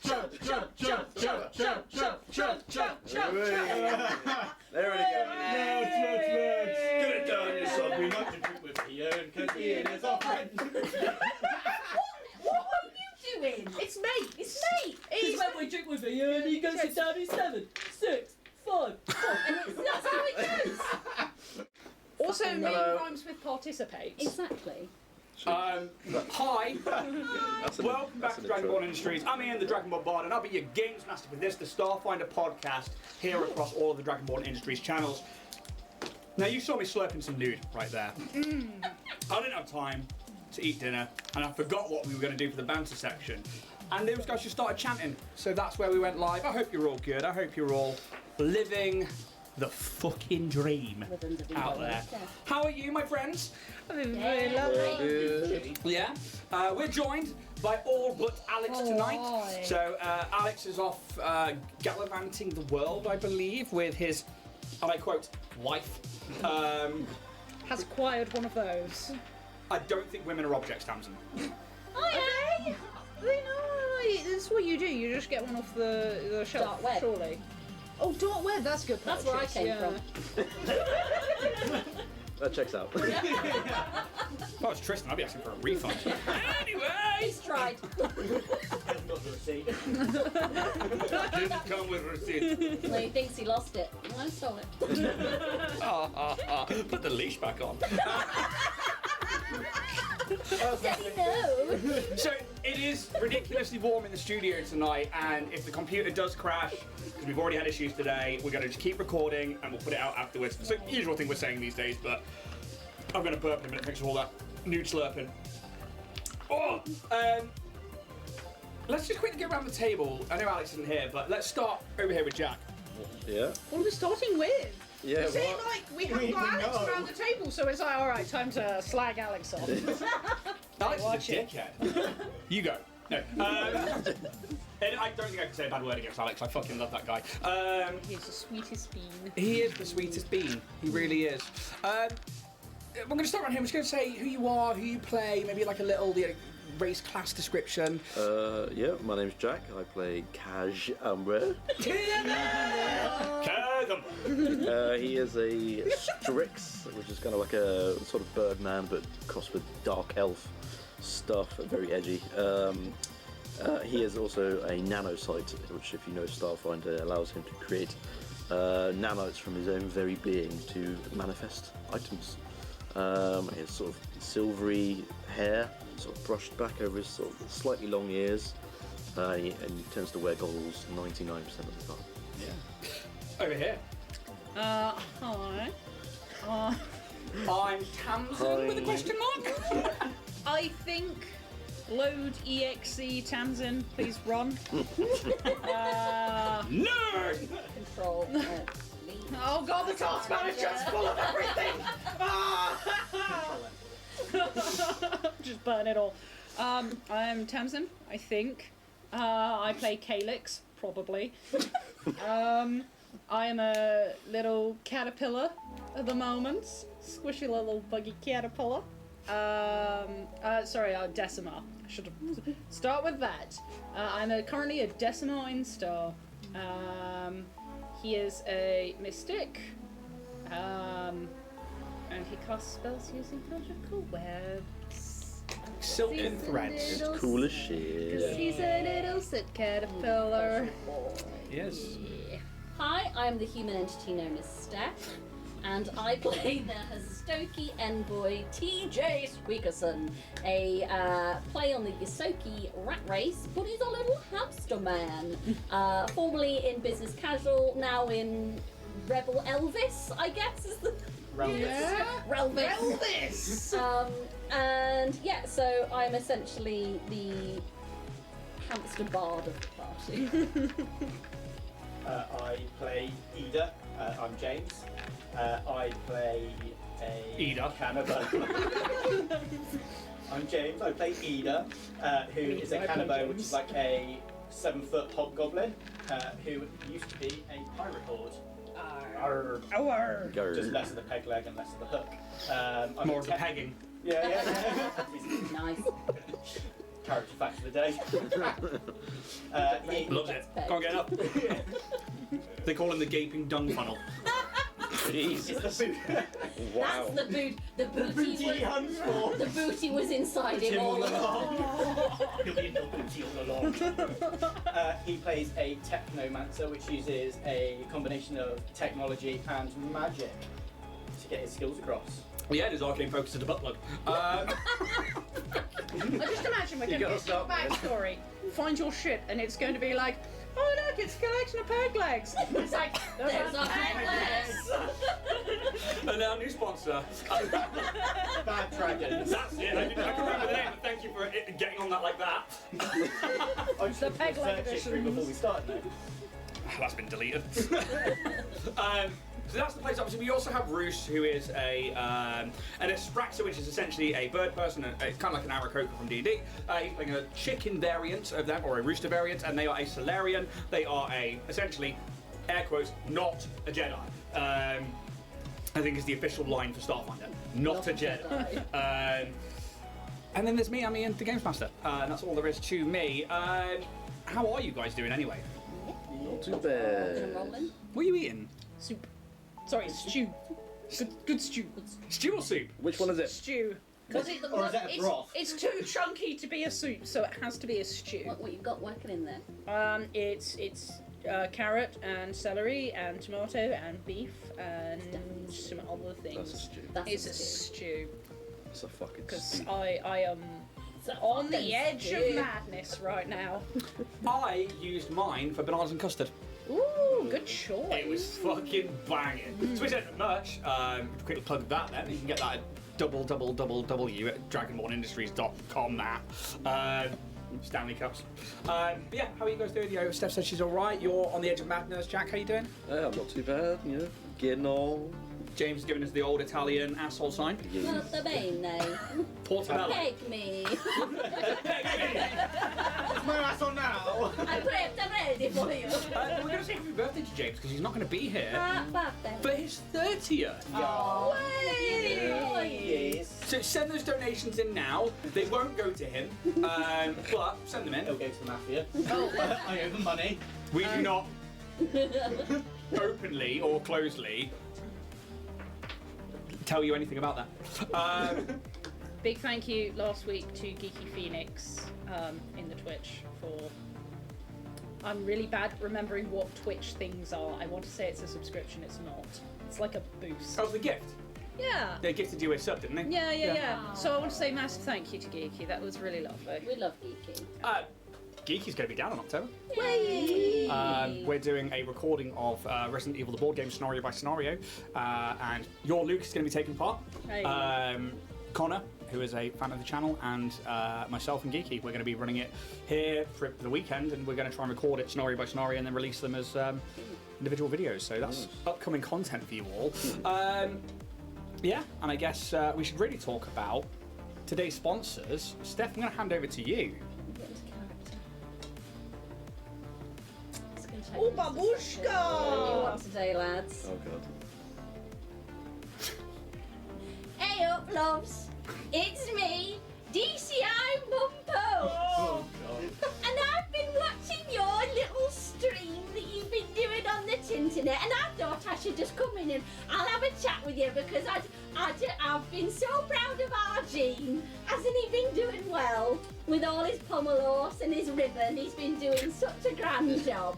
There we go. Get it done, yourself. We like to drink with Ian, because Ian is our friend. What are you doing? It's me. It's when we drink with Ian, he goes sit down in 7, 6, 5, 4. That's how it goes. Also, name Hello. rhymes with participate. Exactly. Hi. Welcome back to Dragonborn Industries. I'm Ian, the Dragonborn Bard, and I'll be your games master for this, the Starfinder podcast, here across all of the Dragonborn Industries channels. Now, you saw me slurping some nude right there. I didn't have time to eat dinner, and I forgot what we were going to do for the banter section. And those guys just started chanting, so that's where we went live. I hope you're all good. I hope you're all living the fucking dream out there. How are you, my friends? Very lovely. Yeah. We're joined by all but Alex tonight. So Alex is off gallivanting the world, I believe, with his, and I quote, wife. Has acquired one of those. I don't think women are objects, Tamsin. Okay. That's what you do. You just get one off the shelf, Dark web. surely. Oh, dark web. That's good. That's where I came from. That checks out. If I was Tristan, I'd be asking for a refund. Anyway! He's tried. Hasn't got the receipt. Didn't come with receipt. Well, he thinks he lost it. Well, I stole it. Put the leash back on. Daddy, no. So it is ridiculously warm in the studio tonight, and if the computer does crash, because we've already had issues today, we're going to just keep recording and we'll put it out afterwards. So usual thing we're saying these days, but I'm going to burp in a minute thanks for all that nude slurping. Oh, let's just quickly go around the table. I know Alex isn't here, but let's start over here with Jack. Yeah. What are we starting with? Yeah. You see, like, we haven't got Alex know. around the table, so it's like, alright, time to slag Alex off. Alex Watch is a it. dickhead. You go. No. And I don't think I can say a bad word against Alex. I fucking love that guy. He's the sweetest bean. He is the sweetest bean. He really is. We're going to start around here. I'm just going to say who you are, who you play, maybe like a little race class description. Yeah, my name's Jack. I play Kaj Umbre. He is a Strix, which is kind of like a sort of Birdman, but crossed with dark elf stuff, very edgy. He is also a nanocyte, which, if you know Starfinder, allows him to create nanotes from his own very being to manifest items. He has sort of silvery hair, sort of brushed back over his sort of slightly long ears, and he tends to wear goggles 99% of the time. Yeah. Over here. Hi. I'm Tamsin with a question mark. I think load EXE Tamsin, please run. Nerd! Control. Oh god, the task manager's full of everything! Just burn it all. I'm Tamsin, I think. I play Calyx, probably. I am a little caterpillar at the moment. Squishy little buggy caterpillar. Sorry, Decima. I should have start with that. I'm currently a Decima Instar. He is a mystic. And he casts spells using magical webs. Silken threads. It's cool as shit. He's a little sit caterpillar. Yes. Yeah. Hi, I'm the human entity known as Steph, and I play the Hastoki envoy TJ Squeakerson, a play on the Yosoki rat race, but he's a little hamster man. Formerly in Business Casual, now in Rebel Elvis, I guess is the... Yeah. Relvis! And yeah, so I'm essentially the hamster bard of the party. I play Ida. I'm James. I play a Ida. cannibal. I'm James. I play Ida, who is a cannibal, which is like a 7-foot hobgoblin, who used to be a pirate lord. Arr. Just less of the peg leg and less of the hook. I'm More of the pegging. Yeah. Nice. character fact of the day. Loves it. Can't get enough. They call him the gaping dung funnel. Jesus. It's the boot. Wow. That's the boot. The booty Booty he hunts for. The booty was inside him all along. He'll be in the booty all along. He plays a technomancer, which uses a combination of technology and magic to get his skills across. Yeah, and his arcane focus is a butt plug. I just imagine we're going to gotta get to your stop this. backstory, find your ship, and it's going to be like, oh look, it's a collection of peg legs. It's like, There's our peg legs. And our new sponsor. Bad dragons. That's it. I can remember the name, but thank you for getting on that like that. I should have peg leg researched it through before we started though. That's been deleted. So that's the place. Obviously, we also have Roos, who is an Astraxa, which is essentially a bird person. It's kind of like an Aarakocra from D&D. He's playing a chicken variant of them, or a rooster variant, and they are a Solarian. They are essentially, air quotes, not a Jedi. I think is the official line for Starfinder. Not a Jedi. And then there's me, I'm Ian, the Games Master. And that's all there is to me. How are you guys doing anyway? Not too Been bad. rolling. What are you eating? soup. Sorry, stew. Good stew. Stew or soup? Which one is it? Stew. Or is that a broth? It's too chunky to be a soup, so it has to be a stew. What you got working in there? It's carrot and celery and tomato and beef and some other That's a things. stew. That's It's a stew. stew That's a fucking because stew. I am It's a on the fucking edge stew. of madness right now. I used mine for bananas and custard. Ooh, good choice. It was fucking banging. So we sent merch. Quickly plug that then. You can get that at www at dragonbornindustries.com now. Stanley Cups. But yeah, how are you guys doing? You know, Steph said she's alright. You're on the edge of madness. Jack, how you doing? I'm not too bad, you know, getting on. James is giving us the old Italian asshole sign. Molto bene. Portobello. Peg me. It's my ass on now! I prepped ready for you. We're going to say happy birthday to James because he's not going to be here Birthday. for his 30th. Oh, Yes. So send those donations in now. They won't go to him, but send them It'll in. go to the mafia. I owe the money. We do not openly or closely tell you anything about that. Big thank you last week to Geeky Phoenix in the Twitch for. I'm really bad at remembering what Twitch things are. I want to say it's a subscription, it's not. It's like a boost. That was the gift. Yeah. They gifted you a sub, didn't they? Yeah. So I want to say massive thank you to Geeky. That was really lovely. We love geeky. Geeky's going to be down in October. Yay! We're doing a recording of Resident Evil the board game scenario by scenario, and your Luke is going to be taking part. Hey. Connor, who is a fan of the channel, and myself and Geeky, we're going to be running it here for the weekend, and we're going to try and record it scenario by scenario and then release them as individual videos. So that's upcoming content for you all. Yeah, and I guess we should really talk about today's sponsors. Steph, I'm going to hand over to you. Get into character. It's gonna take Oh, me a second. babushka! What do you want today, lads? Oh god. Hey up, loves! It's me, DCI Mumpo! Oh, God. And I've been watching your little stream that you've been doing on the internet, and I thought I should just come in and I'll have a chat with you because I've been so proud of Arjeen. Hasn't he been doing well with all his pommel horse and his ribbon? He's been doing such a grand job.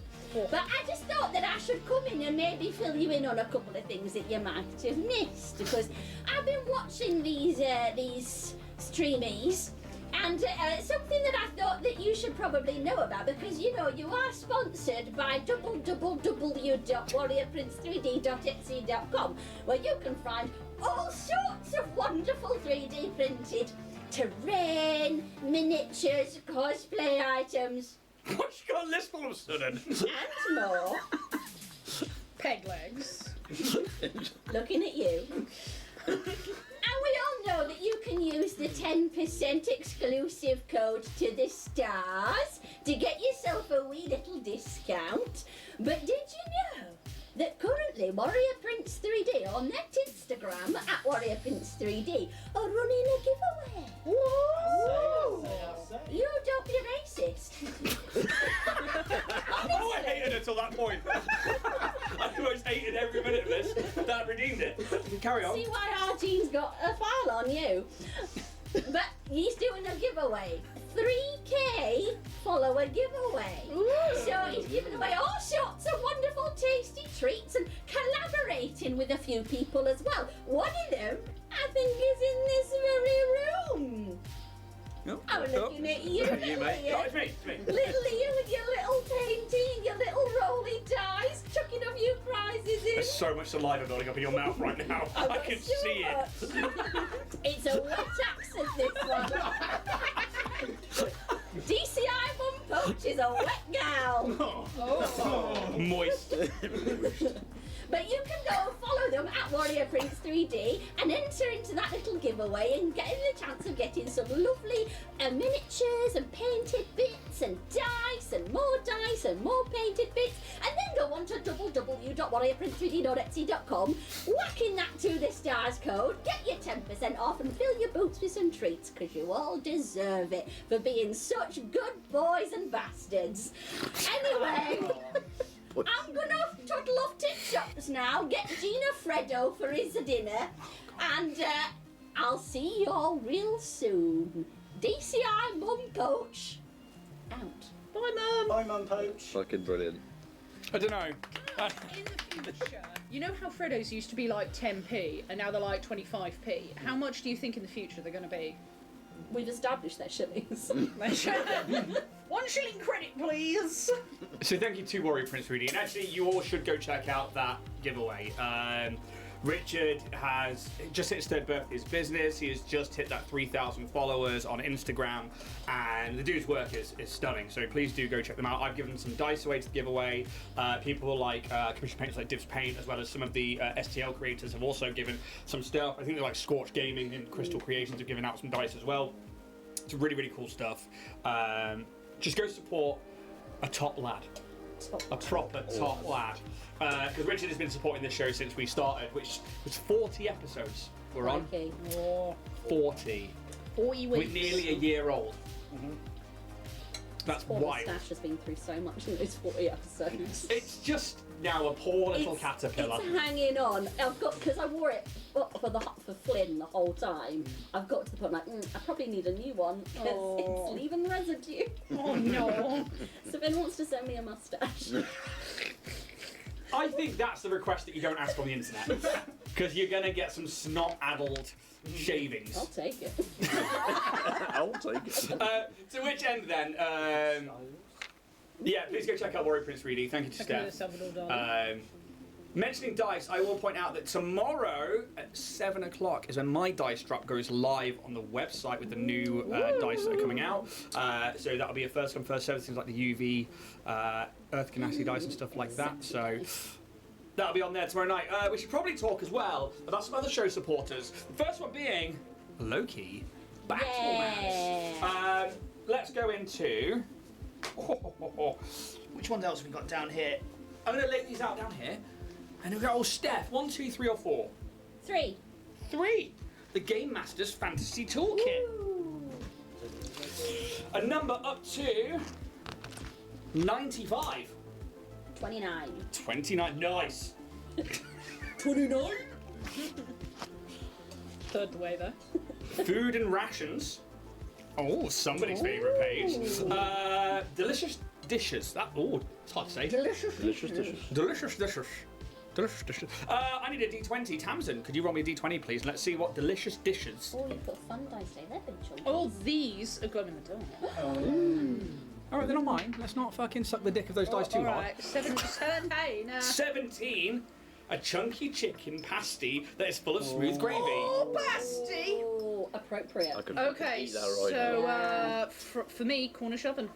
But I just thought that I should come in and maybe fill you in on a couple of things that you might have missed, because I've been watching these streamies, and something that I thought that you should probably know about, because you know you are sponsored by www.warriorprince3d.etsy.com, where you can find all sorts of wonderful 3D printed terrain, miniatures, cosplay items, What, you got a list all of a sudden? and more. Peg legs. Looking at you. And we all know that you can use the 10% exclusive code to the stars to get yourself a wee little discount. But did you know that currently Warrior Prince 3D on net Instagram at Warrior Prince 3D are running a giveaway. Woo! You don't be racist. Oh, I hated it until that point. I always hated every minute of this. That redeemed it. Carry on. See why Arjean's got a file on you. But he's doing a giveaway. 3K follower giveaway. So he's giving away all sorts of wonderful tasty treats and collaborating with a few people as well. One of them, I think, is in this very room. Oh, I'm looking at you, You, mate. Ian. Oh, it's me. It's me. Little you with your little painting, your little rolly dice, chucking a few prizes in. There's so much saliva building up in your mouth right now. I've I got can so see it. much. It's a wet accent, this one. DCI Mum Poach is a wet gal. Moist. But you can go and follow them at Warrior Prince 3D and enter into that little giveaway and get the chance of getting some lovely miniatures and painted bits and dice and more painted bits, and then go on to www.warriorprince3d.etsy.com, whack in that to the stars code, get your 10% off and fill your boots with some treats, because you all deserve it for being such good boys and bastards. Anyway, I'm gonna toddle off to shops now, get Gina Freddo for his dinner, and I'll see you all real soon. DCI Mum Poach out. Bye, Mum. Bye, Mum Poach. Fucking brilliant. I don't know. In the future, you know how Freddos used to be like 10p and now they're like 25p? How much do you think in the future they're going to be? We've established their shillings. 1 shilling credit, please. So thank you to Warrior Prince 3D, and actually you all should go check out that giveaway. Richard has just hit his 3rd birthday of his business. He has just hit that 3,000 followers on Instagram, and the dude's work is stunning. So please do go check them out. I've given some dice away to the giveaway. People like commission painters like Divs Paint, as well as some of the STL creators, have also given some stuff. I think they're like Scorch Gaming and Crystal Creations have given out some dice as well. It's really, really cool stuff. Just go support a top lad. A proper top lad. Because Richard has been supporting this show since we started, which was 40 episodes we're on. Okay. 40. 40 We're weeks. nearly a year old. That's Poor wild. Stash has been through so much in those 40 episodes. It's just now a poor little caterpillar. It's hanging on. I've got, because I wore it up for Flynn the whole time. I've got to the point like, I probably need a new one because it's leaving residue. Oh no. So Ben wants to send me a mustache. I think that's the request that you don't ask on the internet. Because you're going to get some snot-addled shavings. I'll take it. I'll take it. To which end then, yeah, please go check out Warrior Prince 3D. Thank you to Steph. Mentioning dice, I will point out that tomorrow at 7 o'clock is when my dice drop goes live on the website with the new dice that are coming out. So that'll be a first come, first serve, things like the UV, Earth Ganassi dice and stuff like that. So that'll be on there tomorrow night. We should probably talk as well about some other show supporters. The first one being Loki Battlemans. Let's go into... Which ones else have we got down here? I'm going to lay these out down here. And we've got old Steph. 1, 2, 3 or 4? 3. 3. The Game Master's Fantasy Toolkit. A number up to 95. 29. 29. Nice. 29? Third the way there. Food and Rations. Oh, somebody's favourite page. Delicious Dishes. That, it's hard to say. Delicious. Delicious dishes. Delicious dishes. Delicious dishes. I need a D20. Tamsin, could you roll me a D20, please? Let's see what delicious dishes. Oh, you've got fun dice there. They've been chunky. All these are going in the door. Alright, they're not mine. Let's not fucking suck the dick of those dice too hard. Alright, 17. 17. A chunky chicken pasty that is full of smooth gravy. Oh, pasty! Oh, appropriate. I could Okay, eat that right so now. for me, Cornish oven.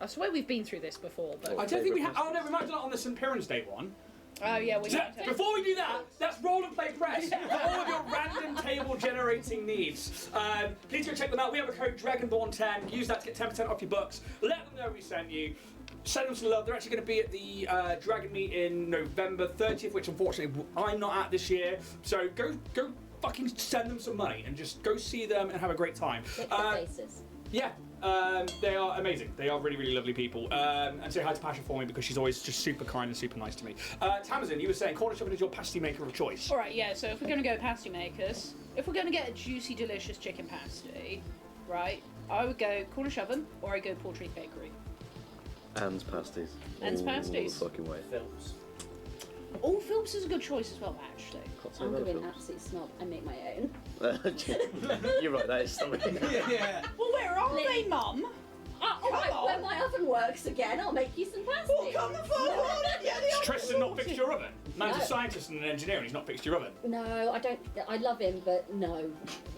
I swear we've been through this before, but... I don't think we have. Oh no, we might have done it on the St. Piran's Day one. Oh yeah, we So, have to. before we do that, that's roll and play press for all of your random table generating needs. Please go check them out. We have a code Dragonborn10. Use that to get 10% off your books. Let them know we sent you. send them some love. They're actually going to be at the Dragon Meet in November 30th, which unfortunately I'm not at this year. So go fucking send them some money and just go see them and have a great time. Lick their faces. Yeah, they are amazing. They are really, really lovely people. And say hi to Pasha for me because she's always just super kind and super nice to me. Tamazin, you were saying cornish oven is your pasty maker of choice. Alright, yeah, so if we're going to go pasty makers, if we're going to get a juicy, delicious chicken pasty, right, I would go Cornish oven or I go Poultry Bakery. And pasties. And All pasties. the fucking way. Phillips. Oh, Phillips is a good choice as well, actually. Can't say I'm that going to be an Phil. absolute snob. I make my own. You're right, that is something. Yeah. Well, where are they, Mum? Alright, on. when my oven works again, I'll make you some pasty. Oh, come the fuck on! Yeah, the Has oven's Tristan not sorted. fixed your oven? Man's No. a scientist and an engineer and he's not fixed your oven. No, I don't. I love him, but no.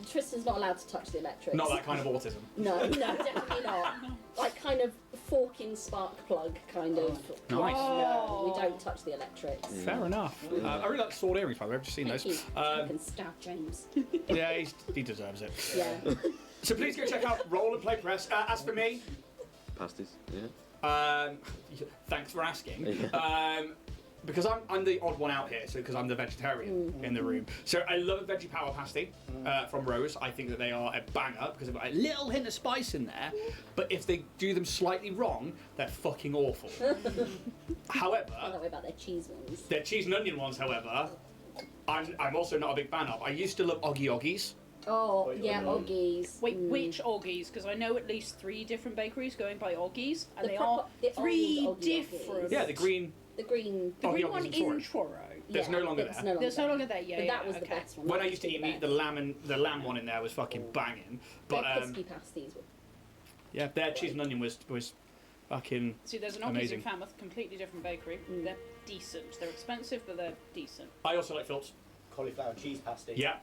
Tristan's not allowed to touch the electrics. Not that kind of autism. No, definitely not. Like kind of forking spark plug kind of. Nice. No, we don't touch the electrics. Fair enough. I really like the sword earrings, by the way. I've just seen Thank those. you. You can stab James. Yeah, he deserves it. Yeah. So please go check out Roll and Play Press. As for me, Pasties, yeah. thanks for asking. Yeah. Because I'm the odd one out here, so because I'm the vegetarian in the room. So I love a veggie power pasty from Rose. I think that they are a banger because they've got a little hint of spice in there. But if they do them slightly wrong, they're fucking awful. However, I don't worry about their cheese ones. their cheese and onion ones, however, I'm also not a big fan of. I used to love Oggy Oggies. Oh, yeah, Oggies. Wait, which Oggies? Because I know at least 3 different bakeries going by Oggies, and The they proper- are the 3 old Oggy different. Yeah, the green. The green. The green Oggy one Oggies in in Truro. There's no longer it's there. There's no longer there, yeah. But yeah, that was the okay. best one. When That I used to was eat meat, the lamb one in there was fucking banging. But Their crispy pasties were. yeah, their cheese and onion was fucking. See, there's an Oggies Amazing. in Falmouth, completely different bakery. They're decent. They're expensive, but they're decent. I also like Phillips. Cauliflower cheese pasty. Yeah.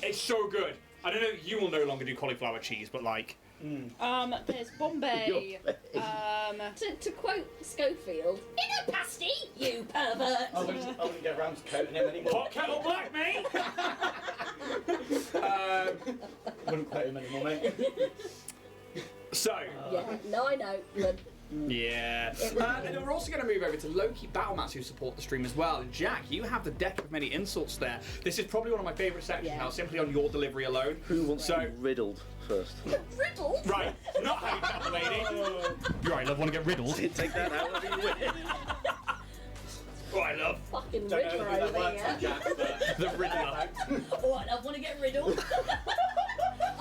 It's so good. I don't know. You will no longer do cauliflower cheese, but like. There's Bombay. To quote Schofield, in a pasty, you pervert. I wouldn't get around to coating him anymore. Hot kettle black, mate. Wouldn't quote him anymore, mate. So. Yeah, no, I know. But Yeah. And then we're also going to move over to Loki Battlemats who support the stream as well. And Jack, you have the deck of many insults there. This is probably one of my favourite sections Yeah. now, simply on your delivery alone. Who wants So- to be riddled first? riddle. Right, not how you tell the lady. You're right, love, want to get riddled. Take that out of your win. Right, love. Fucking Don't know riddler who that over works here. for, Jack, but The Riddler. Oh, I want to get riddled.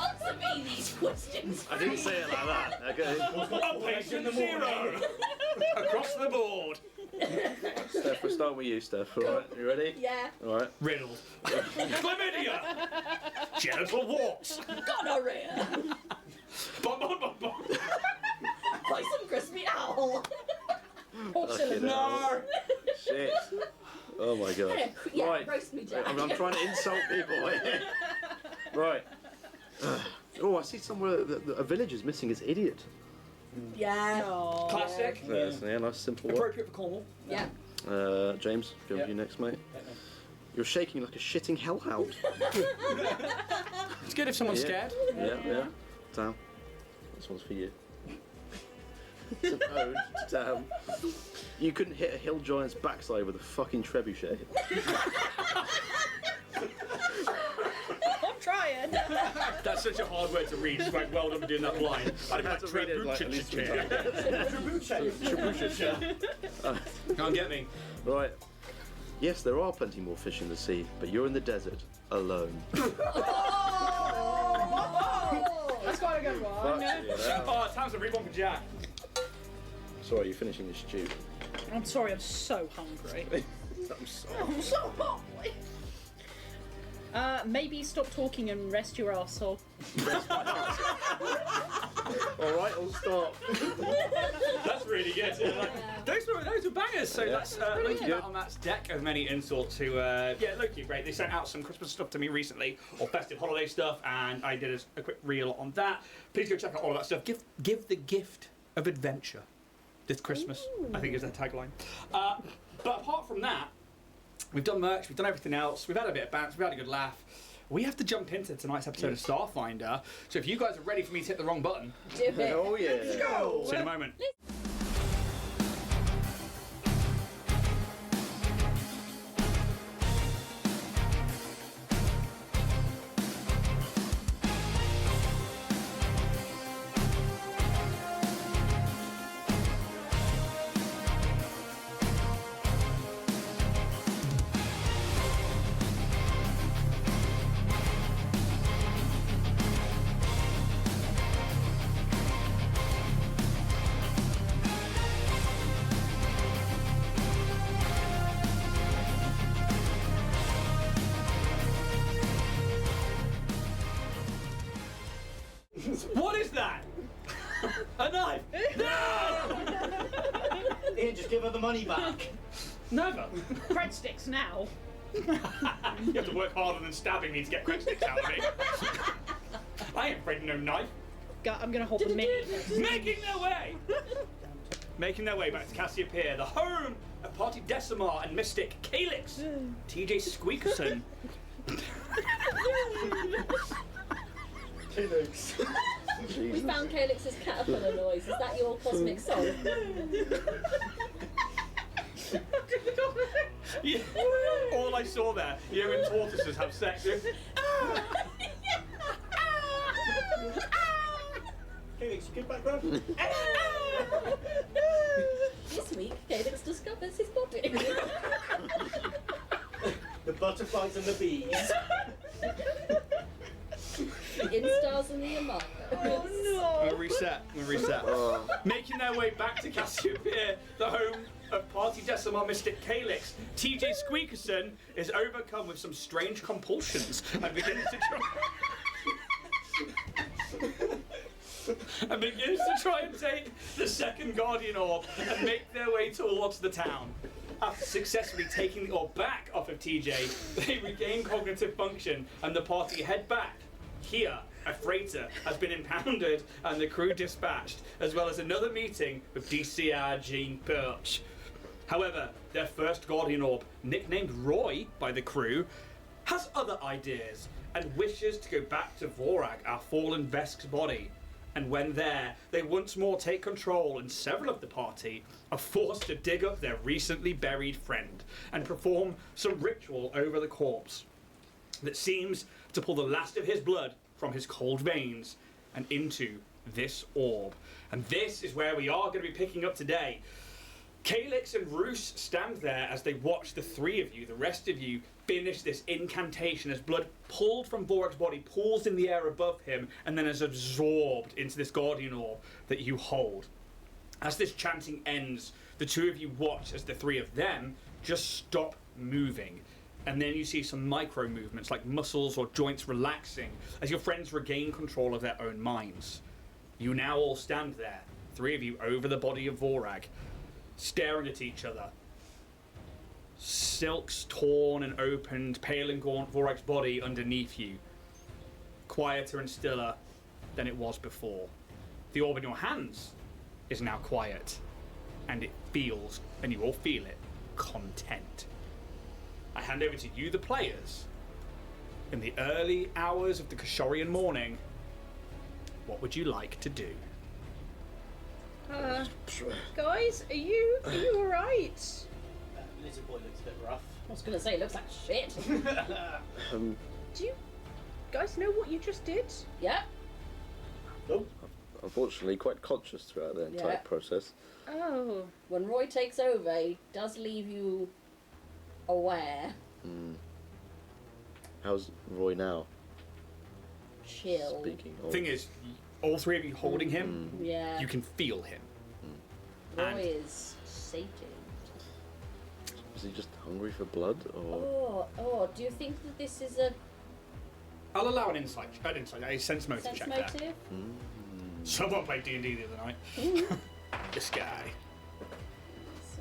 Answer me these questions. I didn't say it like that, okay? A patient 0. Across the board. Steph, we're starting with you, Steph. Alright, you ready? Yeah. Alright. Riddled. Chlamydia. Genital warts. Gonorrhea. Bum, bum, bum, bum. Poison crispy owl. Fucking hell. Shit. Oh my god. Yeah, Right. roast me, Jack. I'm trying to insult people. Right. Oh, I see somewhere that a village is missing its idiot. Yeah. Classic. Yes, yeah, nice simple one. Appropriate for Cornwall. Yeah. James, go with Yep. you next, mate. You're shaking like a shitting hellhound. It's good if someone's Yeah. scared. Yeah. Damn. This one's for you. It's an ode to Tam. You couldn't hit a hill giant's backside with a fucking trebuchet. I'm trying. That's such a hard word to read. It's like, well done for doing that blind. I'd had have to like read it like at least three Can't get me. Right. Yes, there are plenty more fish in the sea, but you're in the desert, alone. That's quite a good one. Fuck you, now. Oh, time's to read one for Jack. Sorry, you're finishing the stew. I'm sorry, I'm so hungry. I'm sorry. I'm so hungry. Maybe stop talking and rest your arsehole. Alright, I'll stop. That's really good. Those were bangers. So Yeah. that's Loki Battlemat's deck of many insults who, yeah, Loki, great. They sent out some Christmas stuff to me recently, or festive holiday stuff, and I did a quick reel on that. Please go check out all of that stuff. Give the gift of adventure this Christmas, I think is their tagline. But apart from that, we've done merch, we've done everything else, we've had a bit of bounce, we've had a good laugh. We have to jump into tonight's episode of Starfinder. So if you guys are ready for me to hit the wrong button, Do it. Oh yeah. Go! see you in a moment. Ian, just give her the money back. Never. Breadsticks now. You have to work harder than stabbing me to get quick sticks out of me. I ain't afraid of no knife. I'm gonna hold the mini. Making their way back to Cassiopeia, the home of Party Decimar and Mystic Calyx, TJ Squeakerson. We found Calyx's caterpillar noise. Is that your cosmic soul? Yeah. All I saw there, you and tortoises have sex. Felix, good background. This week, Calyx discovers his body. The butterflies and the bees. The instars and the among. Oh no! Reset. Making their way back to Cassiopeia, the home of Party Decimar Mystic Calyx, TJ Squeakerson is overcome with some strange compulsions and begins to try and take the second Guardian Orb and make their way towards the town. After successfully taking the orb back off of TJ, they regain cognitive function and the party head back. Here, a freighter has been impounded and the crew dispatched, as well as another meeting with DCR Jean Perch. However, their first Guardian Orb, nicknamed Roy by the crew, has other ideas and wishes to go back to Vorag, our fallen Vesk's body. And when there, they once more take control and several of the party are forced to dig up their recently buried friend and perform some ritual over the corpse that seems to pull the last of his blood from his cold veins and into this orb. And this is where we are going to be picking up today. Calyx and Roos stand there as they watch the three of you, the rest of you, finish this incantation as blood pulled from Vorag's body pulls in the air above him and then is absorbed into this Guardian Orb that you hold. As this chanting ends, the two of you watch as the three of them just stop moving. And then you see some micro movements like muscles or joints relaxing as your friends regain control of their own minds. You now all stand there, three of you over the body of Vorag, staring at each other. Silks torn and opened, pale and gaunt Vorag's body underneath you. Quieter and stiller than it was before. The orb in your hands is now quiet, and it feels, and you all feel it, content. I hand over to you, the players. In the early hours of the Kashorian morning, what would you like to do? Guys, are you alright? Lizard boy looks a bit rough. I was going to say, it looks like shit. Do you guys know what you just did? Yep. Nope. Unfortunately, quite conscious throughout the entire Yeah. process. Oh. When Roy takes over, he does leave you aware. How's Roy now? Chill. Speaking The of. thing is, all three of you holding him, Yeah. you can feel him. Roy and- is sated. Is he just hungry for blood, or? Oh, do you think that this is a I'll allow a sense motive sense check there. motive? Someone played D&D the other night. This guy. So,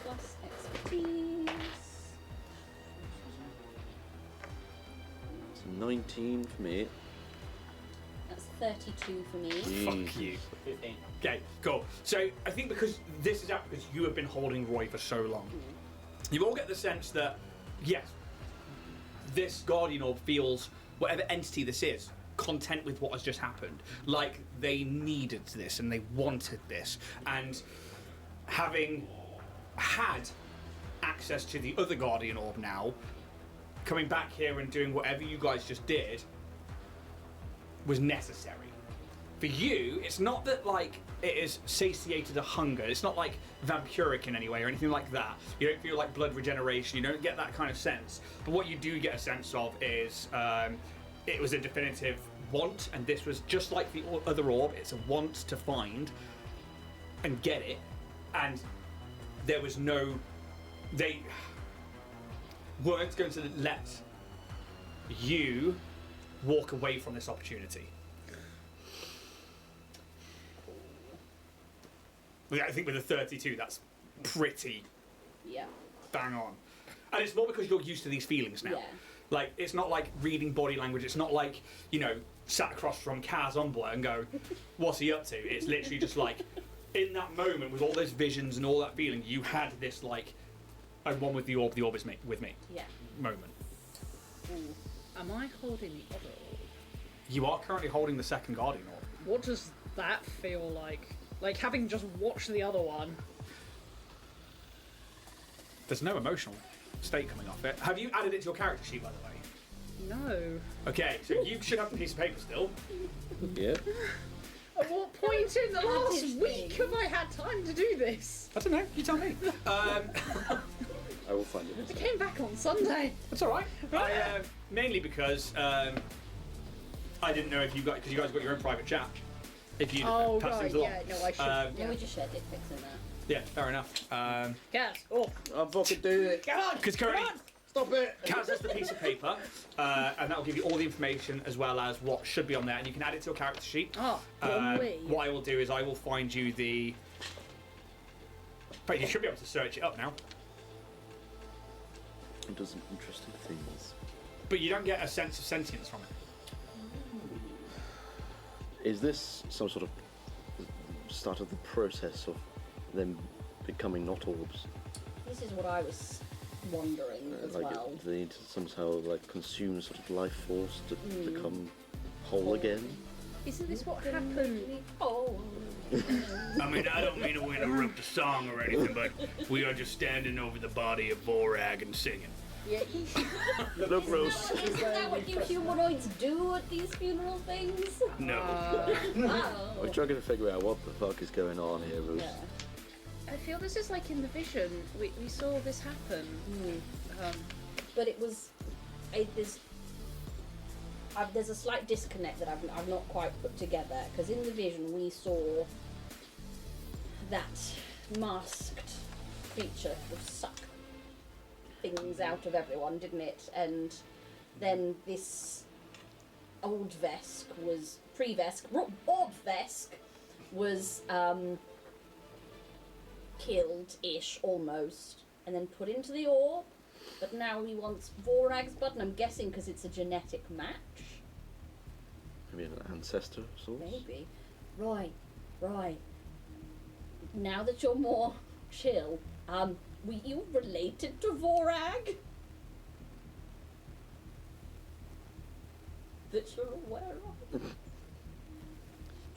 plus expertise. It's 19 for me. That's 32 for me. Fuck you. 15. Okay, cool. So I think because this is out because you have been holding Roy for so long, you all get the sense that, yes, this Guardian Orb feels, whatever entity this is, content with what has just happened. Like they needed this and they wanted this. And having had access to the other Guardian Orb now, coming back here and doing whatever you guys just did was necessary. For you, it's not that like it has satiated a hunger. It's not like vampiric in any way or anything like that. You don't feel like blood regeneration. You don't get that kind of sense. But what you do get a sense of is it was a definitive want, and this was just like the other orb. It's a want to find and get it, and there was no. They weren't going to let you walk away from this opportunity. I think with a 32, that's pretty Yeah. bang on. And it's more because you're used to these feelings now. Yeah. Like, it's not like reading body language. It's not like, you know, sat across from Kaz Envoy and go, what's he up to? It's literally just like, in that moment, with all those visions and all that feeling, you had this, like, I'm one with the orb is with me Yeah. moment. Ooh. Am I holding the other orb? You are currently holding the second Guardian orb. What does that feel like? Like, having just watched the other one. There's no emotional state coming off it. Have you added it to your character sheet, by the way? No. Okay, so you should have the piece of paper still. Yeah. At what point in the last Interesting. week have I had time to do this? I don't know, you tell me. I will find it. I came back on Sunday. That's all right. Mainly because I didn't know if you got, because you guys got your own private chat. If you Oh, passed right, things along. yeah, no, I should. Yeah, yeah. we just shared it, fixing that. Yeah, fair enough. Gas. Oh, I'm fucking doing it. come on. Because currently, Stop it. Kaz has the piece of paper, and that will give you all the information as well as what should be on there, and you can add it to your character sheet. Oh, lovely. What I will do is I will find you the. But you should be able to search it up now. It does some interesting things. But you don't get a sense of sentience from it. Is this some sort of start of the process of them becoming not orbs? This is what I was wondering as Like well. do they need to somehow like consume sort of life force to become whole again? Isn't this what happened? Oh. I mean, I don't mean to interrupt the song or anything, but we are just standing over the body of Vorag and singing. Yeah. No gross. Isn't that what you humanoids do at these funeral things? No. Oh. We're trying to figure out what the fuck is going on here, Bruce. Yeah. I feel this is like in the vision. We saw this happen. But it was, there's a slight disconnect that I've not quite put together, because in the vision we saw that masked creature sort of suck things out of everyone, didn't it? And then this old Vesk was Orb Vesk was killed-ish almost, and then put into the orb. But now he wants Vorag's blood, and I'm guessing because it's a genetic match. Maybe an ancestor of sorts? Maybe. Right. Now that you're more chill, were you related to Vorag? That you're aware of?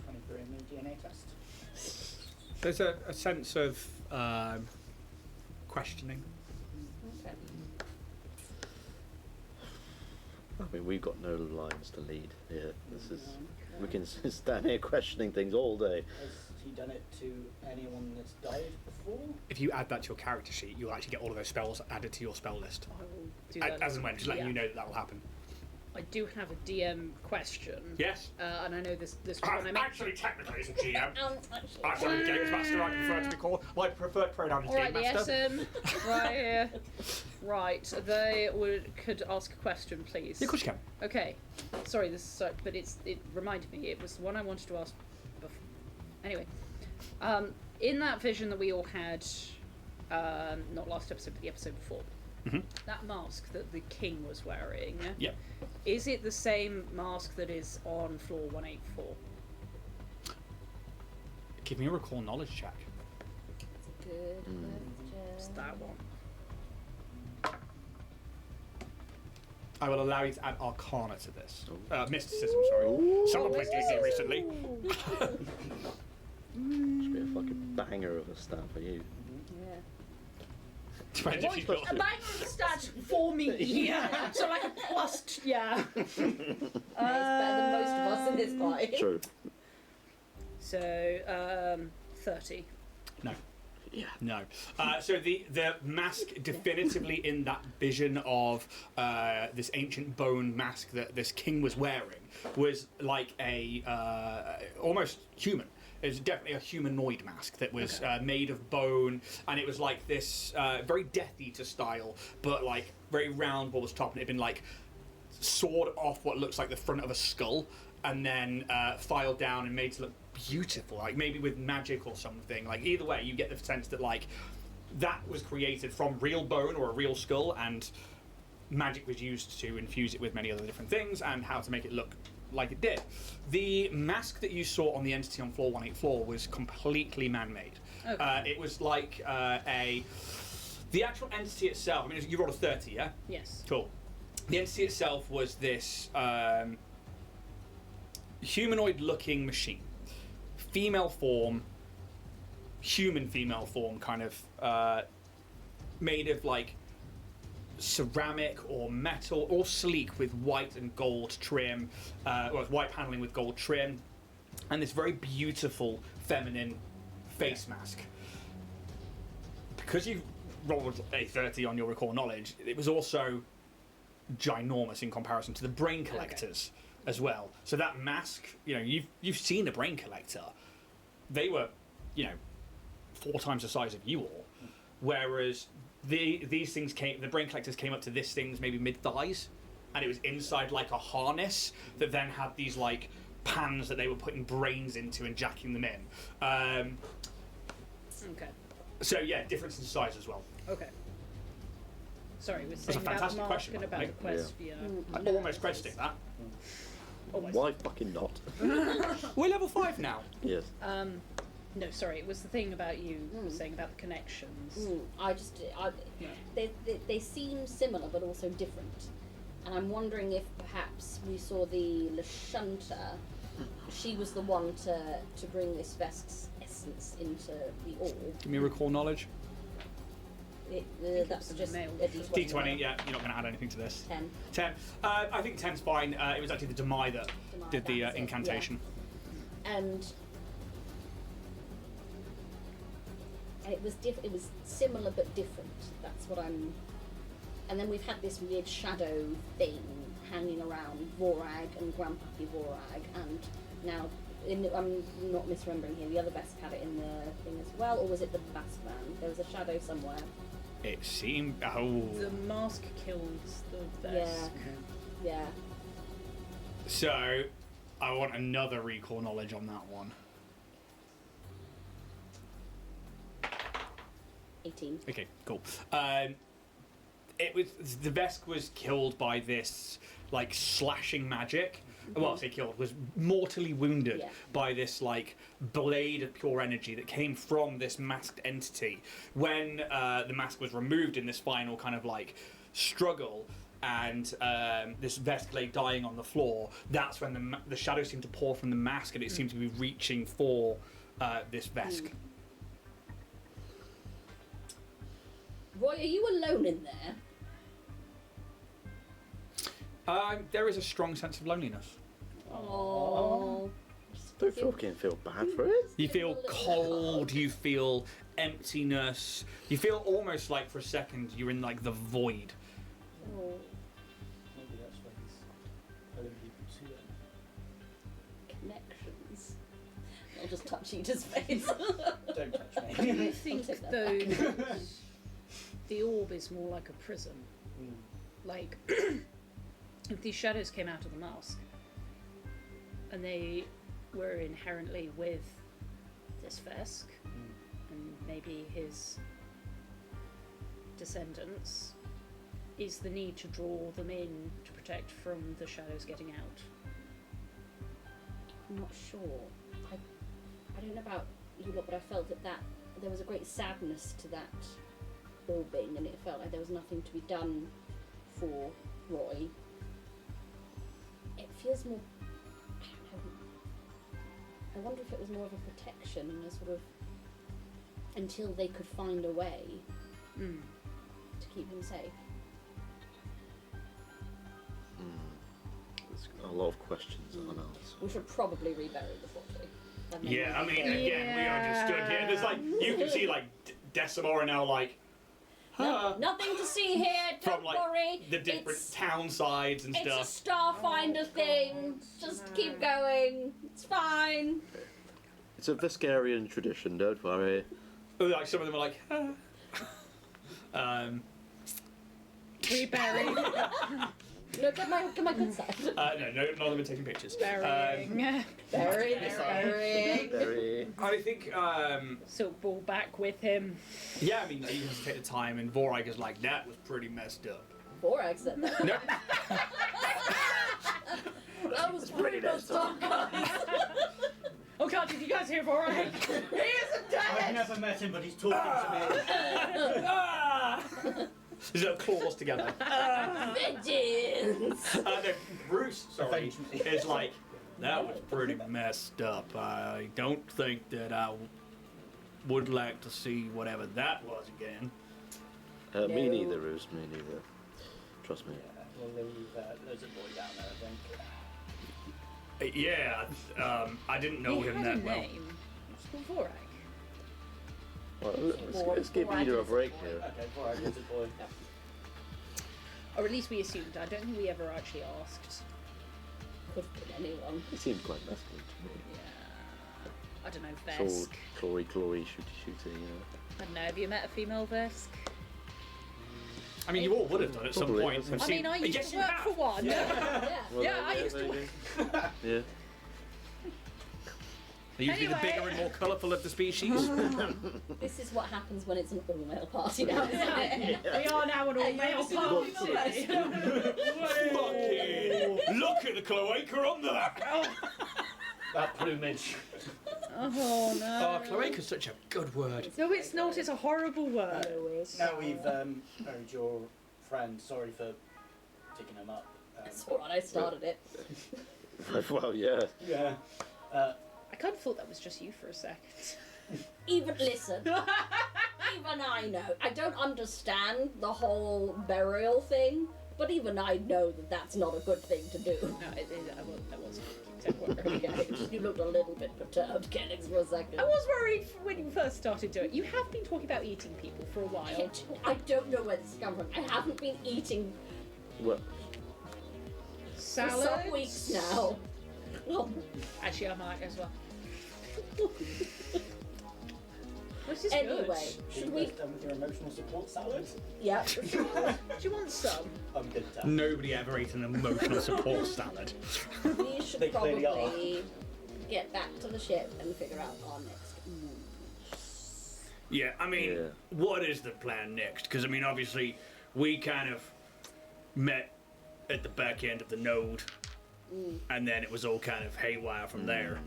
23andMe DNA test. There's a sense of questioning. Okay. I mean, we've got no lines to lead here. This is we can stand here questioning things all day. Has he done it to anyone that's died before? If you add that to your character sheet, you'll actually get all of those spells added to your spell list. I will do that. As and when, just letting you know that will happen. I do have a DM question. Yes. And I know this was when I met. Actually, technically, it's a GM. Actually. Actually, Games Master, I prefer to be called. My preferred pronoun is Alright, Game the Master. SM. Right here. Right, they could ask a question, please. Yeah, of course you can. Okay. Sorry, but it reminded me. It was the one I wanted to ask before. Anyway, in that vision that we all had, not last episode, but the episode before, that mask that the king was wearing, Yep. is it the same mask that is on floor 184? Give me a recall knowledge check. That's a good question. It's that one. I will allow you to add Arcana to this. Mysticism, sorry. Someone played D&D recently. Should be a fucking banger of a stat for you. Yeah. Depends if you've got... A banger stat for me. Yeah. So like a plus. Yeah. It's better than most of us in this party. True. So 30. No. Yeah. No. So the mask definitively in that vision of this ancient bone mask that this king was wearing was like a almost human. It was definitely a humanoid mask that was made of bone, and it was like this very Death Eater style, but like very round what was top, and it had been like sawed off what looks like the front of a skull, and then filed down and made to look beautiful, like maybe with magic or something. Like either way, you get the sense that like that was created from real bone or a real skull, and magic was used to infuse it with many other different things, and how to make it look like it did. The mask that you saw on the entity on floor 184 was completely man-made. Okay. It was like the actual entity itself. I mean, you rolled a 30, yeah? Yes. Cool. The entity itself was this humanoid-looking machine, female form, human female form, kind of made of like ceramic or metal, all sleek with white and gold trim, well, white paneling with gold trim, and this very beautiful feminine face mask. Because you rolled a 30 on your recall knowledge, it was also ginormous in comparison to the brain collectors as well. So that mask, you know, you've seen a brain collector. They were, you know, 4 times the size of you all, whereas these things came, the brain collectors came up to this thing's maybe mid-thighs, and it was inside like a harness that then had these like pans that they were putting brains into and jacking them in. Okay. So yeah, difference in size as well. Okay. Sorry, we're a saying about the fantastic mask question, and about right? the quest. Yeah. I almost credited that. Almost. Why fucking not? We're level 5 now. Yes. No, sorry, it was the thing about you saying about the connections. They seem similar but also different, and I'm wondering if perhaps we saw the Lashunta. She was the one to bring this Vesk's essence into the orb. Give me recall knowledge. That's just a male. D20. D20, yeah, you're not going to add anything to this. 10. 10. I think 10's fine. It was actually the Demai that Demai, did the that's it, incantation. And it was it was similar but different. That's what I'm. And then we've had this weird shadow thing hanging around Vorag and Grandpappy Vorag, and now I'm not misremembering here. The other Vesk had it in the thing as well, or was it the Bask man? There was a shadow somewhere. It seemed. Oh. The mask kills the Vesk. Yeah. So, I want another recall knowledge on that one. 18. Okay, cool. It was the Vesk was killed by this like slashing magic. Well, I say killed, was mortally wounded by this like blade of pure energy that came from this masked entity. When the mask was removed in this final kind of like struggle, and this Vesk lay dying on the floor, that's when the shadow seemed to pour from the mask, and it seemed to be reaching for this Vesk. Roy, are you alone in there? There is a strong sense of loneliness. Oh. Don't fucking feel bad for it. You feel cold, you feel emptiness, you feel almost like for a second you're in like the void. Oh. Maybe that's why he's pulling people to it. Connections. I'll just touch Eda's face. Don't touch Do me. you think take that though that the orb is more like a prism? Like if these shadows came out of the mask and they were inherently with this Vesk and maybe his descendants, is the need to draw them in to protect from the shadows getting out? I'm not sure. I don't know about you lot, but I felt that there was a great sadness to that orbing, and it felt like there was nothing to be done for Roy. It feels more. I don't know. I wonder if it was more of a protection and a sort of until they could find a way to keep him safe. There's a lot of questions unanswered. We should probably rebury the body. And then Yeah, I we'll mean, go- again, we are just stood here. There's like, you can see like Decimora now like, Nothing to see here, don't from like worry. the different It's- town sides and It's stuff. a Starfinder thing. Just keep going. It's fine. It's a Veskarian tradition, don't worry. Like some of them are like, Rebury. No, get my good side. No, not even taking pictures. Burying. Burying. I think, Silk ball back with him. yeah, I mean, you have to take the time, and Vorag is like, that was pretty messed up. Vorag said that. No. That was pretty messed up, guys. Oh god, did you guys hear Vorag? He isn't I've dead! never met him, but he's talking to me. His little claws together. Vengeance! No, Bruce, sorry, Eventually. is like, that was pretty messed up. I don't think that I would like to see whatever that was again. Me No. neither, Roos. Me neither. Trust me. Yeah, we'll leave. There's a boy down there, I think. Yeah, I didn't know he him had that a well. name. It's called Vorag. Well, let's give either a break here. Okay, Vorag is a boy. Or at least we assumed. I don't think we ever actually asked. Could have been anyone. He seemed quite masculine to me. Yeah. I don't know, Sword, Vesk. Chloe, shooty, you know. I don't know, have you met a female Vesk? I mean, you all would have done at some Probably, point. I We've I seen- mean, I used yes, to you work have. for one. Yeah. Well, Yeah, I used to maybe. Yeah. They're usually the Anyway. bigger and more colourful of the species. This is what happens when it's an all-male party now, isn't it? We are now an all-male party. Fucking look at the cloaca on that! That plumage. Oh no. Oh, cloaca's such a good word. No, it's not. It's a horrible word. Now we've buried your friend. Sorry for digging him up. That's alright, I started it. Well, yeah. Yeah. I kind of thought that was just you for a second. Even even I know. I don't understand the whole burial thing, but even I know that that's not a good thing to do. No, I was. Don't worry. Okay, you looked a little bit perturbed, Kenix, for a second. I was worried when you first started doing it. You have been talking about eating people for a while. I don't know where this has come from. I haven't been eating Well, for Salad. some weeks now. Oh, Actually, I might as well. This is anyway, should we? Done with your emotional support salad? Yeah. good. Do you want some? I'm good at that. Nobody ever ate an emotional support salad. We should They clearly probably get back to the ship and figure out our next move. Yeah, I mean, Yeah. what is the plan next? Because, I mean, obviously, we kind of met at the back end of the node, and then it was all kind of haywire from there.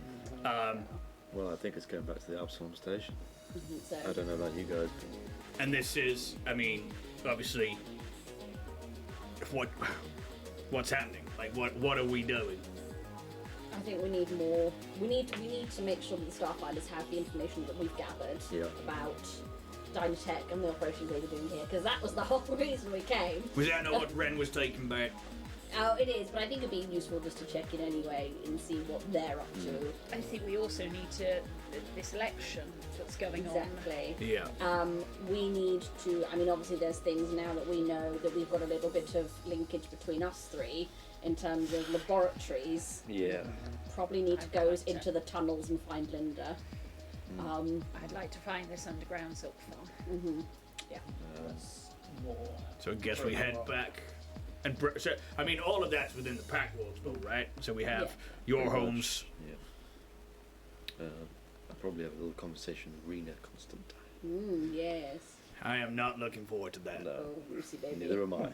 well, I think it's going back to the Absalom station. So, I don't know about you guys. And this is, I mean, obviously, what's happening? Like, what are we doing? I think we need more. We need to make sure that the Starfinders have the information that we've gathered Yeah. about Dynatech and the operations they were doing here, because that was the whole reason we came. Was that not what Ren was taking back? Oh, it is, but I think it'd be useful just to check in anyway and see what they're up to. I think we also need to this election that's going Exactly. Yeah. We need to. I mean, obviously, there's things now that we know that we've got a little bit of linkage between us three in terms of laboratories. Yeah. Probably need to I'd go like to. into the tunnels and find Linda. on. I'd like to find this underground silk farm. That's more. So I guess we head back. And so, I mean, all of that's within the Pact Worlds, though, right? So we have your Pretty much. homes. Yeah. I'll probably have a little conversation with Rena Constantine. Yes. I am not looking forward to that. No, Oh, Lucy baby. neither am I.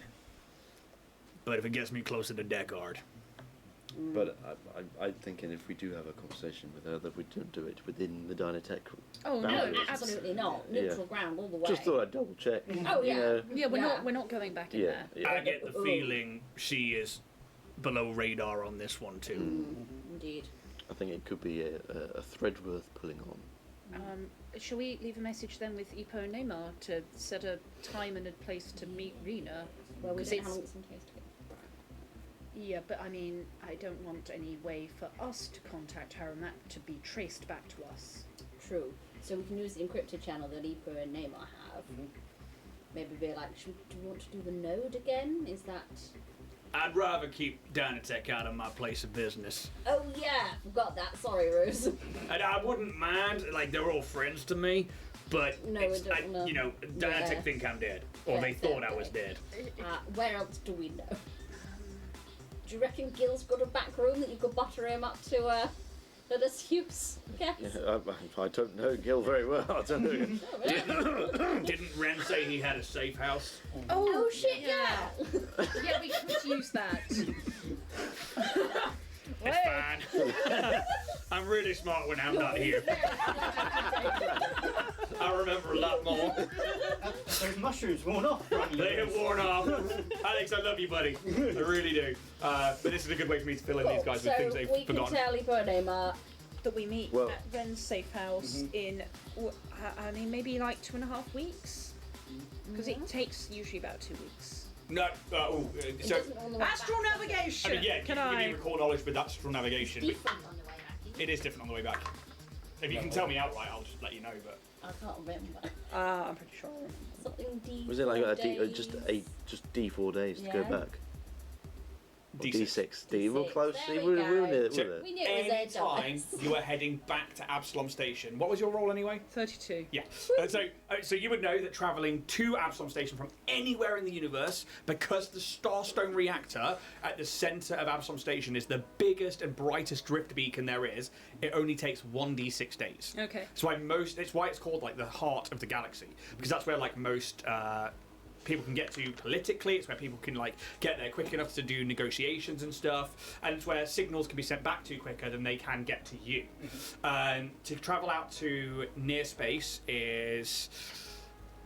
But if it gets me closer to Deckard. But I'm thinking if we do have a conversation with her, that we don't do it within the Dynatech. Oh No, boundaries. absolutely not. Neutral ground all the way. Just thought I'd double check. Oh, you yeah. know. Yeah, we're Yeah. not going back in Yeah. there. Yeah. I get the Ooh. feeling she is below radar on this one, too. Indeed. I think it could be a thread worth pulling on. Shall we leave a message then with Ipo and Neymar to set a time and a place to meet Rena? Well, we 'Cause don't it's- have some place to go. Yeah, but I mean, I don't want any way for us to contact her and that to be traced back to us. True. So we can use the encrypted channel that Ipa and Neymar have. Maybe be like, do we want to do the node again? Is that... I'd rather keep Dynatech out of my place of business. Oh yeah, forgot that. Sorry, Rose. And I wouldn't mind, like, they're all friends to me, but No, it's, we don't know. you know, Dynatech Yeah. think I'm dead. Or Yeah, they thought I was definitely. dead. Where else do we know? Do you reckon Gil's got a back room that you could butter him up to let us use? Yes. Yeah, I don't know Gil very well. I don't know. Oh, really? Didn't Ren say he had a safe house? Oh shit! Yeah. Yeah, we could use that. It's fine. I'm really smart when I'm not here. I remember a lot more. Those mushrooms worn off. They have worn off. Alex, I love you, buddy. I really do. But this is a good way for me to fill in these guys with things they've we forgotten. can tell Iponema. That we meet Well- at Ren's safe house in, I mean, maybe like 2.5 weeks? Because it takes usually about 2 weeks. No, so Astral navigation! I mean, yeah, Can you I? need recall knowledge with astral navigation. But Different on the way back. it is different on the way back. If you can tell me outright, I'll just let you know. But I can't remember. I'm pretty sure. Something D. Was it like just D4 days to go Yeah. back? Or D6. D6. D. We're D6. close. There We're we go. in it. So- We're We knew it was any their time dice. you are heading back to Absalom Station, what was your roll anyway? 32. Yeah. So you would know that travelling to Absalom Station from anywhere in the universe, because the Starstone reactor at the centre of Absalom Station is the biggest and brightest drift beacon there is, it only takes 1d6 days. Okay. It's why it's called like the heart of the galaxy, because that's where like most people can get to politically. It's where people can like get there quick enough to do negotiations and stuff, and it's where signals can be sent back to quicker than they can get to you. To travel out to near space is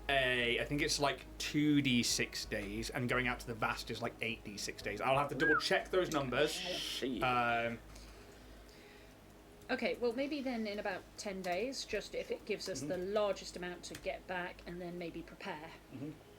I think it's like 2d6 days, and going out to the vast is like 8d6 days. I'll have to double check those numbers. Shit. Okay, well, maybe then in about 10 days, just if it gives us the largest amount to get back and then maybe prepare.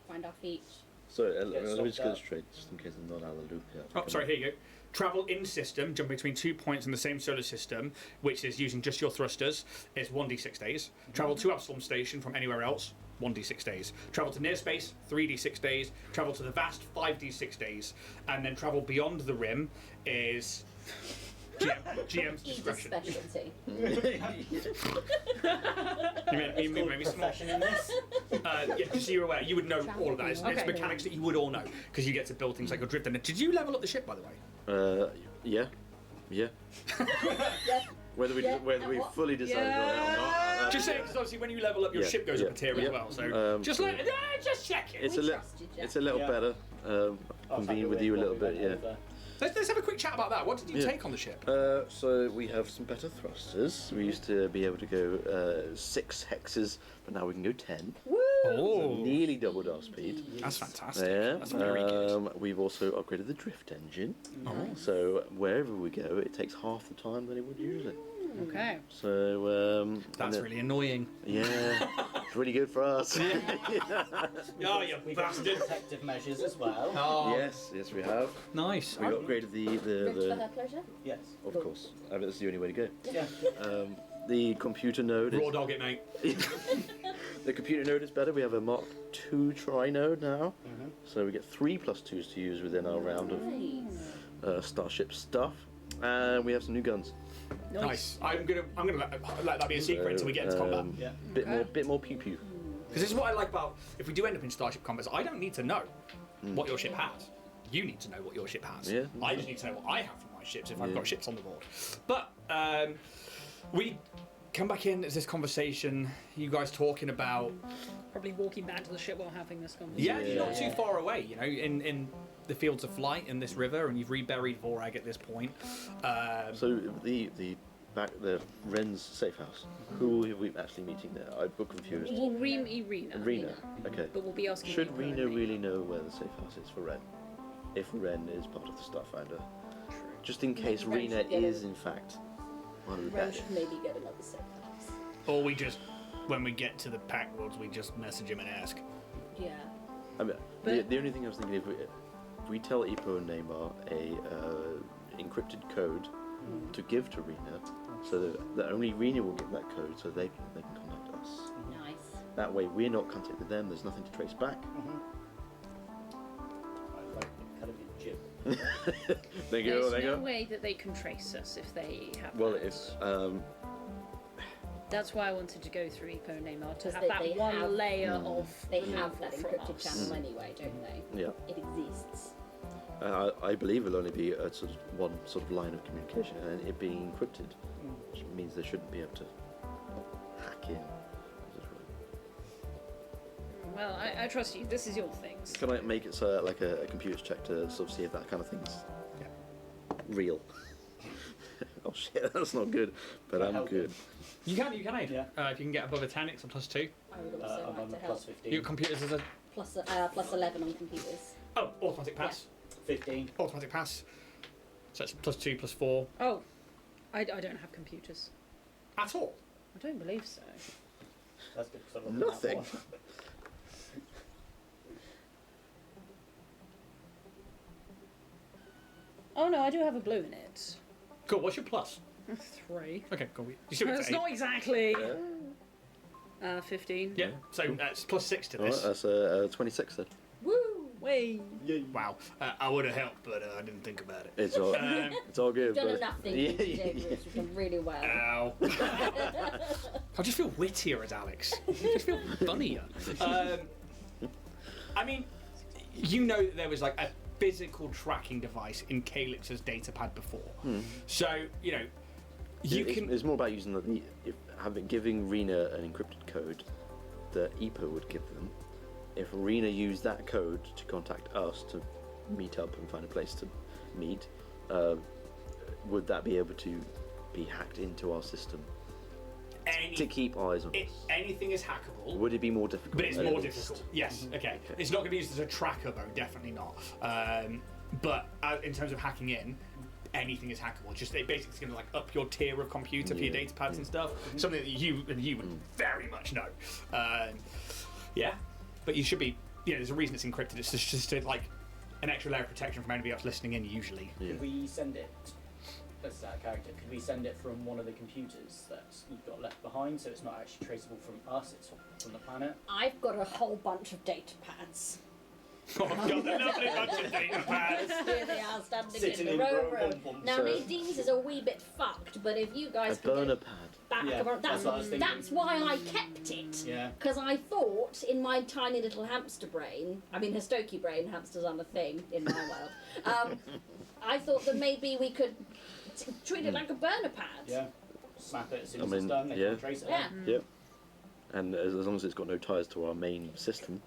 Find our feet. So Yeah, let me stop just go that. straight, just in case I'm not out of the loop yet. Oh, sorry, here you go. Travel in system, jump between 2 points in the same solar system, which is using just your thrusters, is 1d6 days. Travel to Absalom Station from anywhere else, 1d6 days. Travel to near space, 3d6 days. Travel to the vast, 5d6 days. And then travel beyond the rim is GM's Each discretion. specialty. You made me small. Profession in this. Yeah, just so you're aware, you would know all of that. It's Okay. mechanics that you would all know, because you get to build things like your drift. And did you level up the ship, by the way? Yeah. Yeah. Whether we Yeah, whether and we what? fully decided on it or not. Just saying, because obviously when you level up, your Yeah, ship goes yeah, up a tier yeah. as well. So just so- just check it. It's We a trusted you. it's a little Yeah. better. Convene with you a little bit, yeah. Let's have a quick chat about that. What did you Yeah. take on the ship? So we have some better thrusters. We used to be able to go 6 hexes, but now we can go 10. So nearly doubled our speed. That's fantastic. Yeah. That's very good. We've also upgraded the drift engine. Oh. So wherever we go, it takes half the time than it would usually. Okay. So That's really annoying. yeah, it's really good for us. Oh, you We got some bastard. protective measures as well. Oh, yes, we have. nice. We upgraded Rich for the her pleasure. Yes. of course. I mean, that's the only way to go. Yeah. The computer node Raw is dog it, mate. the computer node is better. We have a Mark II tri node now, so we get 3 + 2s to use within our round of Nice. Starship stuff, and we have some new guns. Nice. I'm gonna let that be a secret until we get into combat. Yeah. Bit more pew pew. Because this is what I like about if we do end up in Starship combats. I don't need to know what your ship has. You need to know what your ship has. Yeah. I just need to know what I have for my ships if I've got ships on the board. But we come back in as this conversation. You guys talking about Probably walking back to the ship while having this conversation. yeah, you're not too far away. You know, in the fields of flight in this river, and you've reburied Vorag at this point. So the Ren's safe house. Who are we actually meeting there? I got confused. Well, Rena. Rena. Okay. But we'll be asking Should you Rena currently. really know where the safe house is for Ren? If Ren is part of the Starfinder, just in case Ren Rena should get is in fact one of the Ren bad. should maybe get another safe house. Or we just, when we get to the Pact Worlds, we just message him and ask. Yeah. I mean, But- the only thing I was thinking, if we tell Ipo and Neymar a encrypted code to give to Rena, so that only Rena will get that code, so they can contact us. Nice. That way, we're not contacting them. There's nothing to trace back. I like the cut of your jib. There you go. There's There you no go. way that they can trace us if they have Well, that. if That's why I wanted to go through Epo and Neymar to Because have they that one have- layer of They removal have that from encrypted us. channel anyway, don't they? yeah. It exists. I believe it'll only be a sort of one sort of line of communication, and it being encrypted, which means they shouldn't be able to hack in. Well, I trust you. This is your things. Can I make it so like a computer's check to sort of see if that kind of thing's real? Oh shit, that's not good, but I'm good. You can, Aid. Yeah. If you can get above a 10, it's a +2. I would also I'm like on to a help. +15. Your computers is a Plus 11 on computers. automatic pass. 15. Automatic pass. So it's +2, +4. Oh, I don't have computers. At all. I don't believe so. That's good because I'm looking at Nothing. one. Oh no, I do have a blue in it. Cool. What's your plus? 3. Okay, cool. You still get That's to 8. not exactly. 15. Yeah. So it's +6 to Alright, this. that's a 26 then. Woo! Way. Wow. I would have helped, but I didn't think about it. It's all, Um, it's all good. You've done but- enough things Yeah, today, yeah. Bruce. You've done really well. Ow. I just feel wittier as Alex. I just feel funnier. I mean, you know that there was like a physical tracking device in Calix's datapad before. So, you know, you it's, can... It's more about using giving Rena an encrypted code that EPO would give them. If Rena used that code to contact us to meet up and find a place to meet, would that be able to be hacked into our system to keep eyes on us? Anything is hackable. Would it be more difficult? But it's at more least? difficult. Yes. Okay. It's not going to be used as a tracker, though. Definitely not. But in terms of hacking in, anything is hackable. Just it basically is going to like up your tier of computer for your data pads and stuff. Something that you would very much know. Yeah. But you should be. You know, there's a reason it's encrypted. It's just like an extra layer of protection from anybody else listening in. Usually. Yeah. Could we send it? That's that character. Could we send it from one of the computers that you've got left behind, so it's not actually traceable from us? It's from the planet. I've got a whole bunch of data pads. Oh, I've got a lovely bunch of data pads. Here they are standing Sitting in the in row. row, bum, bum. Now So- Nadine's is a wee bit fucked, but if you A guys could burner get pad. back Yeah, of our, that's what I was thinking. that's why I kept it. Yeah. Because I thought in my tiny little hamster brain, I mean Histoki brain, hamsters aren't a thing in my world. I thought that maybe we could treat it like a burner pad. Yeah. Snap it as soon I as mean, it's done. They yeah. can't trace it. Yeah. Yep. And as long as it's got no ties to our main system.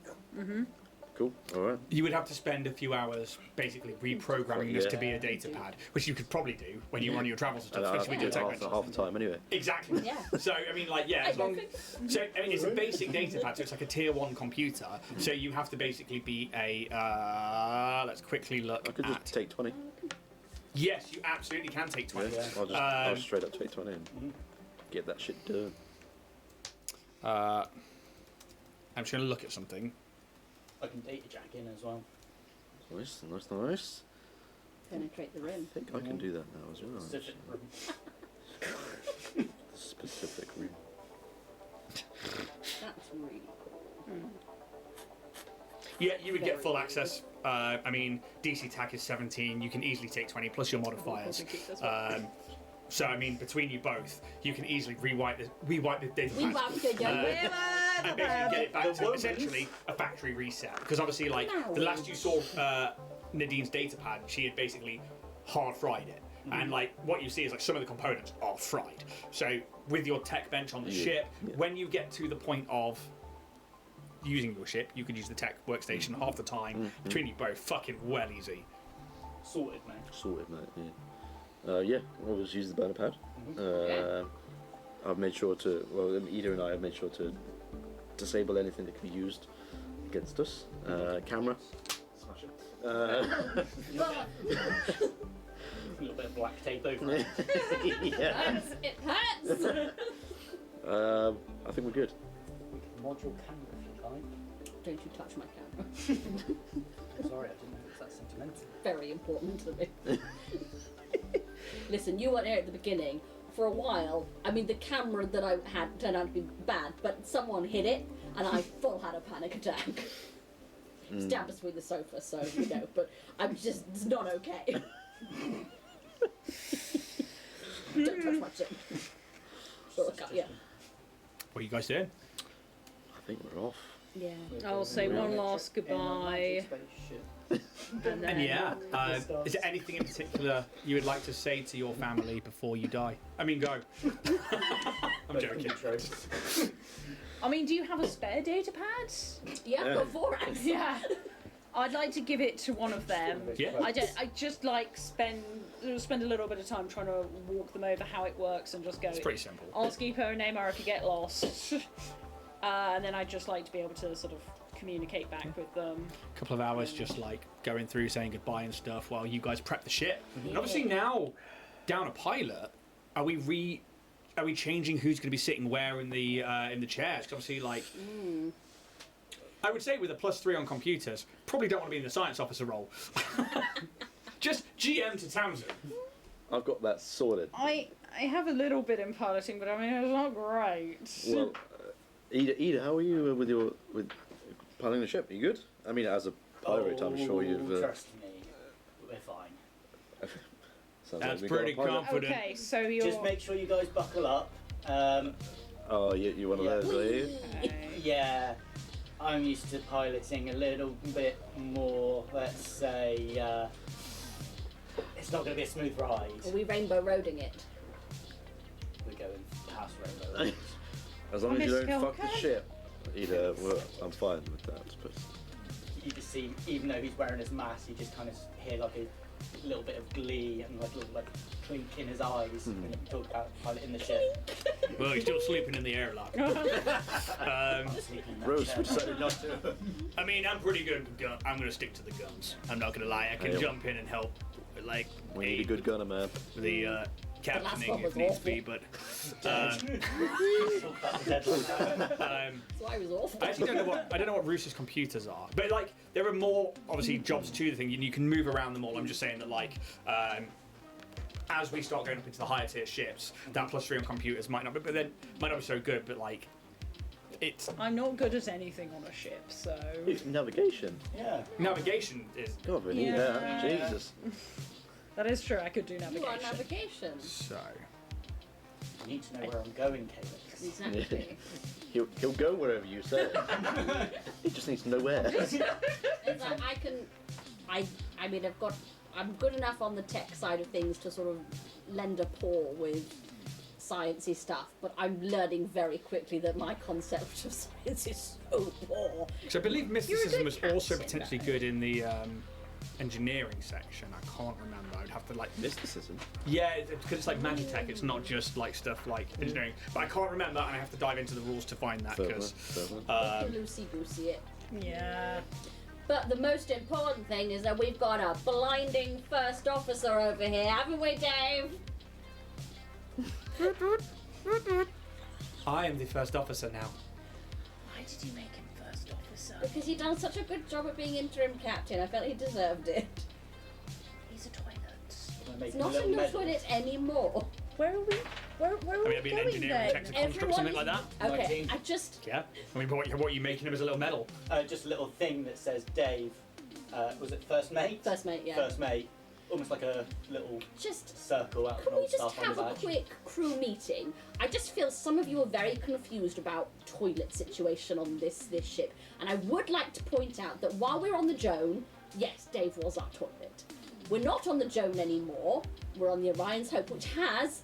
Cool. All right. You would have to spend a few hours basically reprogramming this to be a Yeah. data pad, which you could probably do when you're on your travels and stuff, And I especially have with to your do tech half ventures. the time anyway. Exactly. Yeah. So I mean, like, yeah, as long. So I mean, it's a basic data pad, so it's like a tier 1 computer. So you have to basically be a. Let's quickly look I could at. just take 20. Yes, you absolutely can take 20. Yeah. I'll straight up take 20 and get that shit done. I'm just going to look at something. I can data jack in as well. Nice, nice, nice. Penetrate the rim. I think I can do that now as well. Specific room. Specific room. That's really cool. Yeah, you would get full access. I mean, DC TAC is 17. You can easily take 20 plus your modifiers. So I mean, between you both, you can easily rewipe the data We pad. want to go And basically get it back to essentially a factory reset. Because obviously, like, the last you saw Nadine's data pad, she had basically hard fried it. And like, what you see is like some of the components are fried. So with your tech bench on the ship, when you get to the point of using your ship, you can use the tech workstation half the time. Between you both, fucking well easy. Sorted, mate. Sorted, mate. Yeah. Yeah, we'll just use the burner pad. I've made sure to. Well, Ida and I have made sure to disable anything that can be used against us. Camera. Smash it. But A little bit of black tape over it. Yeah. it hurts. I think we're good. We can mod your camera if you like. Don't you touch my camera. Sorry, I didn't know it was that sentimental. Very important to me. Listen, you weren't here at the beginning. For a while, I mean, the camera that I had turned out to be bad, but someone hit it, and I full had a panic attack. Stabbed us with the sofa, so, you know, but I'm just, it's not okay. Don't touch my chin. Or cut, yeah. What are you guys doing? I think we're off. Yeah. I'll say one last goodbye. Spaceship. And then, And is there anything in particular you would like to say to your family before you die? I mean, go. I'm joking. I mean, do you have a spare data pad? Yeah, Yeah. got 4 axes. Yeah. I'd like to give it to one of them. Yeah. I just like spend a little bit of time trying to walk them over how it works and just go. It's pretty simple. Ask Epo and Neymar if you get lost. And then I'd just like to be able to sort of communicate back with them. A couple of hours just like going through saying goodbye and stuff while you guys prep the ship. And obviously now, down a pilot, are we changing who's going to be sitting where in the chairs? 'Cause obviously, like, I would say with a +3 on computers, probably don't want to be in the science officer role. Just GM to Townsend. I've got that sorted. I have a little bit in piloting, but I mean it's not great. Well, Ida, how are you with piloting the ship? Are you good? I mean, as a pirate, I'm sure you've. Trust me, we're fine. Sounds That's we got a pretty pilot. confident. Okay, so you're. Just make sure you guys buckle up. Oh, you one of those, are you? Okay. Yeah, I'm used to piloting a little bit more, let's say, it's not going to be a smooth ride. Are we rainbow roading it? We're going past Rainbow Road. As long as you Mr. don't fuck the Kilcan? ship, Ida, well, I'm fine with that. But You just see, even though he's wearing his mask, you just kind of hear like a little bit of glee and like a little like clink in his eyes when you talk about piloting the ship. Well, he's still sleeping in the airlock. Sleeping in that Rose chair. would say not to. I mean, I'm pretty good with guns. I'm going to stick to the guns. I'm not going to lie. I can Yeah. jump in and help, like, We need a good gunner, man. the last captaining one if was needs awful. be, but Talk about the deadline. So I was awful. I actually don't know what Roos's computers are, but like there are more obviously jobs to the thing, and you can move around them all. I'm just saying that like as we start going up into the higher tier ships, that +3 on computers might not be so good, but like it's I'm not good at anything on a ship, so. Navigation. Yeah. navigation is God, we need that. Yeah. Jesus. That is true. I could do You are navigation. navigation. so. You need to know where I'm going, Caleb. Exactly. He'll go wherever you say. He just needs to know where. It's like I mean I'm good enough on the tech side of things to sort of lend a paw with sciencey stuff, but I'm learning very quickly that my concept of science is so poor. So I believe mysticism was also captain, potentially good in the engineering section. I can't remember. I'd have to like. Mysticism. Yeah, because it's like Magitech. It's not just like stuff like engineering. But I can't remember, and I have to dive into the rules to find that because. Loosey goosey it. Yeah. But the most important thing is that we've got a blinding first officer over here, haven't we, Dave? I am the first officer now. Why did you make him first officer? Because he done such a good job at being interim captain. I felt he deserved it. He's a toilet. Can I make It's a not little in the medal? toilet anymore. Where are we? Where are I mean, we it'd be an going engineering then? technical construct, Everyone something like is- that. Okay, 19. I just... Yeah. I mean, what are you making him as a little medal? Just a little thing that says Dave. Was it first mate? First mate, yeah. First mate. Almost like a little Just... circle out of Can an we old just Starfinder have a badge. quick crew meeting? I just feel some of you are very confused about toilet situation on this ship. And I would like to point out that while we're on the Joan, yes, Dave was our toilet. We're not on the Joan anymore. We're on the Orion's Hope, which has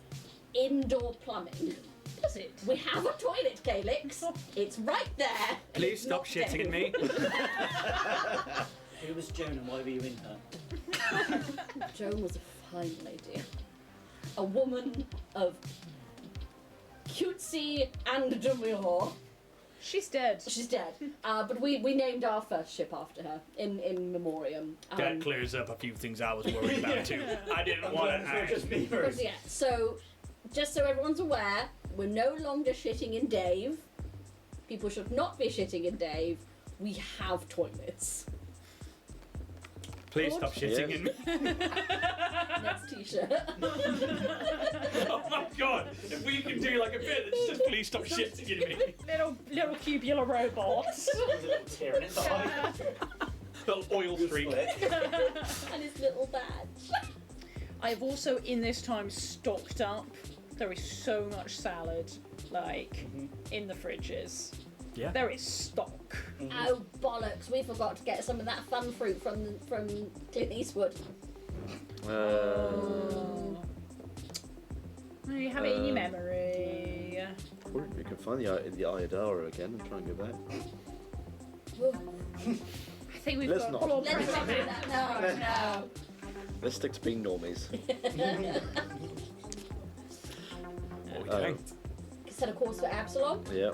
indoor plumbing. Does it? We have a toilet, Calyx. It's right there. and Please it's stop not shitting at Dave. me. Who was Joan and why were you in her? Joan was a fine lady. A woman of cutesy and demure. She's dead. She's dead. But we named our first ship after her in memoriam. That clears up a few things I was worried about too. I didn't want It's not to. just me, But Rose. yeah, so just so everyone's aware, we're no longer shitting in Dave. People should not be shitting in Dave. We have toilets. Please stop shitting in me. Next t-shirt. Oh my god! If we can do like a bit that says please stop shitting in me. Little cubular robots. There's a little tear in its eye. Little oil streak. Split. And his little badge. I have also in this time stocked up. There is so much salad, like in the fridges. Yeah. There is stock. Oh bollocks! We forgot to get some of that fun fruit from Clint Eastwood. You have it in your memory. Or we can find the Iodara again and try and go back. I think we've Let's got not. claw Let's not do pressing. that. No. Let's stick to being normies. Okay. Set a course for Absalom. Yeah.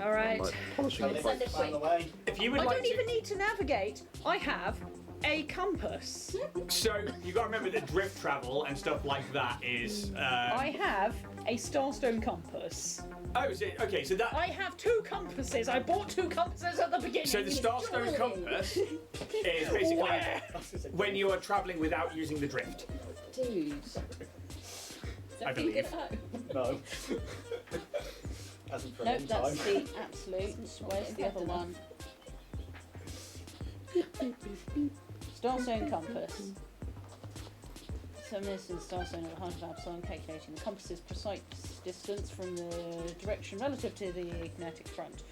All right. Like polishing the Send pipe. it Find the quick. way. If you would I like don't to, even need to navigate. I have a compass. so you got to remember that drift travel and stuff like that is. I have a Starstone compass. Oh, is it? Okay, so that. I have 2 compasses. I bought 2 compasses at the beginning. So the Starstone Surely. compass is basically Where? when you are travelling without using the drift. Dude. I believe. No. Hasn't for a Nope, long that's time. the absolute. Where's the other one? Starstone compass. Summoners in Starstone at the heart of Absalom, calculating the compass's precise distance from the direction relative to the kinetic front.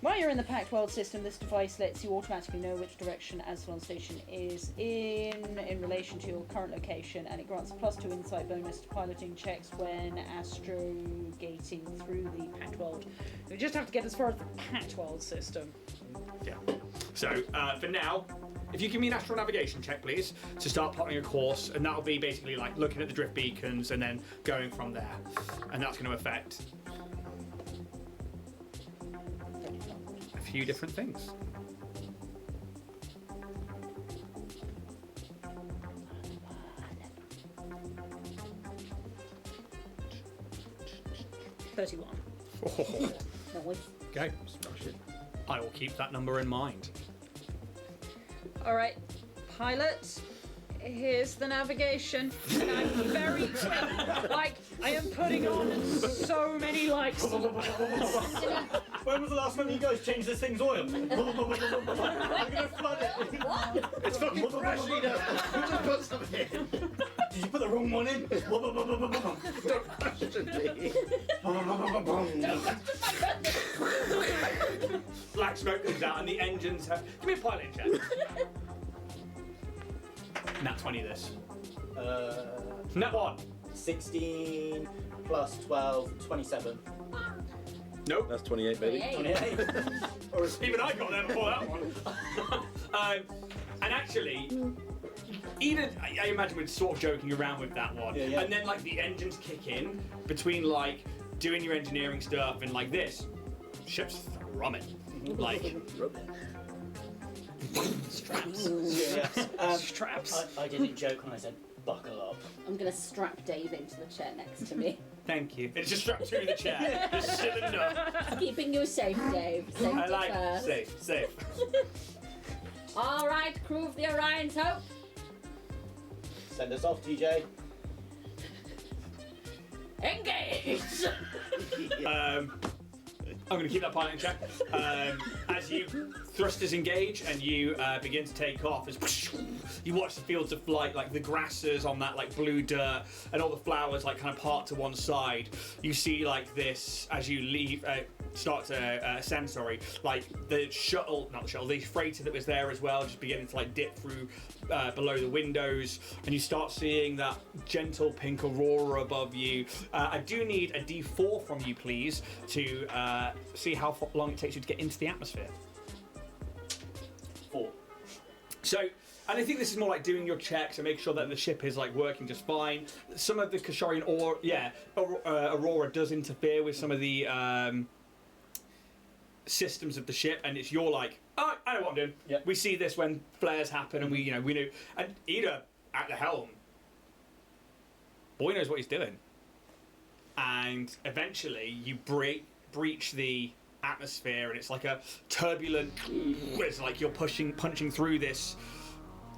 While you're in the Pact World system, this device lets you automatically know which direction Absalom Station is in relation to your current location, and it grants a +2 insight bonus to piloting checks when astrogating through the Pact World. You just have to get as far as the Pact World system. Yeah. So for now, if you give me an astral navigation check, please, to start plotting a course, and that'll be basically like looking at the drift beacons and then going from there, and that's going to affect a few different things. $31. Nice. Okay. Smash it. I will keep that number in mind. All right, pilot. Here's the navigation, and I'm very quick. Like I am putting on so many likes. When was the last time you guys changed this thing's oil? I'm gonna flood it. What? It's fucking fresh, Ida! Who just put something in? Did you put the wrong one in? Don't question me. Black smoke comes out and the engines have... Give me a pilot check. Nat 20 this. Nat 1. 16 plus 12, 27. Nope. That's 28, baby. 28. 28. Or is Even I got there before that one. And actually, Eden, I imagine we're sort of joking around with that one. Yeah, yeah. And then like the engines kick in between like doing your engineering stuff and like this. Ship's thrumming. Like Straps. Yeah. Straps. I didn't joke when I said buckle up. I'm gonna strap Dave into the chair next to me. thank you. It's just strapped to the chair. Just sitting up. Keeping you safe, Dave. Safety I like first. safe. All right, crew of the Orion's Hope. Send us off, TJ. Engage! I'm going to keep that pilot in check. As you thrusters engage and you begin to take off, as you watch the fields of flight, like the grasses on that like blue dirt, and all the flowers like kind of part to one side. You see like this as you leave, start to ascend. Sorry, like the the freighter that was there as well, just beginning to like dip through below the windows, and you start seeing that gentle pink aurora above you. I do need a D4 from you, please, to see how long it takes you to get into the atmosphere. 4. So, and I think this is more like doing your checks and making sure that the ship is like working just fine. Some of the Kasharian aurora does interfere with some of the systems of the ship, and it's you're like, oh, I know what I'm doing. Yep. We see this when flares happen, and we know. And Ida at the helm, boy knows what he's doing. And eventually, you breach the atmosphere, and it's like a turbulent. It's like you're punching through this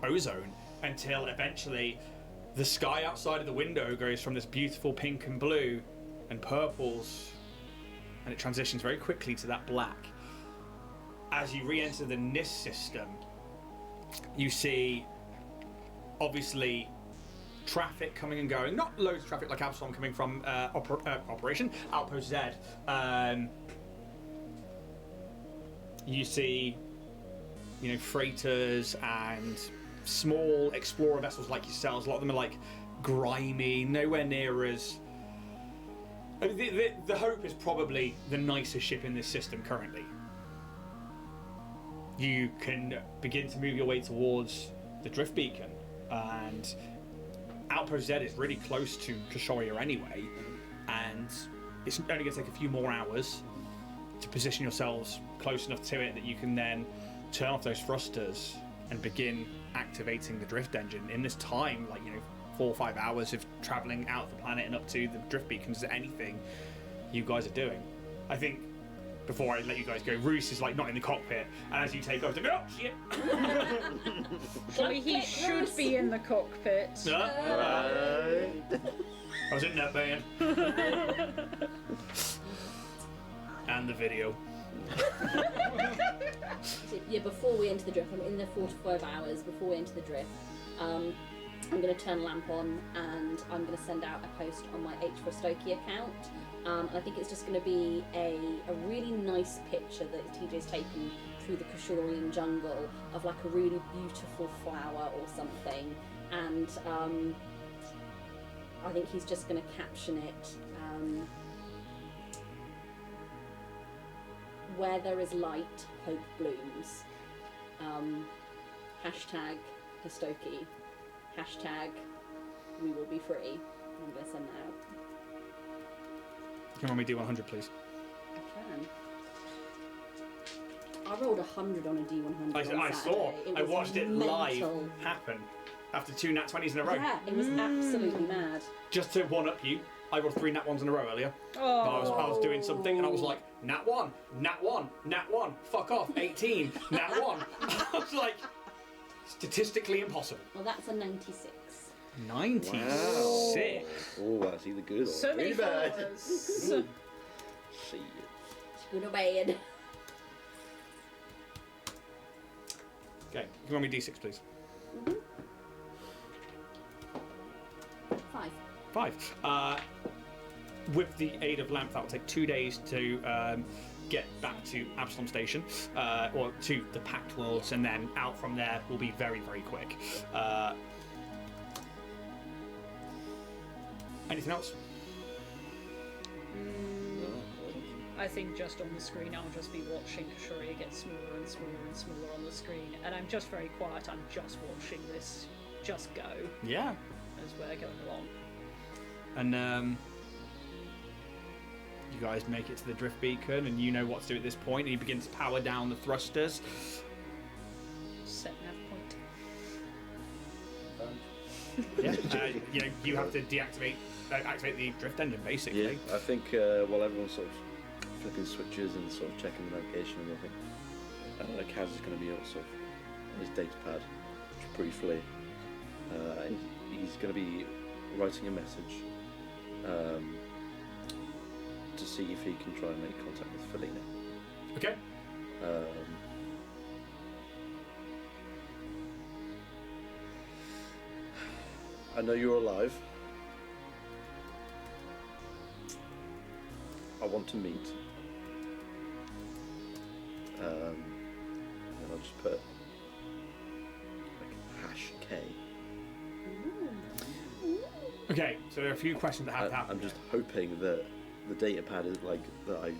ozone until eventually the sky outside of the window goes from this beautiful pink and blue and purples, and it transitions very quickly to that black. As you re-enter the NIS system, you see obviously traffic coming and going, not loads of traffic like Absalom coming from Operation Outpost Z, You see, freighters and small explorer vessels like yourselves. A lot of them are like grimy, nowhere near as. I mean, the Hope is probably the nicest ship in this system currently. You can begin to move your way towards the drift beacon, and Outpost Z is really close to Kashoria anyway, and it's only going to take a few more hours to position yourselves close enough to it that you can then turn off those thrusters and begin activating the drift engine. In this time, 4 or 5 hours of travelling out of the planet and up to the drift beacons, is there anything you guys are doing? I think before I let you guys go, Roos is not in the cockpit, and as you take off, oh shit! Well, he should be in the cockpit. I was in that band. And the video. Yeah, before we enter the drift, I'm in there 4 to 5 hours before we enter the drift. I'm going to turn a lamp on and I'm going to send out a post on my H for Stokey account. And I think it's just going to be a really nice picture that TJ's taken through the Kashurian jungle of a really beautiful flower or something. And I think he's just going to caption it, where there is light, hope blooms. Hashtag Histoki. Hashtag we will be free. I'm going to send that out. Can you want me to do 100, please? I can. I rolled 100 on a D100. I saw. I watched it live happen after 2 nat 20s in a row. Yeah, it was absolutely mad. Just to one up you, I rolled 3 nat 1s in a row earlier. Oh. I was doing something and I was like, nat 1, nat 1, nat 1, fuck off, 18, nat 1. I was like, statistically impossible. Well, that's a 96. 96. Oh, that's either good or So many really bad. followers. See it. It's good or bad. Okay, you want me D6, please? 5. 5. With the aid of lamp, that will take 2 days to get back to Absalom Station, or to the Pact Worlds, and then out from there will be very, very quick. Anything else? I think just on the screen I'll just be watching Kashuria get smaller and smaller and smaller on the screen, and I'm just very quiet. I'm just watching this just go Yeah. as we're going along. And you guys make it to the drift beacon, and you know what to do at this point, and you begin to power down the thrusters. Set nav point. Yeah. You have to activate the drift engine, basically. Yeah, I think while everyone's sort of flipping switches and sort of checking the location and everything, Kaz is going to be also on his data pad briefly. He's going to be writing a message to see if he can try and make contact with Felina. Okay. I know you're alive. I want to meet. And I'll just put #K. Okay, so there are a few questions that have to happen. I'm just hoping that the data pad is that I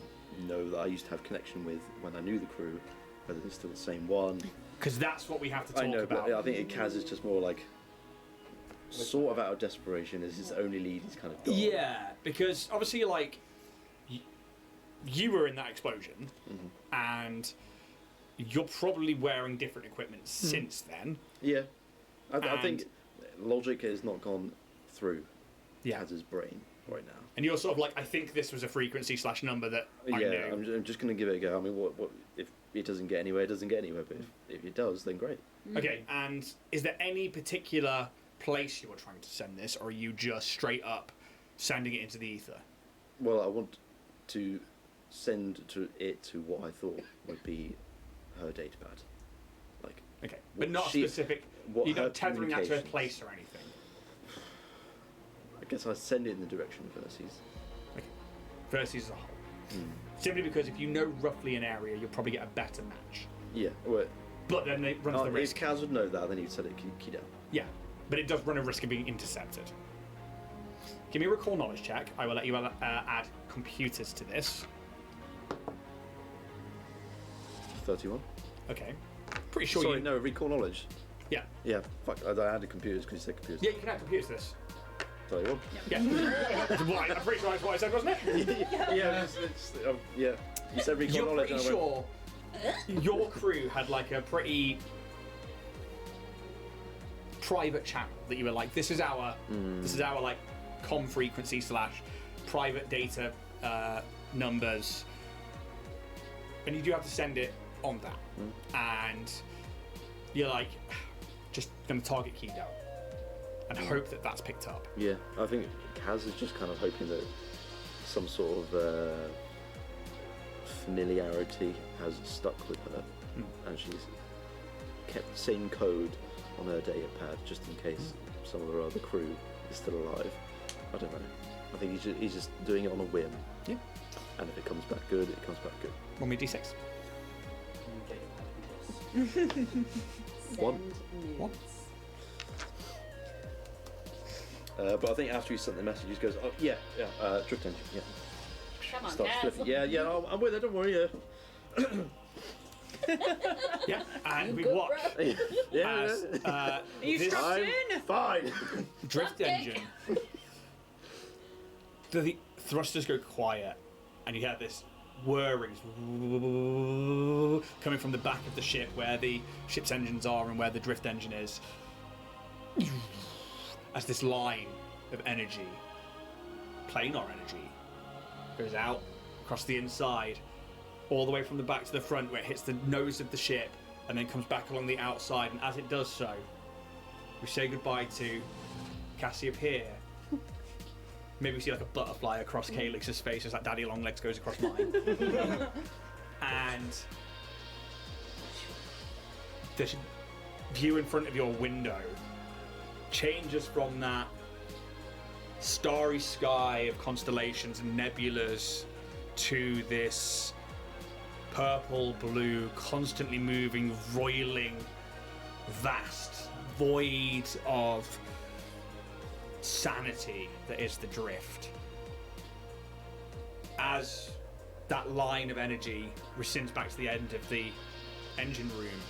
know that I used to have connection with when I knew the crew, whether it's still the same one. Because that's what we have to talk I know, about. but I think Kaz is just more sort of out of desperation as his only lead is kind of gone. Yeah, because obviously, you were in that explosion, and you're probably wearing different equipment since then. Yeah. I think logic has not gone through Kaz's brain right now. And you're sort of I think this was a frequency/number that I Yeah, knew. I'm just going to give it a go. I mean, what if it doesn't get anywhere, it doesn't get anywhere, but if it does, then great. Okay, and is there any particular place you were trying to send this, or are you just straight up sending it into the ether? Well, I want to send to what I thought would be her data pad. Okay, but not she- specific. what You're her not tethering that to a communications. place or anything. I guess I send it in the direction of Verses. Versus as a whole. Simply because if you know roughly an area, you'll probably get a better match. Yeah. Well, But then it runs the if risk. Kaz would know that, then he'd set it key down. Yeah, but it does run a risk of being intercepted. Give me a recall knowledge check. I will let you add computers to this. 31. Okay. Pretty sure Sorry, you... no, recall knowledge. Yeah. Yeah, fuck, I added computers because you said computers. Yeah, you can add computers to this. 31. Yeah. Right, I'm pretty sure that's what I said, wasn't it? Yeah, yeah. You said recall You're knowledge. pretty and I went, sure your crew had like a pretty private channel that you were like, this is our like com frequency / private data numbers, and you do have to send it on that, and you're like, just gonna target key down and hope that that's picked up. Yeah, I think Kaz is just kind of hoping that some sort of familiarity has stuck with her, and she's kept the same code on her data pad just in case some of her other crew is still alive. I don't know. I think he's just doing it on a whim. Yeah. And if it comes back good, it comes back good. Roll me d6. One. Send One. nudes. But I think after he sent the message, he goes, oh, yeah, drift engine, yeah. Come on, Starts Kaz. flipping. Yeah, I'm with her, don't worry, Yeah, and You we good, watch bro? yeah. as Are you this strapped I'm in? fine. drift Okay. engine, the thrusters go quiet, and you hear this whirring coming from the back of the ship where the ship's engines are and where the drift engine is, as this line of energy, planar energy, goes out across the inside, all the way from the back to the front where it hits the nose of the ship and then comes back along the outside, and as it does so, we say goodbye to Cassiopeia. Maybe we see like a butterfly across Calyx's face as that daddy long legs goes across mine. And this view in front of your window changes from that starry sky of constellations and nebulas to this purple, blue, constantly moving, roiling, vast void of sanity that is the drift. As that line of energy rescinds back to the end of the engine room,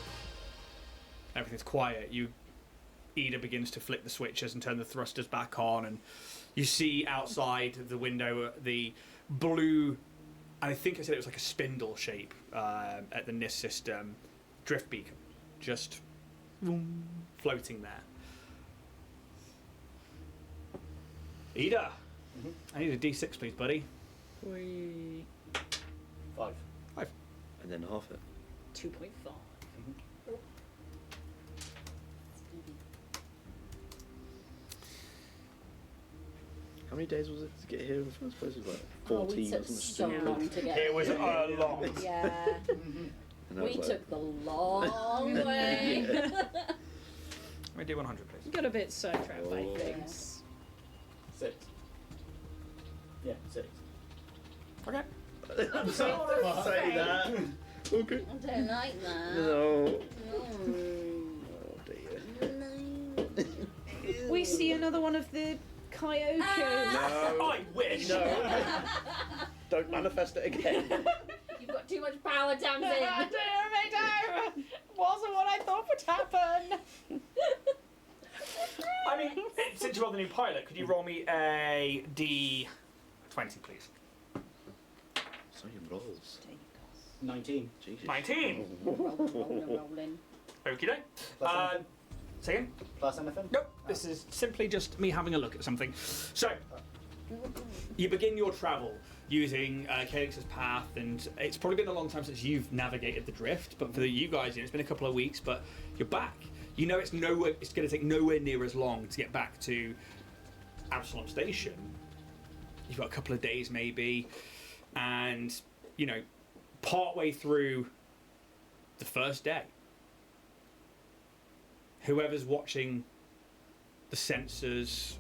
everything's quiet. Ida begins to flick the switches and turn the thrusters back on, and you see outside the window the blue, I think I said it was like a spindle shape at the NIST system, drift beacon, just floating there. Ida, I need a D6, please, buddy. We 5. 5. And then half it. 2.5. How many days was it to get here in the first place? It was like Oh, 14 we or took something so stupid. long to get It was a long. Yeah, And I we was took the long way. Let me do 100, please. Got a bit sidetracked by Oh. things. 6. Yeah, 6. Okay. say that. Okay. I don't like that. No. Mm. Oh dear. No. We see another one of the Kyokers. No. I wish. No. Don't manifest it again. You've got too much power, Tamsin. Wasn't what I thought would happen. I mean, since you're the new pilot, could you roll me a D20, please? So you rolls. 19. Jesus. 19. Rolling. Okie doke. Say again? Plus anything? Nope. This is simply just me having a look at something. So, you begin your travel using Calyx's path, and it's probably been a long time since you've navigated the drift, but for you guys, it's been a couple of weeks, but you're back. You know it's going to take nowhere near as long to get back to Absalom Station. You've got a couple of days maybe, and, you know, partway through the first day, whoever's watching the sensors,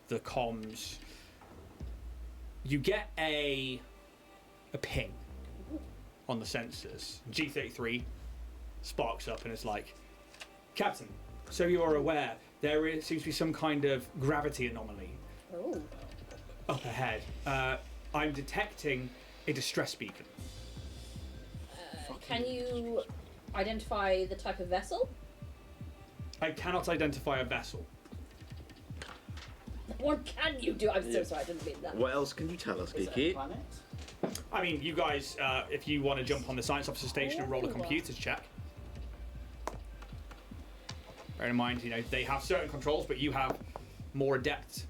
the comms, you get a a ping on the sensors. G33 sparks up and it's like, Captain, so you are aware, seems to be some kind of gravity anomaly Oh. up ahead. I'm detecting a distress beacon. Can you identify the type of vessel? I cannot identify a vessel. What can you do? I'm so sorry, I didn't mean that. What else can you tell us, Is it a Geeky? planet? I mean, you guys, if you want to jump on the science officer station and roll a Ooh. computers check. Bear in mind, they have certain controls, but you have more adept.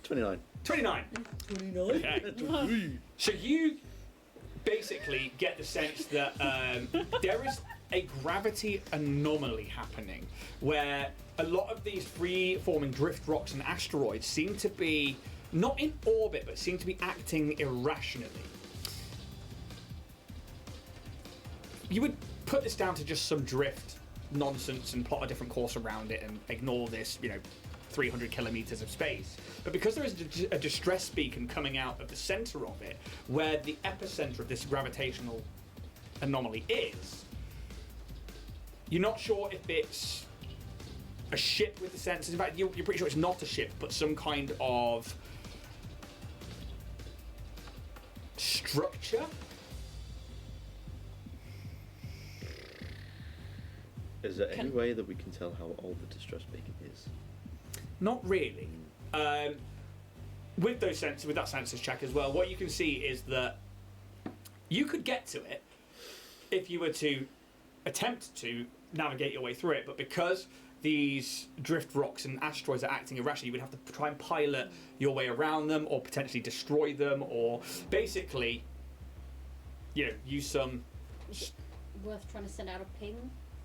29. 29. 29. Okay. So you basically get the sense that there is a gravity anomaly happening where a lot of these free-forming drift rocks and asteroids seem to be not in orbit, but seem to be acting irrationally. You would put this down to just some drift nonsense and plot a different course around it and ignore this, 300 kilometers of space. But because there is a distress beacon coming out of the center of it, where the epicenter of this gravitational anomaly is, you're not sure if it's a ship with the sensors. In fact, you're pretty sure it's not a ship, but some kind of structure. Is there any way that we can tell how old the distress beacon is? Not really. With those sensors, with that sensors check as well, what you can see is that you could get to it if you were to attempt to navigate your way through it, but because these drift rocks and asteroids are acting irrationally, you would have to try and pilot your way around them, or potentially destroy them, or basically, use some. Worth trying to send out a ping,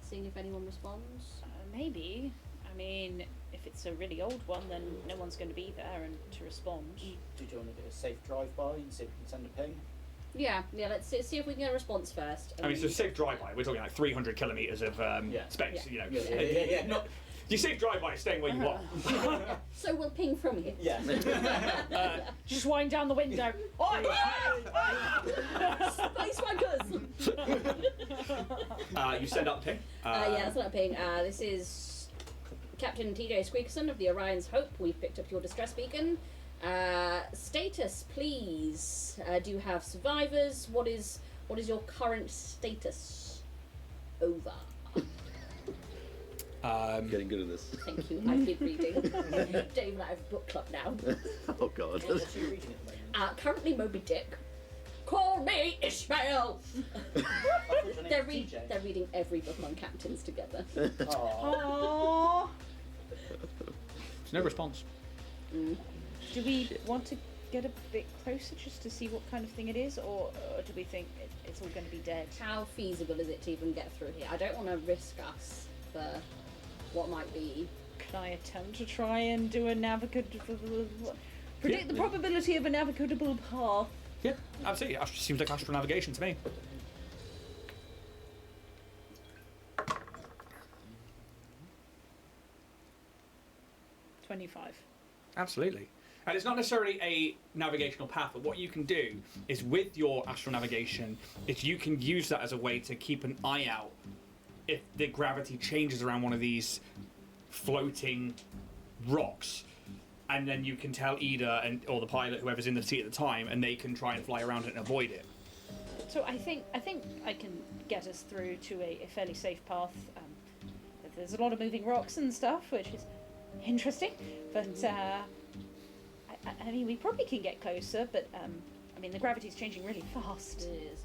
seeing if anyone responds. Maybe. I mean, if it's a really old one, then no one's going to be there and to respond. Did you want to do a safe drive-by and see if we can send a ping? Yeah, let's see if we can get a response first. I mean, it's a safe drive-by. We're talking like 300 kilometers of space. Yeah. Not. You safe drive-by, staying where you are. So we'll ping from here. Yeah. Just wind down the window. Space wankers! You send out the ping. Yeah, it's not a ping. This is Captain TJ Squeakerson of the Orion's Hope. We've picked up your distress beacon. Status, please. Do you have survivors? What is your current status? Over. Getting good at this. Thank you. I've been reading. Dave and I have book club now. Oh god. What's you reading at the moment? Currently Moby Dick. Call me Ishmael. They're reading every book on captains together. Aww. There's no response. Do we want to get a bit closer just to see what kind of thing it is, or do we think it's all going to be dead? How feasible is it to even get through here? I don't want to risk us for what might be. Can I attempt to try and do a predict the probability of a navigable path? Yeah, absolutely. Seems like astronavigation to me. $25. Absolutely. And it's not necessarily a navigational path, but what you can do is with your astronavigation is you can use that as a way to keep an eye out if the gravity changes around one of these floating rocks, and then you can tell Ida or the pilot, whoever's in the seat at the time, and they can try and fly around it and avoid it. So I think I can get us through to a fairly safe path. There's a lot of moving rocks and stuff, which is interesting, but I mean, we probably can get closer, but I mean, the gravity's changing really fast. It is.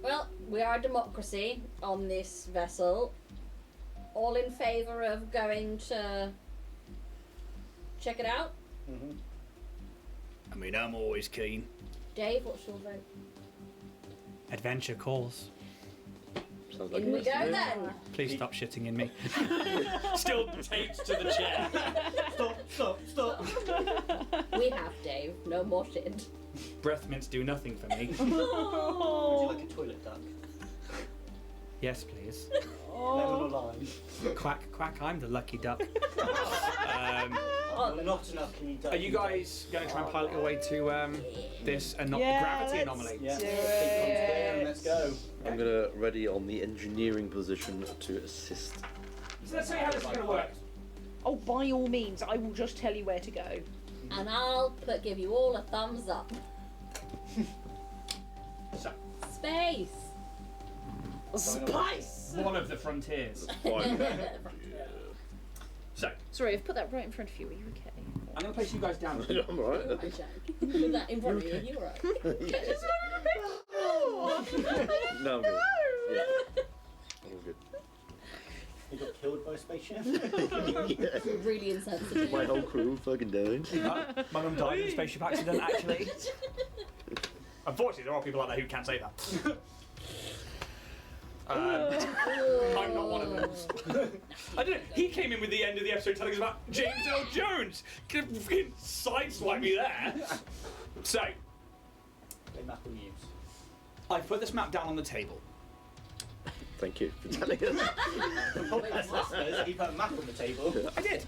Well, we are a democracy on this vessel. All in favour of going to check it out? Mm-hmm. I mean, I'm always keen. Dave, what's your vote? Adventure calls. Sounds like In we yes to go me. then. Please stop shitting in me. Still taped to the chair. Stop. We have, Dave. No more shit. Breath mints do nothing for me. Would you like a toilet duck? Yes, please. Lemon or lime? Quack, quack, I'm the lucky duck. Oh, Not enough. Can you Are you guys going to try and pilot your way to this and not the Yeah, gravity let's- anomaly? Yeah. Do Take one clear and let's go. I'm gonna ready on the engineering position to assist. So let's see how this is going to work. Oh, by all means, I will just tell you where to go. and I'll give you all a thumbs up. So, Space. Spice! one of the frontiers. So, Sorry, I've put that right in front of you. Are you okay? I'm going to place you guys down. I'm alright. Right, Jack. With that in front of you, you're right. No, I'm good. Yeah. I'm good. You got killed by a spaceship? Yeah. Really insensitive. My whole crew fucking died. My mum died in a spaceship accident, actually. Unfortunately, there are people out there who can't say that. I'm not one of those. I don't know. He came in with the end of the episode telling us about James L. Jones. Could fucking sideswipe me there. So, They map the news. I put this map down on the table. Thank you for telling us. Listeners, he put a map on the table. I did.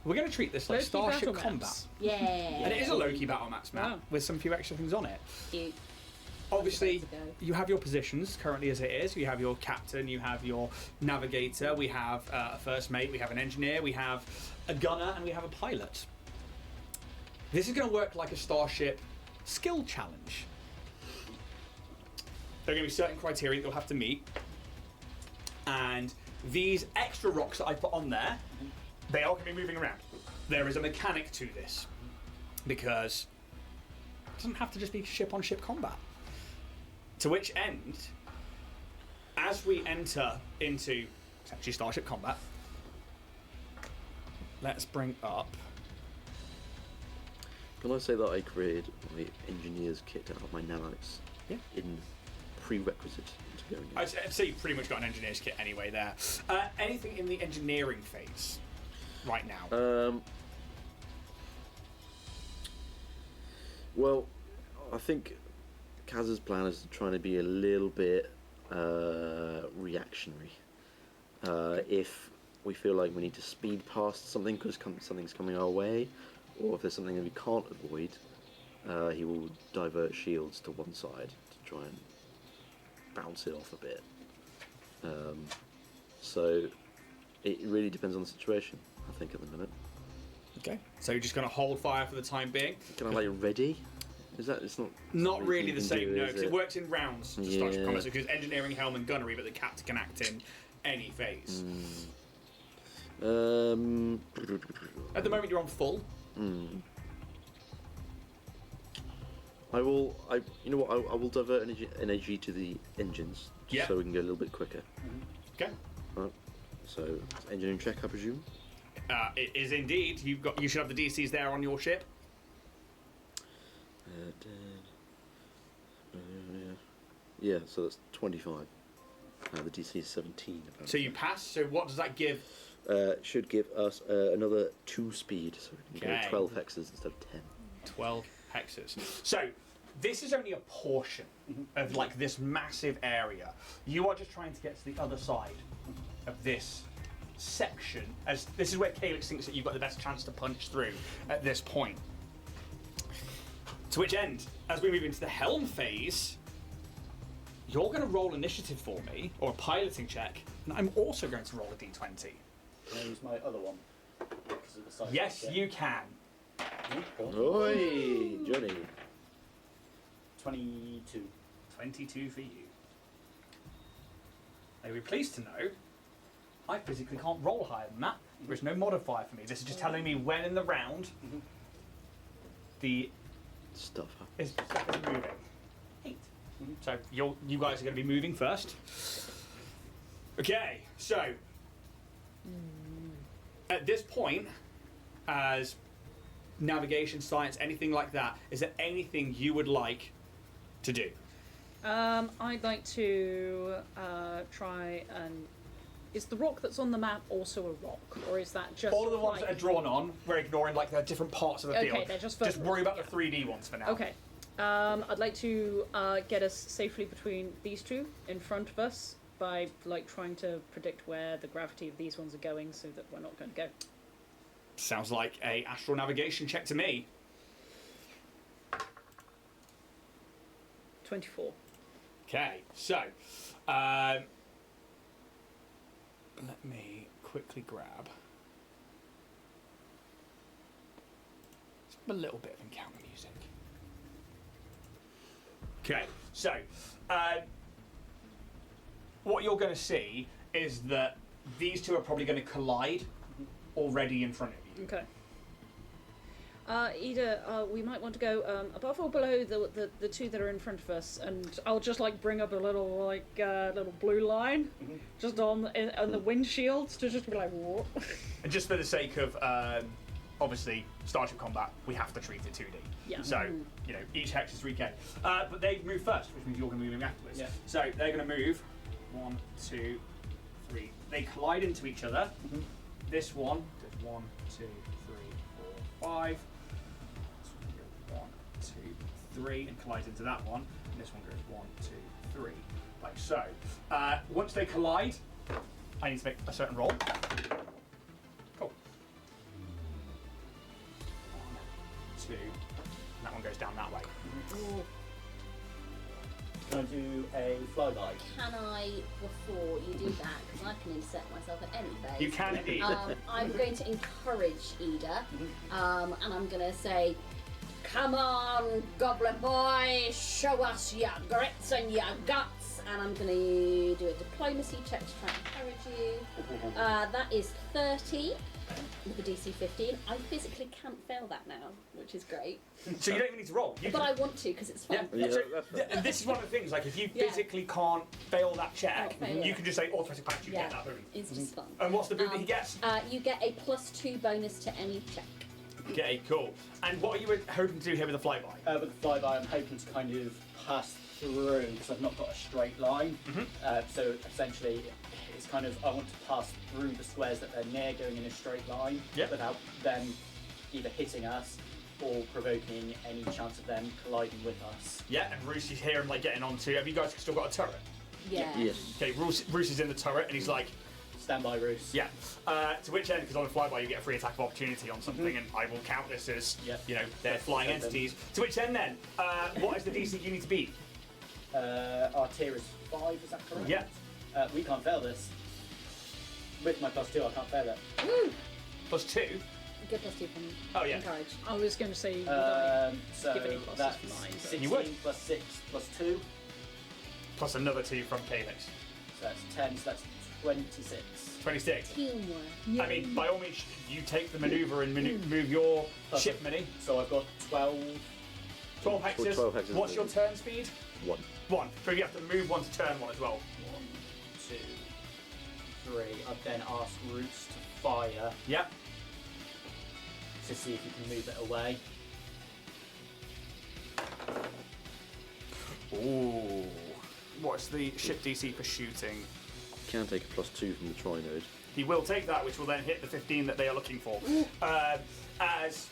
We're going to treat this like Loki Starship battle Combat. maps. Yeah. And it is a Loki battle maps map Wow. with some few extra things on it. Cute. Obviously, Let's go. you have your positions currently as it is. You have your captain, you have your navigator, we have a first mate, we have an engineer, we have a gunner, and we have a pilot. This is going to work like a Starship skill challenge. There are going to be certain criteria that you'll have to meet. And these extra rocks that I put on there, they are going to be moving around. There is a mechanic to this. Because it doesn't have to just be ship-on-ship combat. To which end, as we enter into essentially Starship Combat, let's bring up. Can I say that I created my engineer's kit out of my nanites? Yeah. In prerequisite to going in. I'd say you've pretty much got an engineer's kit anyway there. Anything in the engineering phase right now? Well, I think Kaz's plan is trying to be a little bit reactionary. If we feel like we need to speed past something because something's coming our way, or if there's something that we can't avoid, he will divert shields to one side to try and bounce it off a bit. So it really depends on the situation, I think, at the minute. Okay. So you're just going to hold fire for the time being? Can I like ready? Is that it's not? Not something really you the can same, do, no, is because it works in rounds to Starship Yeah. Combat, because engineering, helm, and gunnery, but the captain can act in any phase. At the moment, you're on full. I will. You know what? I will divert energy to the engines, just Yeah. so we can go a little bit quicker. Okay. Right. So engineering check, I presume. It is indeed. You should have the DCs there on your ship. Yeah. So that's 25. The DC is 17. Apparently. So you pass. So what does that give? Should give us another 2 speed, so we can Okay. go 12 hexes instead of 10. 12 hexes. So this is only a portion of like this massive area. You are just trying to get to the other side of this section, as this is where Calyx thinks that you've got the best chance to punch through at this point. To which end, as we move into the helm phase, you're going to roll initiative for me, or a piloting check, and I'm also going to roll a d20. Can I use my other one? Because of the size Yes, of the you can. Oi, Johnny. 22. 22 for you. Now you'll be pleased to know I physically can't roll higher than that. There's no modifier for me. This is just telling me when in the round the Stuff. stuff is moving. 8. So you guys are going to be moving first. Okay, so at this point, as navigation, science, anything like that, is there anything you would like to do? I'd like to try and. Is the rock that's on the map also a rock, or is that just All of the ones like... that are drawn on, we're ignoring like the different parts of the Okay, field. they're just worry about yeah. the 3D ones for now. Okay. I'd like to get us safely between these two in front of us by like trying to predict where the gravity of these ones are going, so that we're not going to go. Sounds like a astral navigation check to me. 24. Okay, so let me quickly grab a little bit of encounter music. Okay, so what you're going to see is that these two are probably going to collide already in front of you. Okay. Ida, we might want to go above or below the two that are in front of us, and I'll just like bring up a little little blue line, just on the windshields to just be like, what? And just for the sake of obviously Starship combat, we have to treat it 2D. Yeah. So you know each hex is 3k, but they move first, which means you're going to be moving afterwards. Yeah. So they're going to move 1, 2, 3. They collide into each other. This one does 1, 2, 3, 4, 5. 1, 2, 3, and collides into that one. And this one goes 1, 2, 3, like so. Once they collide, I need to make a certain roll. Cool. 1, 2, and that one goes down that way. Ooh. Can I do a flyby? Can I, before you do that, because I can insert myself at any phase. You can indeed. I'm going to encourage Ida, and I'm going to say, come on, Goblin Boy, show us your grits and your guts. And I'm going to do a diplomacy check to try and encourage you. That is 30 with a DC 15. I physically can't fail that now, which is great. So you don't even need to roll. But I want to, because it's fun. Yeah. So this is one of the things. Like if you physically can't fail that check, you can just say automatic pact. You get that boon. It's just fun. And what's the boon that he gets? You get a +2 bonus to any check. Okay, cool. And what are you hoping to do here with the flyby? With the flyby, I'm hoping to kind of pass through because I've not got a straight line. So essentially, it's kind of I want to pass through the squares that they're near, going in a straight line, without them either hitting us or provoking any chance of them colliding with us. Yeah, and Roos is here and like getting onto. Have you guys still got a turret? Yeah. Yes. Okay, Roos is in the turret and he's like. Stand by, Roos. Yeah. To which end, because on a flyby you get a free attack of opportunity on something, and I will count this as, you know, they're flying entities. To which end then, what is the DC you need to beat? Our tier is 5, is that correct? Yeah. We can't fail this. With my +2, I can't fail it. Woo! +2? Good +2 from Oh, yeah. encourage. I was going to say, So give any pluses that's for mine, but- 16 You would. +6 +2. Plus another 2 from Calyx. So that's 10, so that's 26. 26. Teamwork. I mean, by all means, you take the maneuver and move your ship mini. So I've got 12. 12 hexes. 12 hexes. What's your turn speed? 1. 1. So you have to move 1 to turn 1 as well. 1, 2, 3. I've then asked Roots to fire Yep. to see if you can move it away. Ooh. What's the ship DC for shooting? Can take a +2 from the trinode. He will take that, which will then hit the 15 that they are looking for. As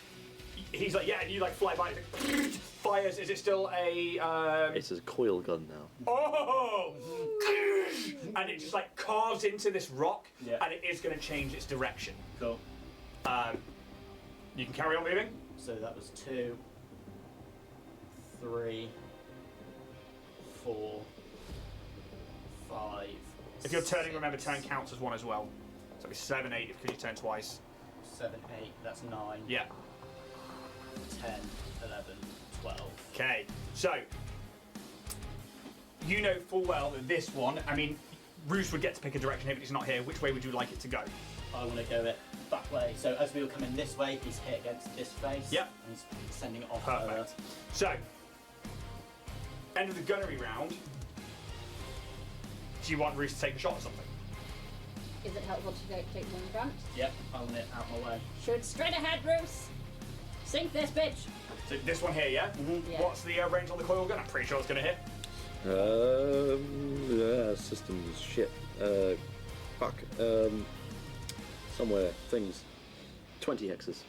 he's like, yeah, and you like fly by, fires. Is it still a? It's a coil gun now. Oh! And it just like carves into this rock, and it is going to change its direction. Cool. You can carry on moving. So that was 2, 3, 4, 5. If you're turning, 6, remember turn counts as 1 as well. So it's 7, 8 because you turn twice. 7, 8, that's 9. Yeah. 10, 11, 12. Okay. So you know full well that this one. I mean, Roos would get to pick a direction here, but he's not here. Which way would you like it to go? I want to go it that way. So as we were coming this way, he's hit against this face. Yep. And he's sending it off. Perfect. So, end of the gunnery round. Do you want Roos to take a shot or something? Is it helpful to take one in front? Yep, I want it out my way. Shoot straight ahead, Bruce. Sink this bitch. So this one here, yeah? Yeah. What's the range on the coil gun? I'm pretty sure it's going to hit. Yeah, systems shit. Fuck. Somewhere things. 20 hexes.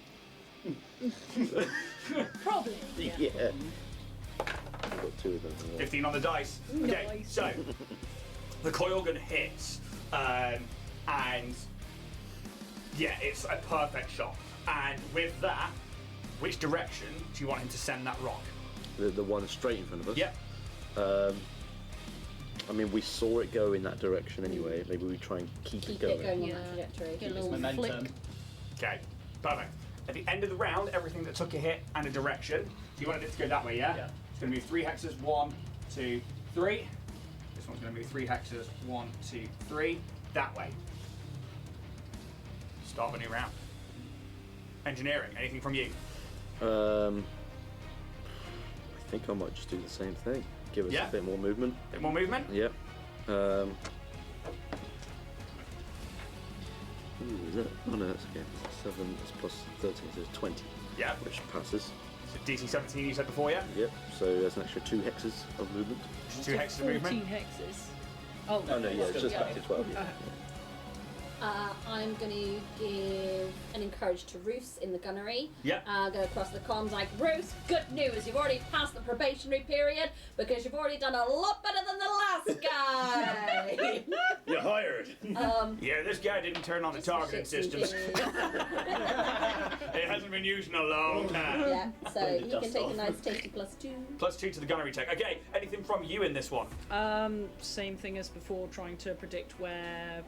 Probably. Yeah. I've got 2 of them. 15 on the dice. Okay, Nice. so the coil gun hits, and yeah, it's a perfect shot. And with that, which direction do you want him to send that rock? The one straight in front of us. Yep. I mean, we saw it go in that direction anyway. Maybe we try and keep it going. on Yeah. that trajectory. Get a It's little momentum. flick. Okay, perfect. At the end of the round, everything that took a hit and a direction. So you wanted it to go that way, yeah? Yeah. It's going to move 3 hexes. 1, 2, 3. This one's going to move 3 hexes. 1, 2, 3. That way. Start the new round. Engineering. Anything from you? I think I might just do the same thing. Give us Yeah. a bit more movement. Bit more movement. Yep. Ooh, is it? Oh no, that's okay. 7 is plus 13, so it's 20, Yeah. which passes. So DC 17 you said before, yeah? Yep. So there's an extra 2 hexes of movement. 2 hexes of 14 movement. hexes. Oh, Oh no, yeah, it's just back to 12. Yeah. I'm going to give an encourage to Roos in the gunnery. Yep. Go across the comms like, Roos, good news, you've already passed the probationary period because you've already done a lot better than the last guy. You're hired. Yeah, this guy didn't turn on the Just for targeting shits and systems. giggles. It hasn't been used in a long time. Yeah, so Burn the you can dust take off. a nice tasty +2. +2 to the gunnery check. Okay, anything from you in this one? Same thing as before, trying to predict where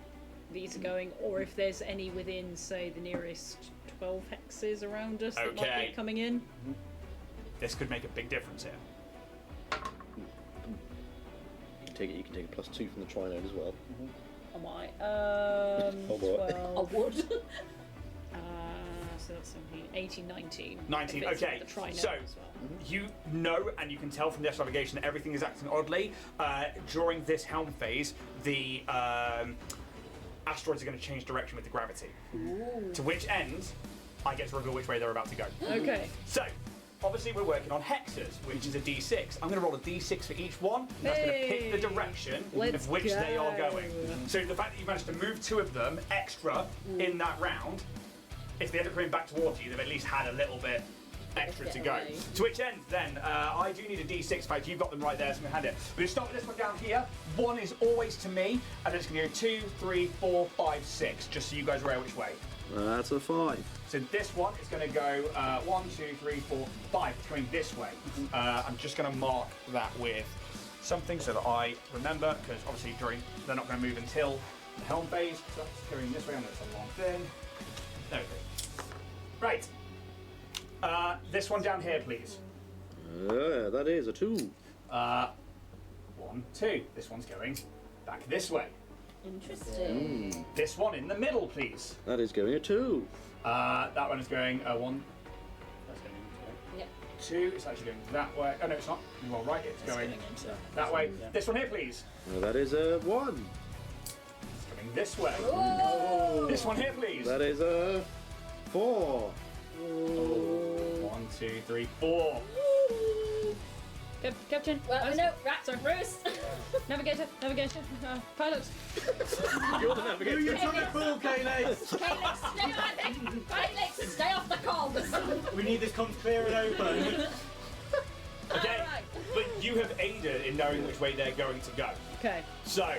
these are going, or if there's any within, say, the nearest 12 hexes around us that might Okay. be coming in. This could make a big difference here. You can take a +2 from the trinode as well. Am I? Oh, boy. A 12. wood. So that's 17, 18, 19. 19, If it's okay. with the trinode So, as well. you know and you can tell from this navigation that everything is acting oddly. During this helm phase, the asteroids are going to change direction with the gravity. To which end, I get to reveal which way they're about to go. Okay. So, obviously we're working on hexes, which is a d6. I'm going to roll a d6 for each one, and that's going to pick the direction Let's of which they are go. going. So the fact that you managed to move 2 of them extra in that round, if they end up coming back towards you, they've at least had a little bit extra to go. Away. To which end, then, I do need a d6. In fact, you've got them right there, so I'm going to hand it. We're going to start with this one down here. 1 is always to me, and then it's going to go 2, 3, 4, 5, 6, just so you guys are aware which way. That's a 5. So this one is going to go 1, 2, 3, 4, 5. It's going this way. I'm just going to mark that with something so that I remember, because obviously they're not going to move until the helm phase. So that's going this way. I know it's a long thing. There we go. Right. This one down here, please. That is a 2. 1, 2. This one's going back this way. Interesting. This one in the middle, please. That is going a 2. That one is going 1. That's going into Yep. 2. It's actually going that way. Oh no, it's not. You are right. It's going into that way. Yeah. This one here, please. That is a 1. It's coming this way. Whoa! This one here, please. That is a 4. 1, 2, 3, 4. Captain. Well, no, rat, Bruce. Navigator. Pilot. You're the navigator. You're trying to pull, Kayleigh! Kayleigh, stay off the comms. We need this comms clear and open. Okay, Alright. but you have aided in knowing which way they're going to go. Okay. So,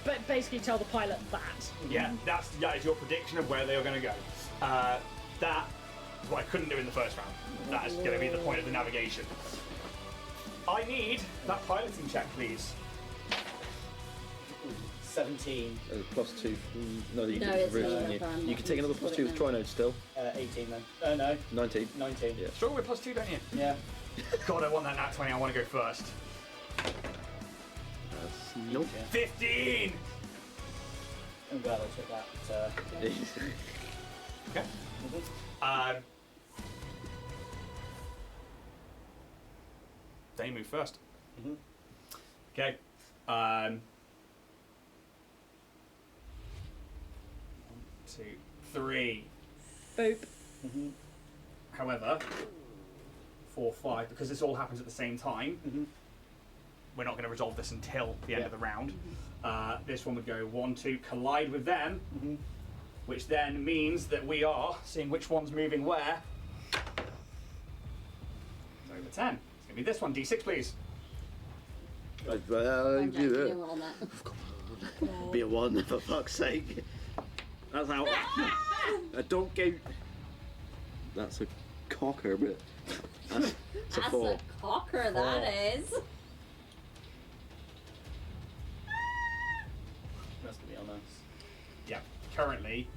But basically tell the pilot that. yeah, that is your prediction of where they are going to go. That is what I couldn't do in the first round. That is going to be the point of the navigation. I need that piloting check, please. 17, +2 from... No, you No, can, it's Bruce, not can you? if I'm You not can take another +2 with trinode still. 18 then. No, 19. 19. Yeah. Struggle with +2, don't you? Yeah. God, I want that nat 20. I want to go first. Nope. 15! I'm glad I took that. Okay. They move first. Mhm. Okay. 2, 3. Boop. However, 4, 5, because this all happens at the same time, we're not going to resolve this until the end of the round. This one would go 1, 2, collide with them, which then means that we are seeing which one's moving where. It's over 10. It's going to be this one. D6, please. I'm Well, Jack, you you roll that. Be a 1 for fuck's sake. That's out. Don't go. That's a cocker, but it's a That's 4. a cocker, that is. That's gonna be on us. Yeah, currently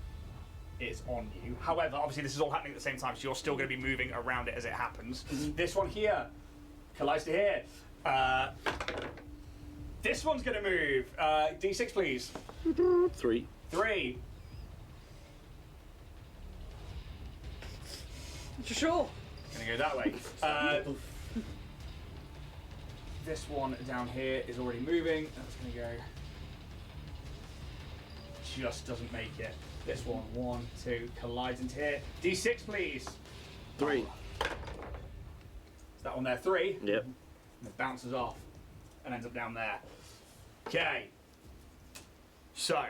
it's on you. However, obviously this is all happening at the same time, so you're still going to be moving around it as it happens. This one here collides to here. This one's going to move. D6, please. 3. 3. Sure. Going to go that way. This one down here is already moving. That's going to go. Just doesn't make it. This one, 1, 2, collides into here. D6, please. 3. Is that one there? 3. Yep. And it bounces off and ends up down there. Okay. So,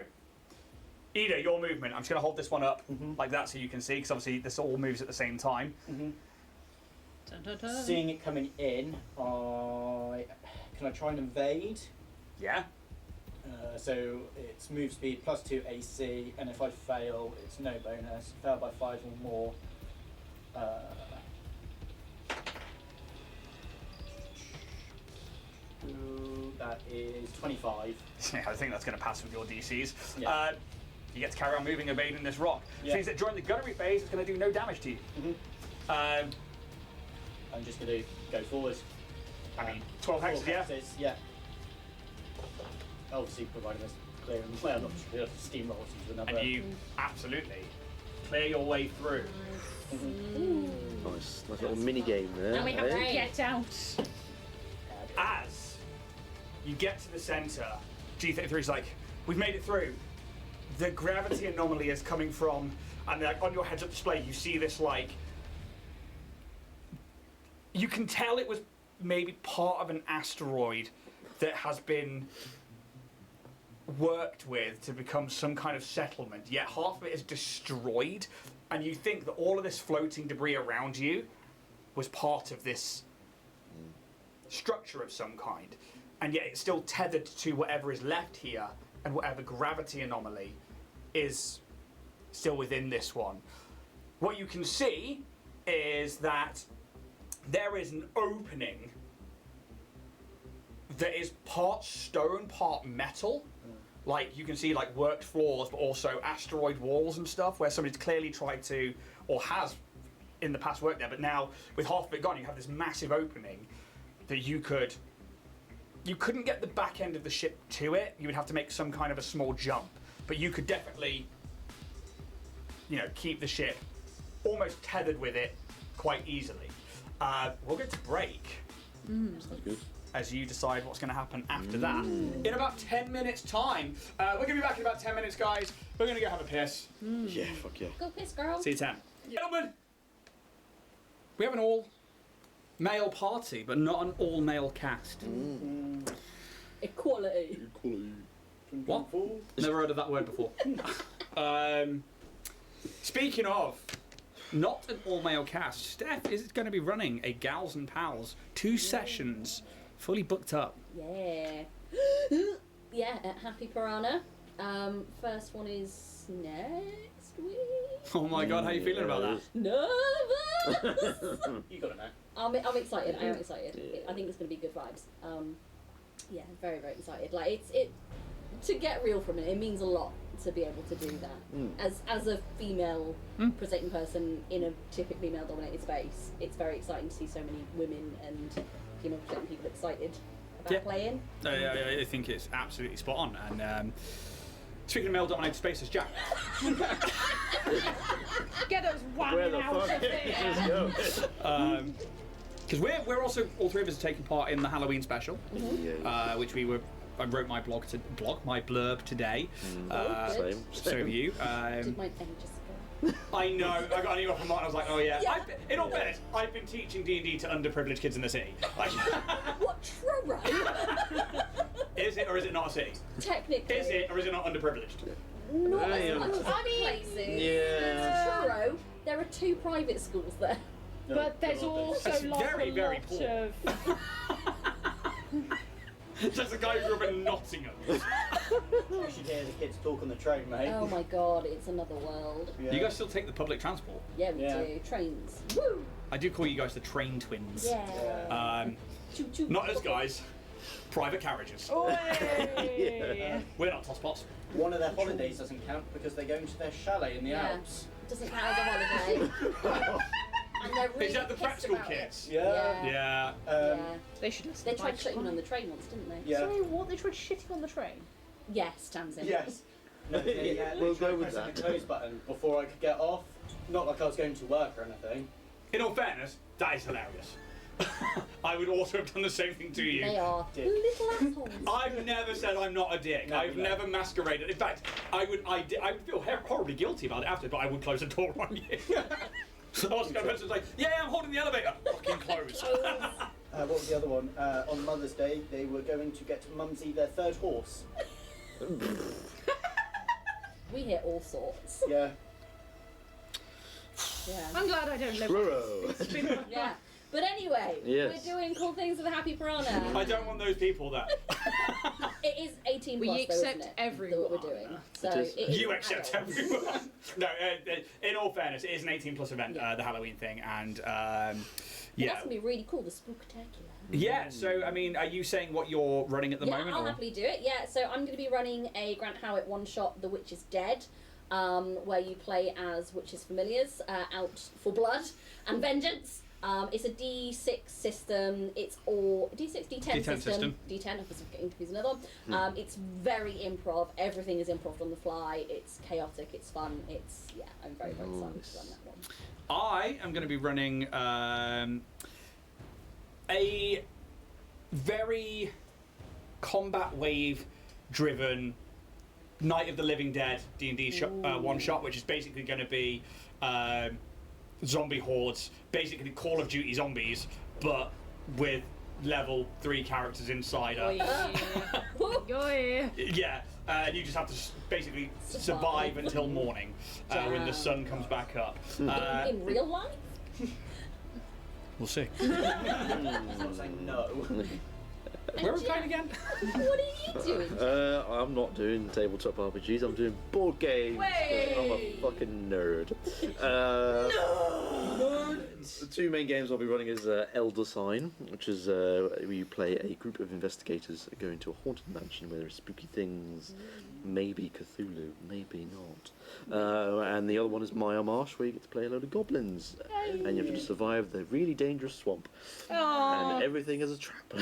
Ida, your movement. I'm just going to hold this one up like that so you can see, because obviously this all moves at the same time. Dun, dun, dun. Seeing it coming in, can I try and evade? Yeah. So it's move speed +2 AC, and if I fail, it's no bonus. Fail by 5 or more. That is 25. Yeah, I think that's going to pass with your DCs. Yeah. You get to carry on moving, evading this rock. Which Yeah. means that during the gunnery phase, it's going to do no damage to you. I'm just going to go forward. I mean, 12 hexes, yeah? Yeah. Obviously, providing this clear and well, not just steamrolls into another. And you absolutely clear your way through. Nice little mini game there. And we have eh? rain. Get out. As you get to the center, G33 is like, we've made it through. The gravity anomaly is coming from, and like on your heads-up display, you see this like. You can tell it was maybe part of an asteroid that has been worked with to become some kind of settlement, yet half of it is destroyed, and you think that all of this floating debris around you was part of this structure of some kind, and yet it's still tethered to whatever is left here, and whatever gravity anomaly is still within this one. What you can see is that there is an opening that is part stone, part metal. Like you can see like worked floors, but also asteroid walls and stuff where somebody's clearly tried to, or has in the past worked there, but now with half of it gone, you have this massive opening that you couldn't get the back end of the ship to it. You would have to make some kind of a small jump, but you could definitely, keep the ship almost tethered with it quite easily. We'll get to break. Sounds good. As you decide what's going to happen after that. In about 10 minutes time. We're going to be back in about 10 minutes, guys. We're going to go have a piss. Yeah, fuck yeah. Go piss, girl. See you 10. Gentlemen, we have an all-male party, but not an all-male cast. Equality. What? Never heard of that word before. Speaking of not an all-male cast, Steph is going to be running a Gals and Pals 2 sessions, fully booked up. Yeah. Yeah, at Happy Piranha. First one is next week. Oh my god, how are you feeling about that? Nervous! You got it, man. I'm excited. I am excited. I think it's going to be good vibes. Yeah, very, very excited. Like it to get real from it. It means a lot to be able to do that. As a female presenting person in a typically male-dominated space, it's very exciting to see so many women and female presenting people excited about playing. I think it's absolutely spot on. And speaking of male-dominated spaces, Jack. Get us Where whamming the out fuck? of here. Let's go. Because we're also, all 3 of us are taking part in the Halloween special, which I wrote my my blurb today. Same. So have you. Did mine ages ago. I know. I got an email from Martin. I was like, oh yeah. In all fairness, I've been teaching D&D to underprivileged kids in the city. Like, What, Truro? is it or is it not a city? Technically. Is it or is it not underprivileged? Not as much as other places. Yeah. Truro, there are 2 private schools there. But there's also That's like very, a very lot poor. of Just a guy who grew up in Nottingham. You should hear the kids talk on the train, mate. Oh my god, it's another world. Yeah. You guys still take the public transport? Yeah, we Yeah. do. Trains. Woo! I do call you guys the train twins. Yeah. Um, not us guys. Private carriages. Oi! We're not tosspots. One of their holidays doesn't count because they go into their chalet in the Yeah. Alps. Doesn't count as a holiday. And they're really Is that the prep pissed school about it. kids? Yeah. Yeah. Yeah. They should listen They to tried Mike's shitting line. on the train once, didn't they? Yeah. Sorry, what? They tried shitting on the train? Yes, Tamsin. Yes. No, they, We'll they tried go with pressing that. the close button before I could get off. Not like I was going to work or anything. In all fairness, that is hilarious. I would also have done the same thing to you. They are Dick. little assholes. I've never said I'm not a dick. No, I've no. never masqueraded. In fact, I would feel horribly guilty about it after, but I would close the door on you. I was going to say, yeah, I'm holding the elevator. Fucking close. What was the other one? On Mother's Day, they were going to get Mumsy their third horse. We hear all sorts. Yeah. Yeah. I'm glad I don't live Truro. Yeah. But anyway, Yes. we're doing cool things with a happy piranha. I don't want those people there. It is 18 We plus, accept though, isn't it? everyone. That what we're doing. So It is. it is You for accept adults. everyone. No, in all fairness, it is an 18 plus event, Yeah. the Halloween thing, and But yeah. that's gonna be really cool. The spooktacular. Yeah, so I mean, are you saying what you're running at the Yeah, moment? I'll or? happily do it. Yeah, so I'm going to be running a Grant Howitt one-shot, The Witch is Dead, where you play as witches familiars out for blood and vengeance. It's a D6 system. It's all D6, D10, system. D10. I was getting confused another one. It's very improv. Everything is improv on the fly. It's chaotic. It's fun. It's I'm very excited to run that one. I am going to be running a very combat wave driven Night of the Living Dead D&D one shot, which is basically going to be zombie hordes, basically Call of Duty zombies, but with level 3 characters inside. Yeah, and you just have to basically survive until morning when the sun comes back up. In real life? We'll see. I'm not saying no. Where are we playing again? What are you doing? I'm not doing tabletop RPGs. I'm doing board games. I'm a fucking nerd. The two main games I'll be running is Elder Sign, which is where you play a group of investigators go into a haunted mansion where there are spooky things, maybe Cthulhu, maybe not. And the other one is Maya Marsh, where you get to play a load of goblins, and you have to survive the really dangerous swamp, and everything is a trap.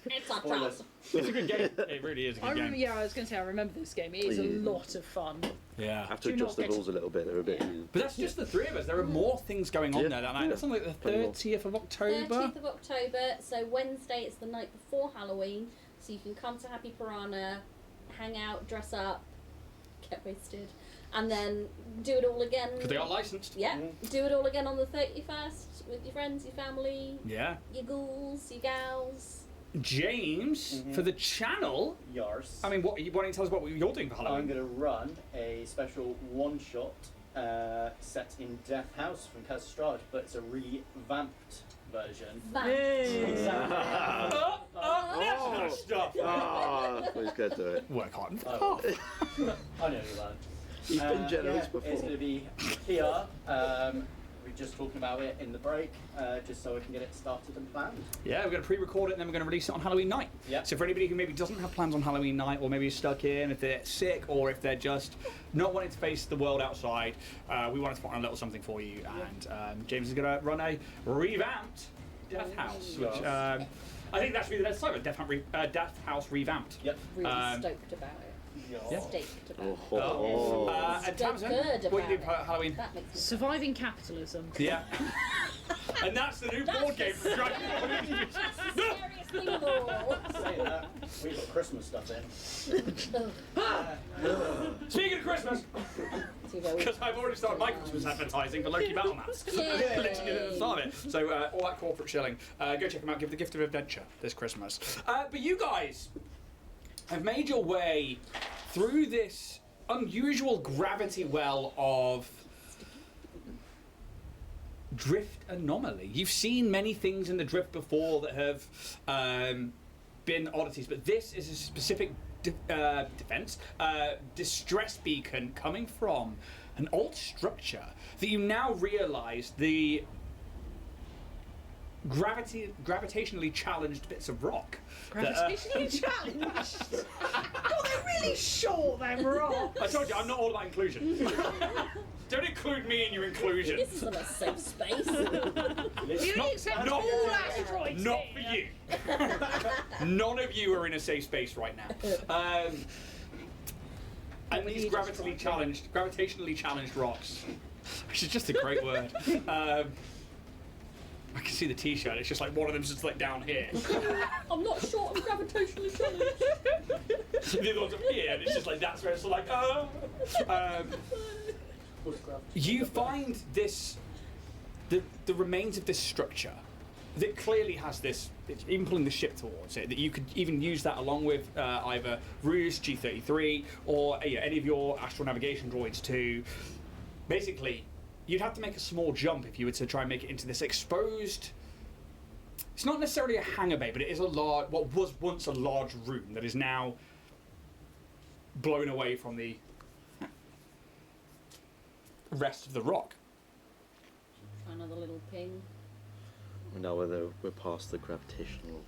It's a trap. Spoilers. It's a good game. It really is a I good remember, game. yeah, I was going to say I remember this game. It is a lot of fun. Yeah. I have to Do not adjust the get- rules a little bit. They're a bit. But that's just the three of us. There are more things going on Yeah. there that night. That's on like the Plenty more. 30th of October. 30th of October, so Wednesday it's the night before Halloween, so you can come to Happy Piranha, hang out, dress up, get wasted, and then do it all again. Because they are licensed. Yeah, do it all again on the 31st with your friends, your family, Yeah. your ghouls, your gals. James, for the channel, Yars. I mean, why don't you tell us what you're doing for I'm Halloween? going to run a special one-shot set in Death House from Castrad, but it's a revamped version. That's not stuff. Please go do it. Work hard. Oh. I know you learned. You've been generous yeah, before. It's going to be here. We're just talking about it in the break, just so I can get it started and planned. Yeah, we're going to pre-record it and then we're going to release it on Halloween night. Yeah. So for anybody who maybe doesn't have plans on Halloween night, or maybe is stuck in, if they're sick, or if they're just not wanting to face the world outside, we wanted to put on a little something for you. And James is going to run a revamped Death House, which I think that should be the next time. Death House revamped. Yep. Really stoked about it. Yeah. Stoked about it. Oh. And Stoked Tamsin, good what do you do about for Halloween? That makes me Surviving capitalism. Yeah. And that's the new board game for Dragonborn Industries. serious thing of all. Saying that, we've got Christmas stuff in. Speaking of Christmas, because I've already started my Christmas advertising for Loki Battle Maps. Yay. Literally at the start of it. So all that corporate shilling. Go check them out. Give the gift of adventure this Christmas. But you guys have made your way through this unusual gravity well of drift anomaly. You've seen many things in the drift before that have been oddities, but this is a specific distress beacon coming from an old structure that you now realise the gravitationally challenged bits of rock. Gravitationally challenged? God, they're really short, them rocks. I told you, I'm not all about inclusion. Don't include me in your inclusion. This isn't a safe space. We only accept all asteroids. Not for you. None of you are in a safe space right now. And these gravitationally challenged rocks, which is just a great word. I can see the T-shirt. It's just like one of them's just like down here. I'm not short, I'm gravitationally challenged. The other one's up here, and it's just like that's where it's like. You find this, the remains of this structure that clearly has this. It's even pulling the ship towards it. That you could even use that along with either Ruse G33 or any of your astral navigation droids to basically. You'd have to make a small jump if you were to try and make it into this exposed. It's not necessarily a hangar bay, but it is what was once a large room that is now blown away from the rest of the rock. Try another little ping. We know whether we're past the gravitational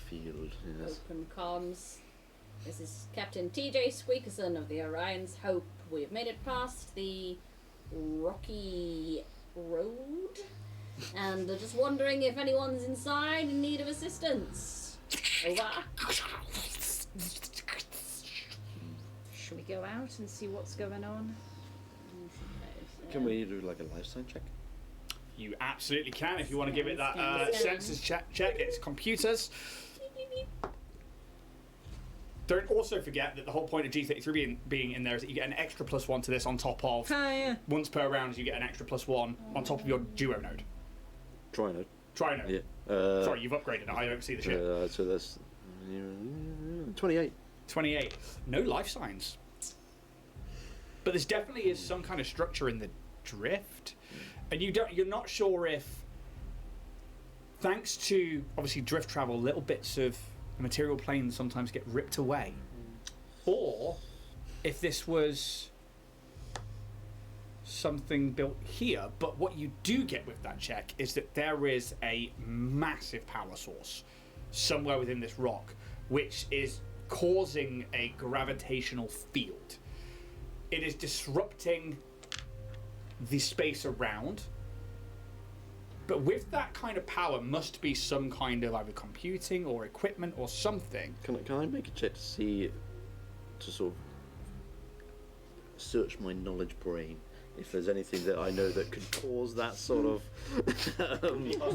field. Yes. Open comms. This is Captain TJ Squeakerson of the Orion's Hope. We've made it past the rocky road, and just wondering if anyone's inside in need of assistance. Over. Should we go out and see what's going on? Can we do like a life sign check? You absolutely can if you want to give it that census check. It's computers. Don't also forget that the whole point of G33 being in there is that you get an extra +1 to this on top of once per round. You get an extra +1 on top of your duo node. Trinode. Trinode. Yeah. Sorry, you've upgraded it. I don't see the ship. So that's 28. 28. No life signs. But there definitely is some kind of structure in the drift, and you're not sure if, thanks to obviously drift travel, little bits of the material plane sometimes get ripped away, or if this was something built here. But what you do get with that check is that there is a massive power source somewhere within this rock, which is causing a gravitational field. It is disrupting the space around. But with that kind of power must be some kind of either computing or equipment or something. Can I make a check to see, to sort of search my knowledge brain if there's anything that I know that could cause that sort of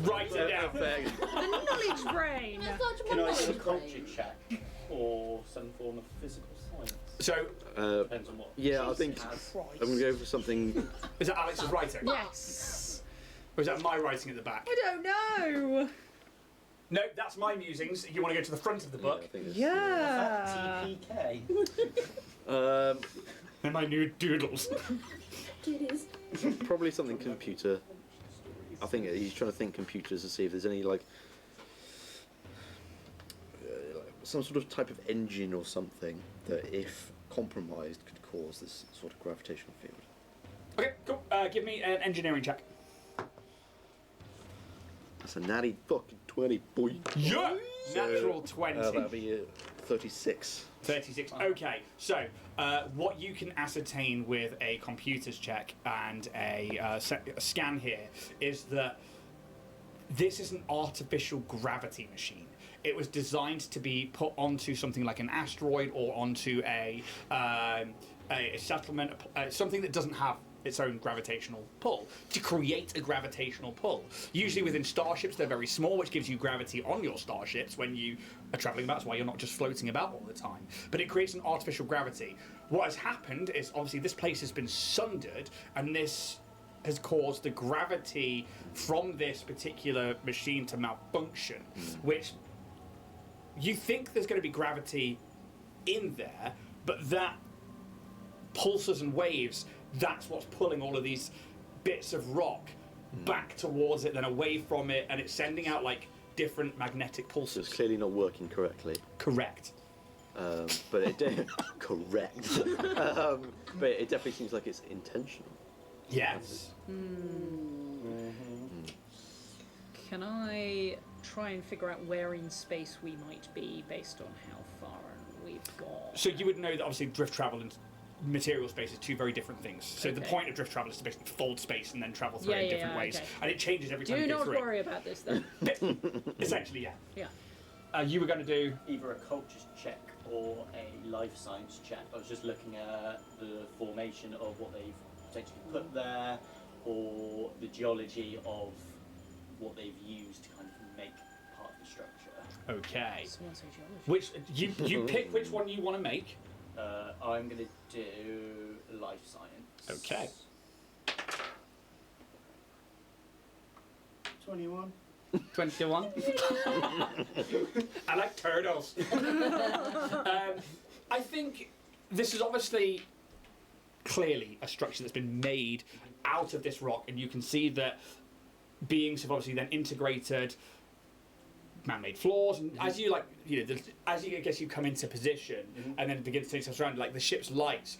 Write it down. effect? The knowledge brain! Can I do a culture check or some form of physical science? So, Depends on what. Yeah, I think has. I'm gonna go for something. is that Alex's writing? Yes! Or is that my writing at the back? I don't know! No, that's my musings. You want to go to the front of the book? Yeah, I think it's, Yeah! TPK. And my new doodles. probably something computer. I think he's trying to think computers to see if there's any like some sort of type of engine or something that, if compromised, could cause this sort of gravitational field. Okay, cool. Give me an engineering check. That's a natty fucking 20, boy. Yeah! So, Natural 20. That'd be 36. 36. Okay, so what you can ascertain with a computer's check and a scan here is that this is an artificial gravity machine. It was designed to be put onto something like an asteroid or onto a settlement, something that doesn't have its own gravitational pull, to create a gravitational pull. Usually within starships they're very small, which gives you gravity on your starships when you are travelling about. That's why you're not just floating about all the time. But it creates an artificial gravity. What has happened is obviously this place has been sundered, and this has caused the gravity from this particular machine to malfunction, which you think there's going to be gravity in there, but that pulses and waves, that's what's pulling all of these bits of rock back towards it, then away from it, and it's sending out like different magnetic So it's pulses. clearly not working correctly. Correct. But it correct. But it definitely seems like it's intentional. Yes. Can I try and figure out where in space we might be based on how far we've gone? So you would know that obviously drift travel and material space is two very different things. So the Okay. point of drift travel is to basically fold space and then travel through Yeah, it in yeah, different yeah, ways. okay. And it changes every time Do you go not through worry about this then. it. Essentially, yeah. Yeah. You were going to do... Either a culture check or a life science check. I was just looking at the formation of what they've potentially put there, or the geology of what they've used to kind of make part of the structure. Okay. Someone say geology. Which you pick which one you want to make. I'm going to do life science. Okay. 21. 21. I like turtles. I think this is obviously clearly a structure that's been made out of this rock, and you can see that beings have obviously then integrated man-made floors, and as you as you I guess you come into position and then begin to see stuff around, like the ship's lights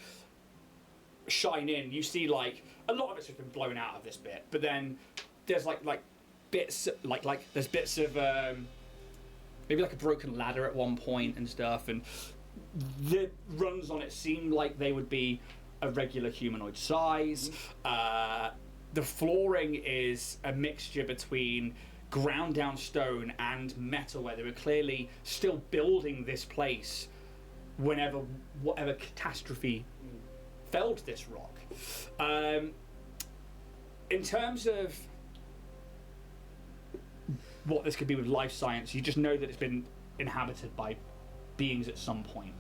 shine in, you see like a lot of it's just been blown out of this bit, but then there's like bits like there's bits of maybe like a broken ladder at one point and stuff, and the runs on it seem like they would be a regular humanoid size. The flooring is a mixture between ground down stone and metal, where they were clearly still building this place whenever whatever catastrophe felled this rock. In terms of what this could be with life science, you just know that it's been inhabited by beings at some point.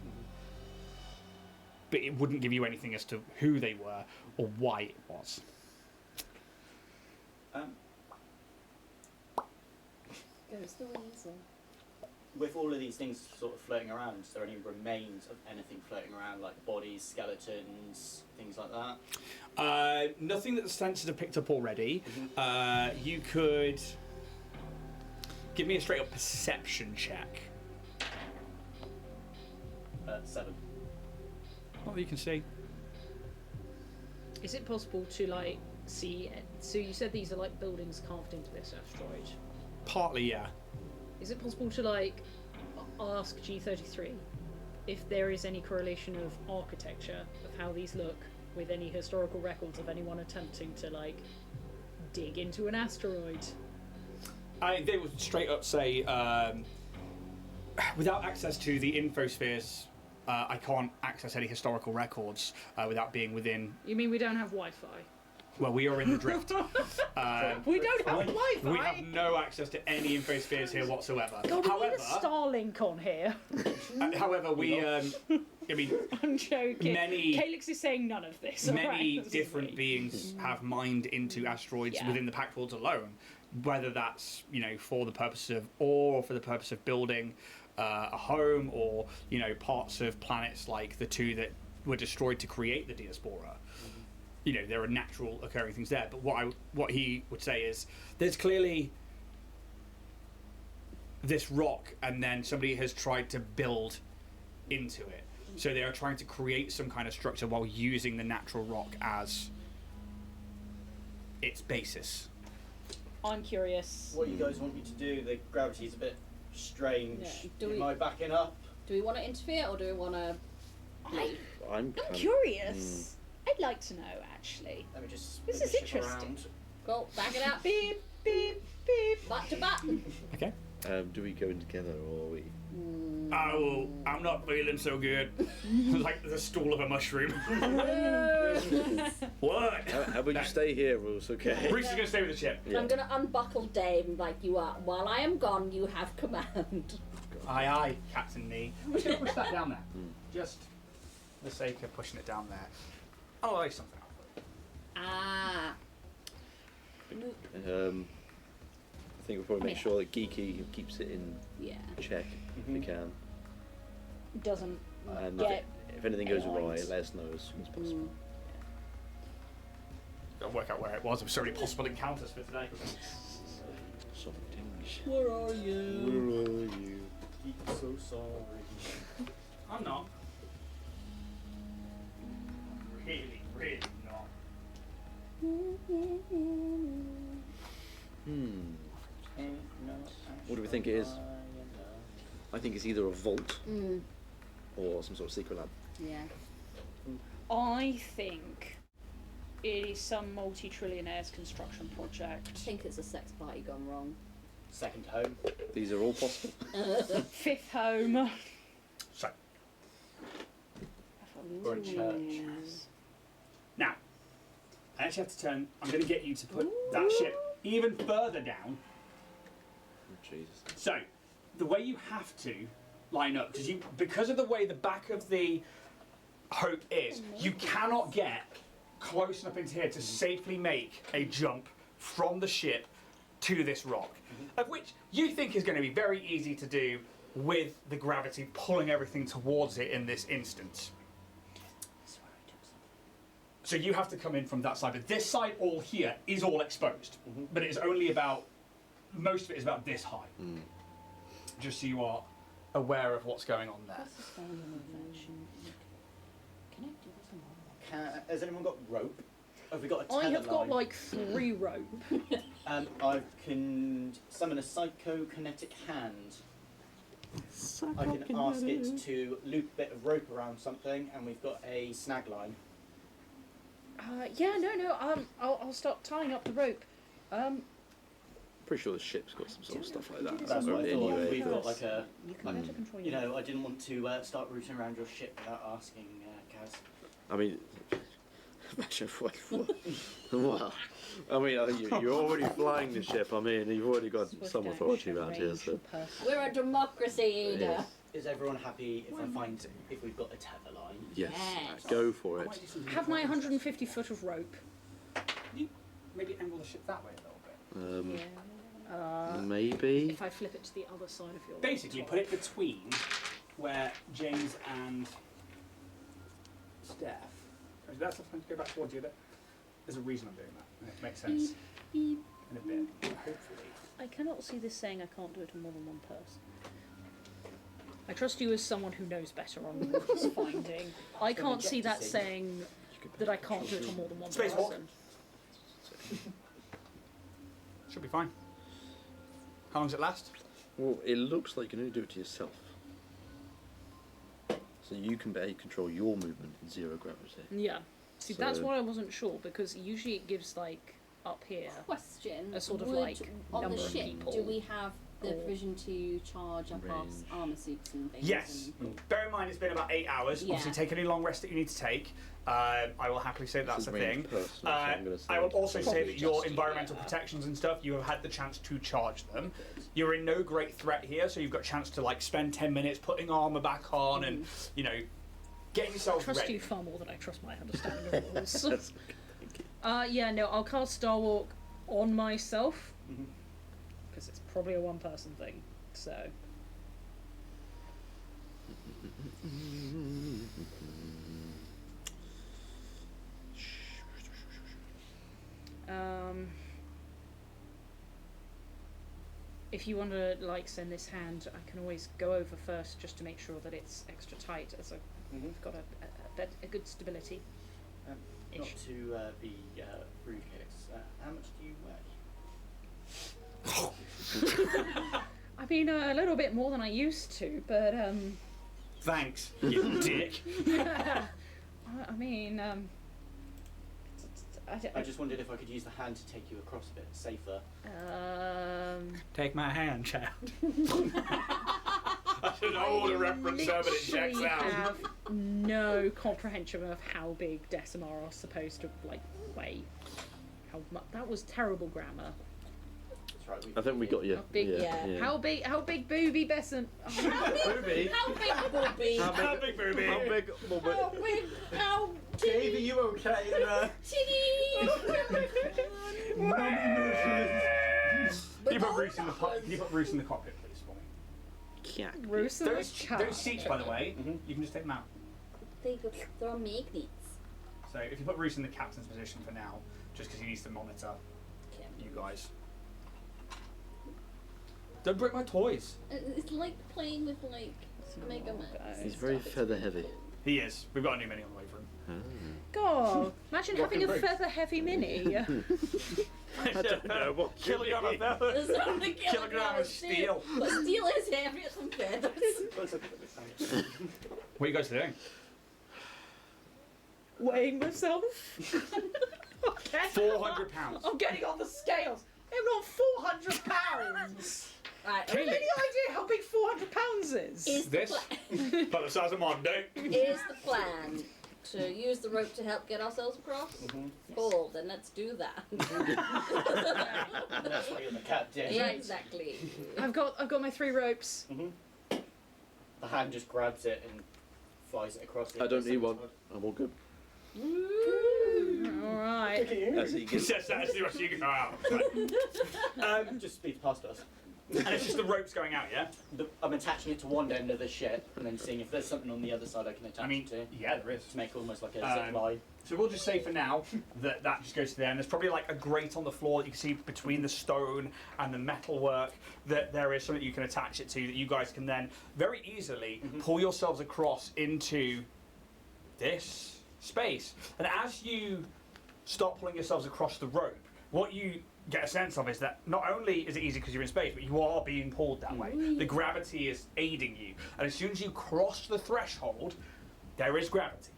But it wouldn't give you anything as to who they were or why it was. Goes the weasel. With all of these things sort of floating around, is there any remains of anything floating around, like bodies, skeletons, things like that? Nothing that the sensors have picked up already. You could give me a straight up perception check. 7. What you can see. Is it possible to like see? So you said these are like buildings carved into this asteroid. Partly, yeah. Is it possible to like ask G33 if there is any correlation of architecture of how these look with any historical records of anyone attempting to like dig into an asteroid? They would straight up say, without access to the infospheres, I can't access any historical records without being within. You mean we don't have Wi-Fi? Well, we are in the drift. We don't have Wi-Fi. We have no access to any infospheres here whatsoever. God, we However, need a Starlink on here. however, we, I mean, I'm joking. Many- Calyx is saying none of this. many alright? This is different me. beings have mined into asteroids Yeah. within the Pact Worlds alone, whether that's for the purpose of ore or for the purpose of building a home, or parts of planets like the two that were destroyed to create the Diaspora. There are natural occurring things there, but what he would say is there's clearly this rock, and then somebody has tried to build into it. So they are trying to create some kind of structure while using the natural rock as its basis. I'm curious. What do you guys want me to do? The gravity's a bit strange. Yeah, do Am we- I backing up? Do we want to interfere or do we want to? I'm Curious. I'd like to know, actually. Let me just This move is the ship interesting. around. Go back it up. Beep, beep, beep. Back to back. Okay. Do we go in together or are we? Oh, I'm not feeling so good. Like the stool of a mushroom. What? How about you stay here, Rules? Okay. Bruce is going to stay with the ship. Yeah. I'm gonna unbuckle Dame like you are. While I am gone, you have command. Aye, aye, Captain Nee. I'm just going to push that down there. Just for the sake of pushing it down there. I'll lay something out. Ah. I think we'll probably make sure that Geeky keeps it in Yeah. check if we can. Doesn't And get if anything goes awry, annoyed. let us know as soon as possible. Gotta work out where it was. There were so many possible encounters for today. Something Where are you? I'm so sorry. I'm not. Really, really not. What do we think it is? I think it's either a vault or some sort of secret lab. Yeah. I think it is some multi-trillionaire's construction project. I think it's a sex party gone wrong. Second home. These are all possible. Fifth home. So, Or a church. now, I actually have to turn. I'm going to get you to put that ship even further down. Oh, Jesus. So, the way you have to line up, because of the way the back of the Hope is, you cannot get close enough into here to safely make a jump from the ship to this rock, of which you think is going to be very easy to do with the gravity pulling everything towards it in this instance. So you have to come in from that side, but this side all here is all exposed, but it is only about, most of it is about this high. Just so you are aware of what's going on there. Has anyone got rope? Have we got a tether I have got line? like 3 rope. I can summon a psychokinetic hand. I can ask it to loop a bit of rope around something, and we've got a snag line. I'll start tying up the rope. Pretty sure the ship's got some sort of stuff like that. That's what I thought. Anyway, We've got like a. You can better control You your know, I didn't want to start rooting around your ship without asking Kaz. I mean, wow. I mean, I think you're already flying the ship. I mean, you've already got some authority around here. So. We're a democracy, Ada. Yes. Is everyone happy if we've got a tether line? Yes. Yes. Go for it. Have my 150 foot of rope. You maybe angle the ship that way a little bit. Maybe. If I flip it to the other side of your Basically, put it between where James and Steph. That's the time to go back towards you a bit. There's a reason I'm doing that. And it makes sense in a bit. Hopefully. I cannot see this saying I can't do it to more than one person. I trust you as someone who knows better on what he's finding. I can't see that saying that I can't do it to more than one Spacewalk. person. Should be fine. How long does it last? Well, it looks like you can only do it to yourself. So you can better control your movement in zero gravity. Yeah. See, So- that's what I wasn't sure, because usually it gives, like, up here. Question. A sort of, would, like, on number the of ship, people do we have the or provision to charge up our range. armour suits and things? Yes. Bear in mind it's been about 8 hours. Yeah. Obviously, take any long rest that you need to take. I will happily say that's This a is range thing. personal, so I'm gonna say I will also say Probably that your just you, environmental yeah. protections and stuff, you have had the chance to charge them. You're in no great threat here, so you've got a chance to like spend 10 minutes putting armour back on and, you know, getting I yourself trust ready. you far more than I trust my understanding of rules. I'll cast Star Walk on myself, because it's probably a one-person thing, so... If you want to like send this hand, I can always go over first just to make sure that it's extra tight, as I've got a good stability. Not to be rude here, how much do you weigh? I mean, a little bit more than I used to, but Thanks, you dick. I mean, I just wondered if I could use the hand to take you across a bit safer. Take my hand, child. I don't know all the reference there, but it checks literally out. have no comprehension of how big Decimar are supposed to like weigh. That was terrible grammar. That's right. I think we got you. How big? Yeah. How big booby Besant? Booby? How big will be? How big, Booby? How big? Well, but- How big? How Dave, are you okay? titty? Can you put Bruce in the cockpit, please, for me? Yeah. Roos and Those seats, by the way, you can just take them out. They're magnets. So if you put Bruce in the captain's position for now, just because he needs to monitor you guys. Don't break my toys. It's like playing with like Mega Man. He's very feather heavy. He is. We've got a new mini on the way for him. God, imagine having a feather-heavy mini. I don't know what. Kilogram of feather. There's only Kilogram of steel. But steel is heavier than feathers. What are you guys doing? Weighing myself. Okay. 400 pounds. I'm getting on the scales. I'm not 400 pounds. Right, Have you any idea how big 400 pounds is? Is the This? About the size of Mondo. Is the plan to use the rope to help get ourselves across? Cool, then let's do that. That's what you're the cat did. Yeah, exactly. I've got my 3 ropes. The hand just grabs it and flies it across the I don't other need one. side. I'm all good. All right. As he He gets. says that as the rest of you go out. Just speeds past us. And it's just the ropes going out, yeah? I'm attaching it to one end of the ship and then seeing if there's something on the other side I can attach I mean, it to. yeah, there is. To make almost like a zip line. So we'll just say for now that that just goes to there, and there's probably like a grate on the floor that you can see between the stone and the metalwork, that there is something you can attach it to that you guys can then very easily pull yourselves across into this space. And as you start pulling yourselves across the rope, what you get a sense of is that not only is it easy because you're in space, but you are being pulled that way. The gravity is aiding you, and as soon as you cross the threshold, there is gravity.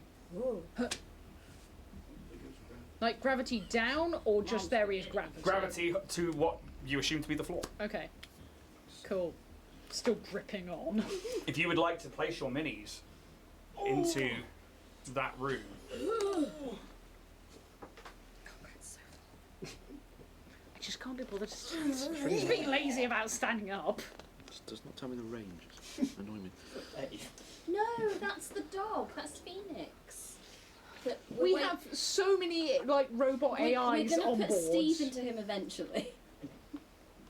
Like gravity down, or just there is gravity? Gravity to what you assume to be the floor. Okay. Cool. Still gripping on. If you would like to place your minis into that room, I just can't be bothered to stand. Just being lazy about standing up. Just does not tell me the range. It's annoying me. No, that's the dog. That's Phoenix. But We wait, have so many like robot AIs we're gonna on put board. Steve into him eventually.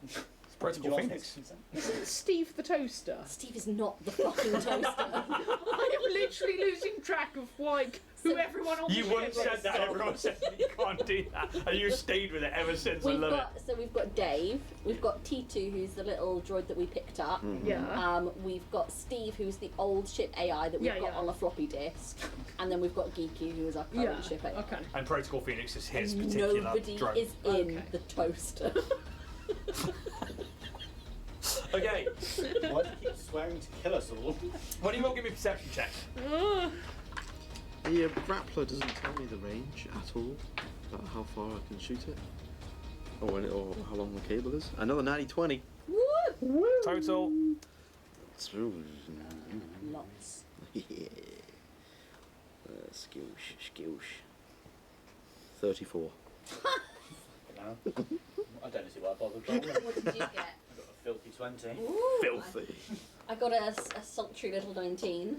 it's Protocol Phoenix. Isn't Steve the toaster? Steve is not the fucking toaster. I am literally losing track of like who everyone on You the once ship said is. that, everyone said you can't do that, and you stayed with it ever since. I love it. We've got Dave, we've got T2, who's the little droid that we picked up. Yeah. We've got Steve, who's the old ship AI that we've got on a floppy disk, and then we've got Geeky, who is our current ship AI. Okay. And Protocol Phoenix is his And particular nobody drone. is in Okay. the toaster. Okay, Why do you keep swearing to kill us all? what do you all give me a perception check? The grappler doesn't tell me the range at all about how far I can shoot it, or how long the cable is. Another 90-20. Woo! Total. Lots. Yeah. Skills. 34. I don't see why I bothered rolling. What did you get? I got a filthy 20. Ooh, Filthy. I got a sultry little 19.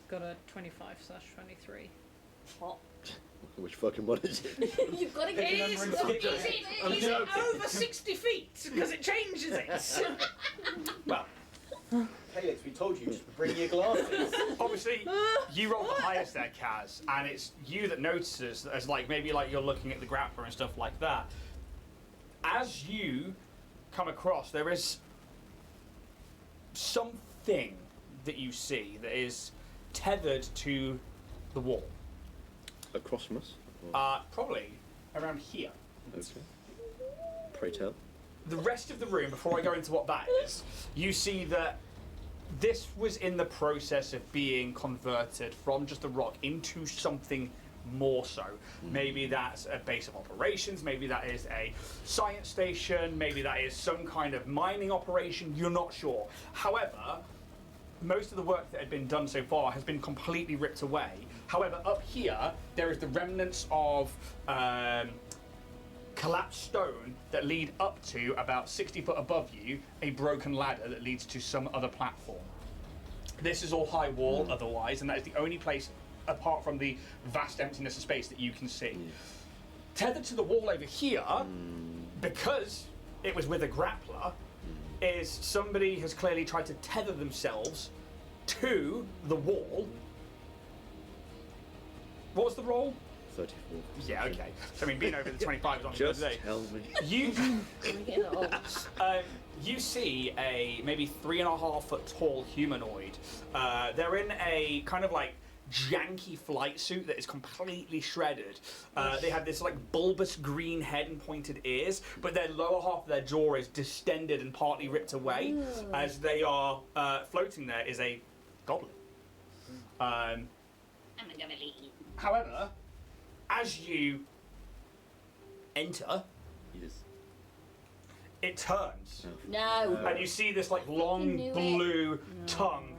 Got a 25/23. Hot. Which fucking one is it? You've got to get Picking it. numbers quickly. Is it over 60 feet? Because it changes it. Well, Felix, we told you, just bring your glasses. obviously, you rolled the highest there, Kaz, and it's you that notices that as like maybe like you're looking at the grappler and stuff like that. As you come across, there is something that you see that is tethered to the wall. Across from us? Or- Probably around here. Okay. Pray tell. The rest of the room, before I go into what that is, you see that this was in the process of being converted from just a rock into something more so. Maybe that's a base of operations, maybe that is a science station, maybe that is some kind of mining operation, you're not sure. However, most of the work that had been done so far has been completely ripped away. However, up here, there is the remnants of collapsed stone that lead up to about 60 foot above you, a broken ladder that leads to some other platform. This is all high wall otherwise, and that is the only place apart from the vast emptiness of space that you can see. Tethered to the wall over here, because it was with a grappler, is somebody has clearly tried to tether themselves to the wall. What was the roll? 34. Yeah, okay. So I mean, being over the 25 is on the Just day. tell me. You We're getting old. you see a maybe 3.5 foot tall humanoid. They're in a kind of like janky flight suit that is completely shredded. They have this like bulbous green head and pointed ears, but their lower half of their jaw is distended and partly ripped away. As they are floating there is a goblin. I'm gonna leave. However, as you enter, Yes. it turns. No. And you see this like long knew it. blue tongue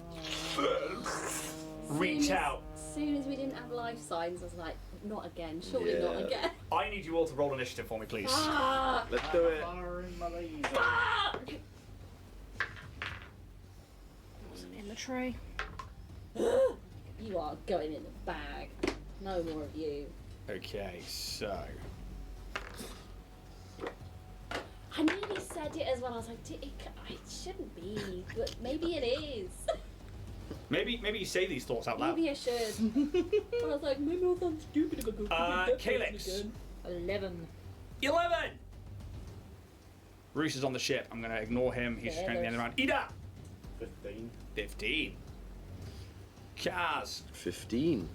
reach out. As soon as we didn't have life signs, I was like, not again. Surely Yeah. not again. I need you all to roll initiative for me, please. Ah! Let's do it. Firing my laser. Fuck! In the tray. You are going in the bag. No more of you. Okay, so I nearly said it as well. I was like, it shouldn't be, but maybe it is. maybe you say these thoughts out loud. Maybe I should. But I was like, maybe I'll sound stupid if I go through that Calyx. again. 11. 11. Roos is on the ship. I'm gonna ignore him. He's just going to the end of the round. Ida. 15. 15. Kaz. 15.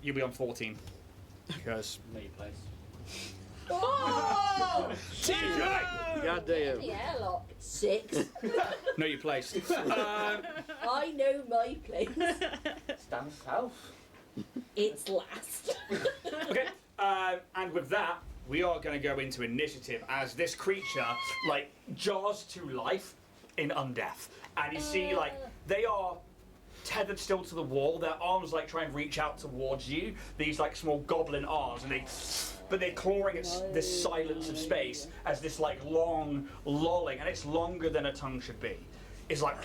You'll be on 14. Because No, you place. Oh! TJ. God damn. The airlock. 6. No, you placed. I know my place. Stand south. It's last. Okay, and with that, we are going to go into initiative as this creature, like, jars to life in undeath. And you see, like, they are tethered still to the wall. Their arms, like, try and reach out towards you. These, like, small goblin arms, and but they're clawing at this silence of space as this, like, long lolling, and it's longer than a tongue should be. It's like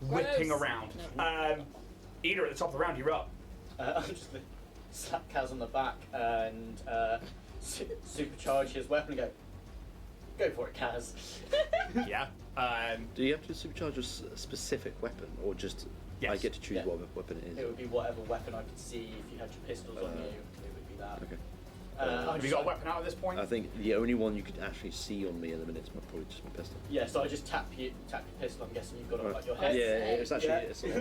whipping Gross. around. Ida, at the top of the round, you're up. I'm just going to slap Kaz on the back and supercharge his weapon and go for it, Kaz. Yeah. Do you have to supercharge a specific weapon, or just I Yes. get to choose Yeah. what weapon it is? It would be whatever weapon I could see. If you had your pistols on you, it would be that. Okay. Have you got a weapon out at this point? I think the only one you could actually see on me in the minute is probably just my pistol. Yeah, so I just tap your pistol. I'm guessing you've got it on like your Yeah, head. it's actually Yeah.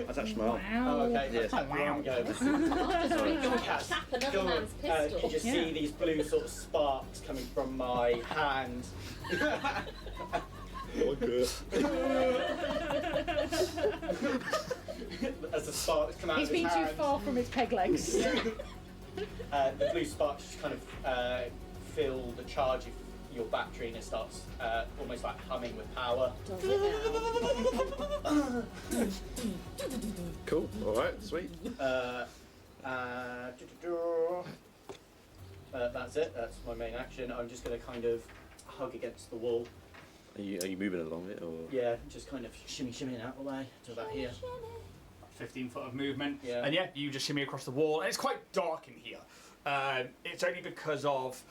it's actually my arm. Oh, okay. Yeah. Tap my arm. Go. Just Go tap another Go on. man's pistol. You just see these blue sort of sparks coming from my hand. As the sparks come out He's of his been too hand. far from his peg legs. The blue sparks just kind of fill the charge of your battery and it starts almost like humming with power. Does it now? Cool. All right. Sweet. That's it. That's my main action. I'm just going to kind of hug against the wall. Are you moving along it, or? Yeah, just kind of shimmying out the way to about here. 15 foot of movement. Yeah. And yeah, you just shimmy across the wall. And it's quite dark in here. It's only because of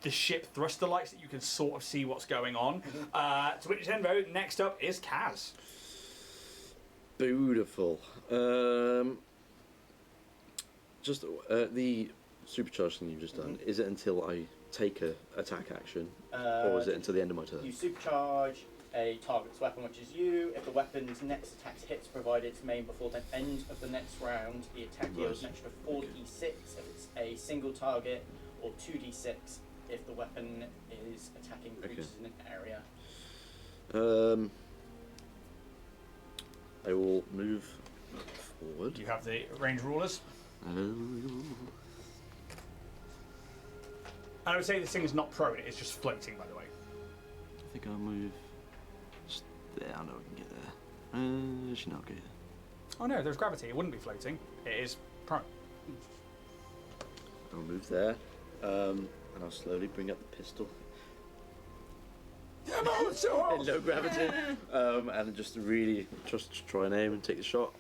the ship thruster lights that you can sort of see what's going on. To which end, though, next up is Kaz. Beautiful. Just the supercharge thing you've just done. Is it until I take a attack action, or is it until the end of my turn? You supercharge a target's weapon, which is you. If the weapon's next attack hits, provided it's made before the end of the next round, the attack deals an extra 4d6 if it's a single target, or 2d6 if the weapon is attacking creatures in an area. I will move forward. You have the range rulers. I would say this thing is not prone, it's just floating, by the way. I think I'll move just there. I know I can get there. Should not get there. Oh no, there's gravity, it wouldn't be floating. It is prone. I'll move there, and I'll slowly bring up the pistol. In low gravity, and just really just try and aim and take the shot.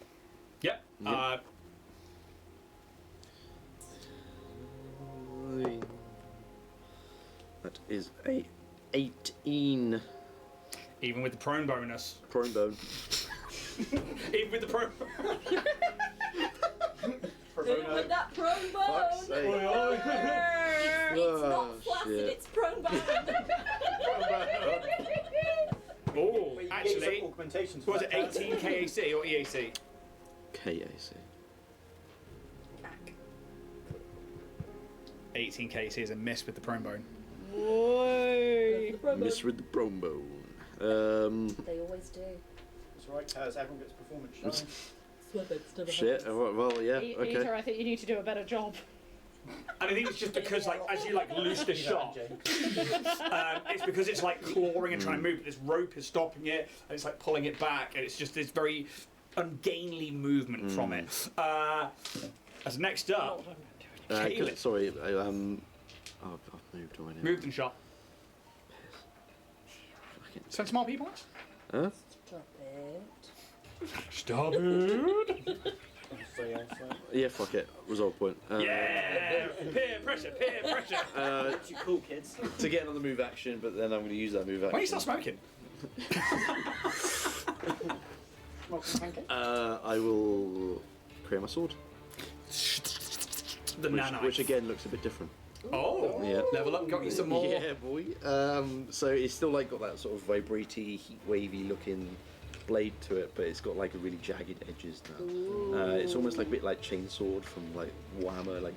Yep. Yep. That is a 18 Even with the prone bonus. prone bone. Even with the prone. Who With that prone Fuck's bone. sake. It's not Oh, flaccid, shit. it's prone bone. Oh, Wait, you need some actually, augmentations. was for it that, 18 KAC or EAC? KAC. 18 KAC is a miss with the prone bone. Whoa. Miss with the brombone. They always do. That's right, Kaz. Everyone gets performance shine. Shit. Well, yeah. Ether, Okay. I think you need to do a better job. And I think it's just because, like, as you like loose the shot, it's because it's like clawing and trying to move, but this rope is stopping it, and it's like pulling it back, and it's just this very ungainly movement from it. As next up, Caleb. Sorry. I've moved already. Moved and shot. Fucking- Send some more people. Huh? Stop it. Stop it. So, yeah, Yeah. Fuck it. Resolve point. Yeah. Peer pressure. Peer pressure. you cool kids. To get another move action, but then I'm going to use that move action. When you start smoking? I will create my sword, The nanite. which again looks a bit different. Oh. Yeah. Level up. Got you some more. Yeah, boy. So it's still like got that sort of vibraty, heat wavy looking blade to it, but it's got like a really jagged edges now. It's almost like a bit like chainsword from like Warhammer, like.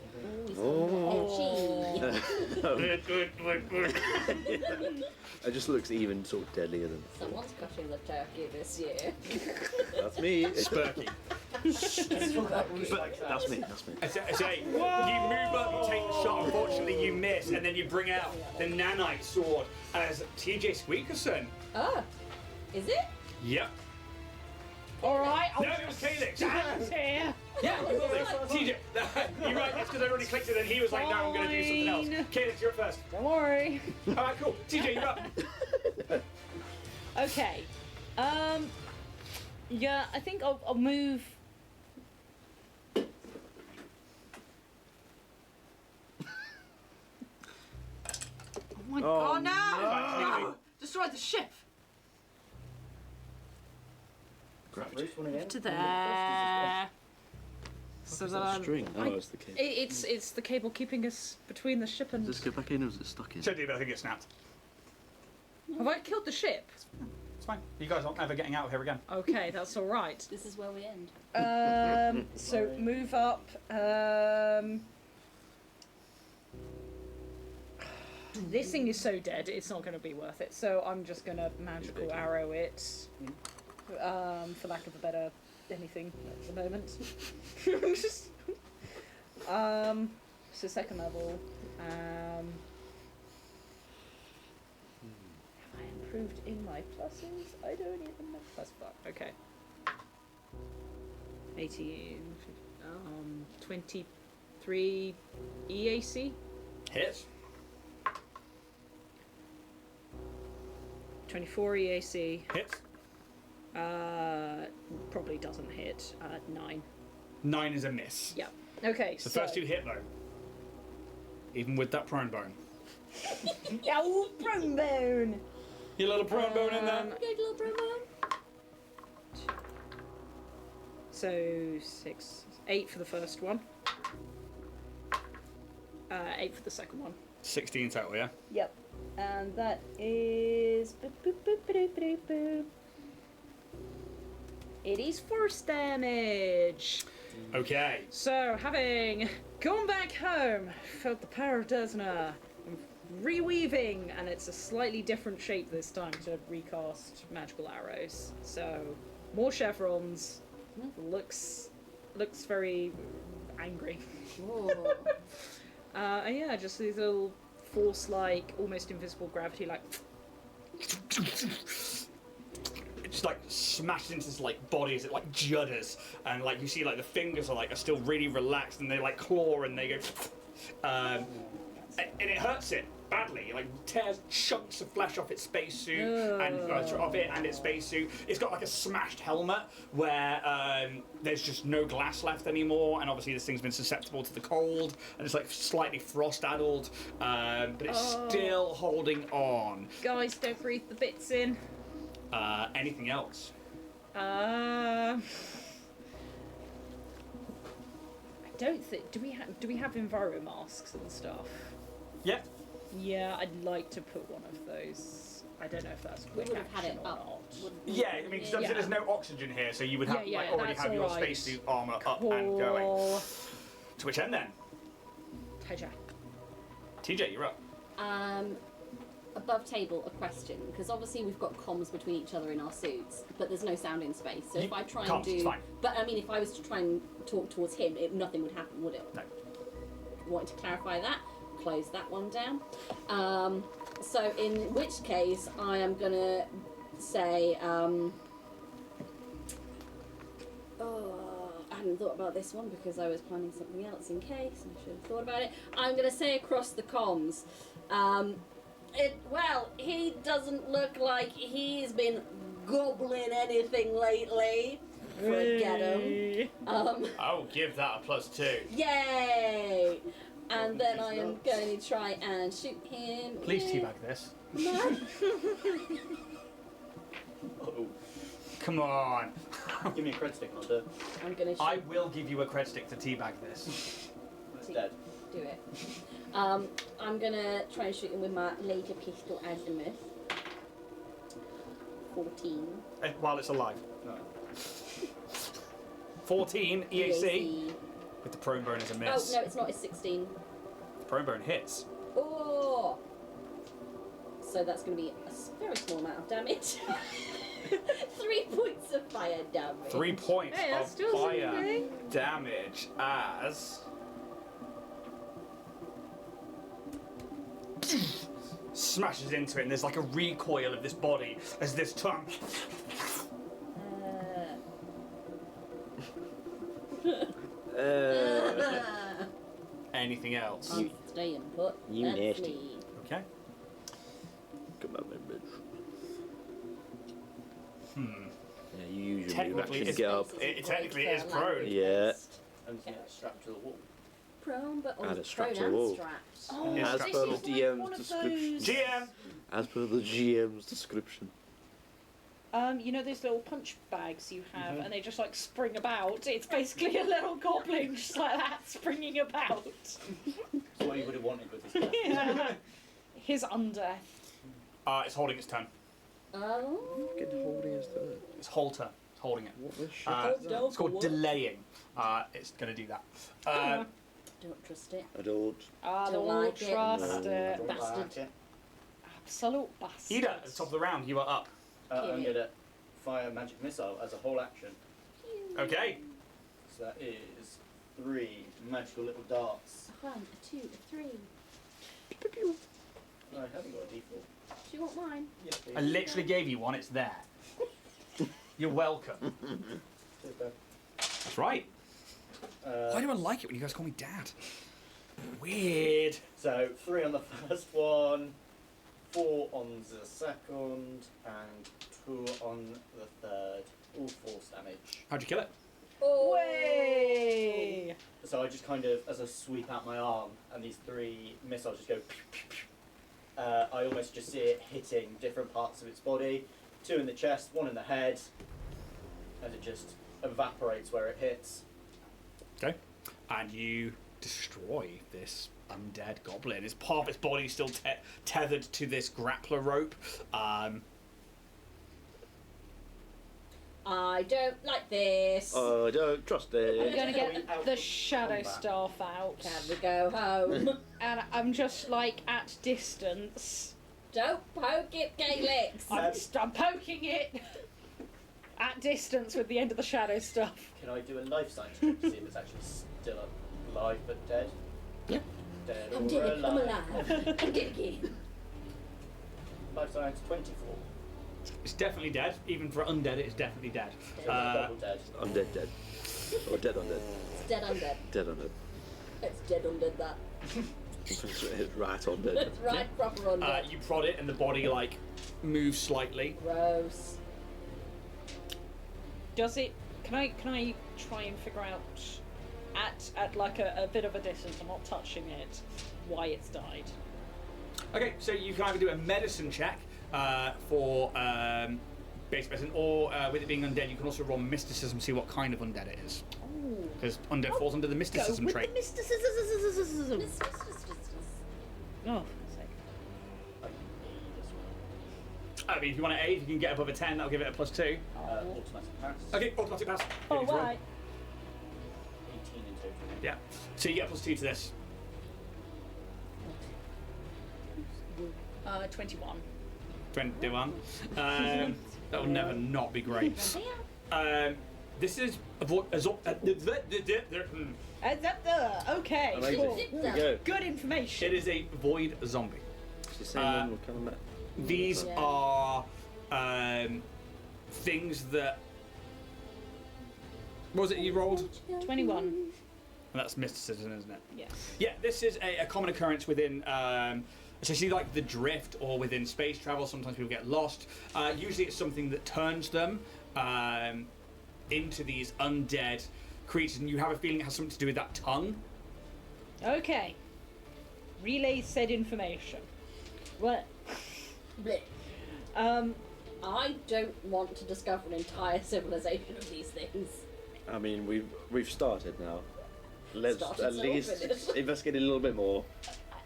It just looks even sort of deadlier than. Someone's cutting the turkey this year. That's me. Spurky. But that's me. That's me. I say, you move up, you take the shot, unfortunately you miss, and then you bring out the nanite sword as TJ Squeakerson. Ah, is it? Yep. Alright, No, it was Calix. here. Yeah, it was TJ. You're right, it's because I already clicked it and he was like, no, I'm going to do something else. Fine. Calix, you're up first. Don't worry. Alright, cool. TJ, you're up. Okay. Yeah, I think I'll move. Oh my god, no! Destroyed the ship! To there. So that String. Oh, it's the cable. it's the cable keeping us between the ship and. Does this go back in or is it stuck in? Should do, but I think it snapped. Have I killed the ship? It's fine. You guys aren't ever getting out of here again. Okay, that's all right. This is where we end. So move up. This thing is so dead, it's not going to be worth it. So I'm just going to magical arrow it, for lack of a better anything at the moment. Just, so second level. Have I improved in my pluses? I don't even know. Plus 5. Okay. 18, 23 EAC. Hit. 24 EAC. Hit. Probably doesn't hit. 9. 9 is a miss. Yep. Okay. The first two hit though. Even with that prone bone. Oh, prone bone. Your little prone bone in there. Okay, little promo. So 6, 8 for the first one. 8 for the second one. 16 total, yeah? Yep. And that is. Boop, boop, boop, boop, boop, boop. It is force damage. Okay. So, having gone back home, felt the power of Desna, reweaving, and it's a slightly different shape this time to recast magical arrows. So, more chevrons. Looks very angry. And yeah, just these little force-like, almost invisible gravity, like. It just like smashes into his like body as it like judders, and like you see like the fingers are still really relaxed, and they like claw and they go, and it hurts it badly. It, like tears chunks of flesh off its spacesuit and off it and its spacesuit. It's got like a smashed helmet where there's just no glass left anymore, and obviously this thing's been susceptible to the cold, and it's like slightly frost-addled, but it's still holding on. Guys, don't breathe the bits in. Anything else? I don't think. Do we have enviro masks and stuff? Yeah. Yeah, I'd like to put one of those. I don't know if that's We quick would have had action it or up. not. wouldn't we? Yeah, I mean, 'cause obviously Yeah. there's no oxygen here, so you would have Yeah, already that's have your all right. spacesuit armor up and going. Cool. To which end then? Hi, Jack. TJ, you're up. Above table, a question, because obviously we've got comms between each other in our suits, but there's no sound in space. So You if I try can't, and do, it's fine. but I mean, if I was to try and talk towards him, nothing would happen, would it? No. Wanting to clarify that, close that one down. So in which case, I am gonna say, I hadn't thought about this one because I was planning something else in case, and I should have thought about it. I'm gonna say across the comms. Well, he doesn't look like he's been gobbling anything lately. Forget him. I'll give that a +2. Yay! And then I am going to try and shoot him. Please with- teabag this. No. Oh, Come on. give me a cred stick and I'll do it. I'm going to shoot. I will give you a cred stick to teabag this. It's dead. Do it. I'm going to try and shoot him with my laser pistol azimuth. 14. While it's alive. No. 14 EAC. With the prone burn as a Oh, miss. no, it's not. It's 16. The prone burn hits. Oh! So that's going to be a very small amount of damage. 3 points of fire damage. 3 points Hey, that's of still fire something. damage as smashes into it, and there's like a recoil of this body as this tongue anything else. I'm staying put. You That's nasty. me. Okay. Come on, then, bitch. Hmm. Yeah, you use your move Technically, action to it's- get up. It technically is prone. Yeah. I'm just gonna strap to the wall. Prone, but Add a also strap prone to the and wall. strapped. Oh, Yeah, As strapped. per this the is DM's one of description. those- GM. As per the GM's description. You know those little punch bags you have, Mhm. and they just like spring about. It's basically a little goblin just like that, springing about. So what you would have wanted with this. Yeah. His undeath. It's holding its turn. Oh. Fucking holding his turn. It's halter. It's holding it. What the shit Uh, is that? it's called delaying. It's going to do that. Don't trust it. I don't. I Don't don't like it. trust No. it. Don't Bastard. like it. Absolute bastard. Ida, at the top of the round, you are up. I'm gonna fire magic missile as a whole action. Okay. So that is 3 magical little darts. 1, 2, 3. I haven't got a default. Do you want mine? Yes, please. I literally gave you one. It's there. You're welcome. Super. That's right. Why do I like it when you guys call me Dad? Weird. So 3 on the first one, 4 on the second, and 2 on the third. All force damage. How'd you kill it? Oh. Way! So I just kind of, as I sweep out my arm, and these 3 missiles just go. Pew, pew, pew. I almost just see it hitting different parts of its body. 2 in the chest, 1 in the head, and it just evaporates where it hits. Okay. And you destroy this undead goblin. It's part of its body still tethered to this grappler rope. I don't like this. I don't trust I'm it. gonna Are get we out the of shadow combat? staff out, Can we go home? and I'm just like at distance. Don't poke it, Gaelix. I'm poking it at distance with the end of the shadow stuff. Can I do a life science check to see if it's actually still alive but dead? Yeah. Dead I'm or dead. I'm alive. alive. I'm dead again. Life science 24. It's definitely dead. Even for undead, it is definitely dead. So it's double dead. Undead dead. Or dead undead. It's dead undead. Dead undead. It's dead undead, that. It's right undead. It's right proper undead. You prod it, and the body like moves slightly. Gross. Does it? Can I try and figure out at like a bit of a distance, I'm not touching it, why it's died? Okay, so you can either do a medicine check for basic medicine, or with it being undead, you can also roll mysticism, see what kind of undead it is. Ooh, because undead falls under the mysticism Go with trait. the mysticism. Oh, for sake. I mean, if you want to aid, you can get above a 10. That'll give it a +2. Automatic pass. Okay, automatic pass. Oh, Get it to roll. right. 18 in total. Yeah. So you get a +2 to this. 21. 21. That will never not be great. This is Okay, Amazing. cool. There you go. Good information. it is a void zombie. It's the same one we kind of met. These Yeah. are things that. What was it you rolled? 21. And that's mysticism, isn't it? Yes. Yeah, this is a common occurrence within, especially like the drift or within space travel. Sometimes people get lost. Usually it's something that turns them into these undead creatures, and you have a feeling it has something to do with that tongue. Okay. Relay said information. Well, Blech. um, I don't want to discover an entire civilization of these things. I mean, we've started now. Let's Started, at so least finished. investigate a little bit more.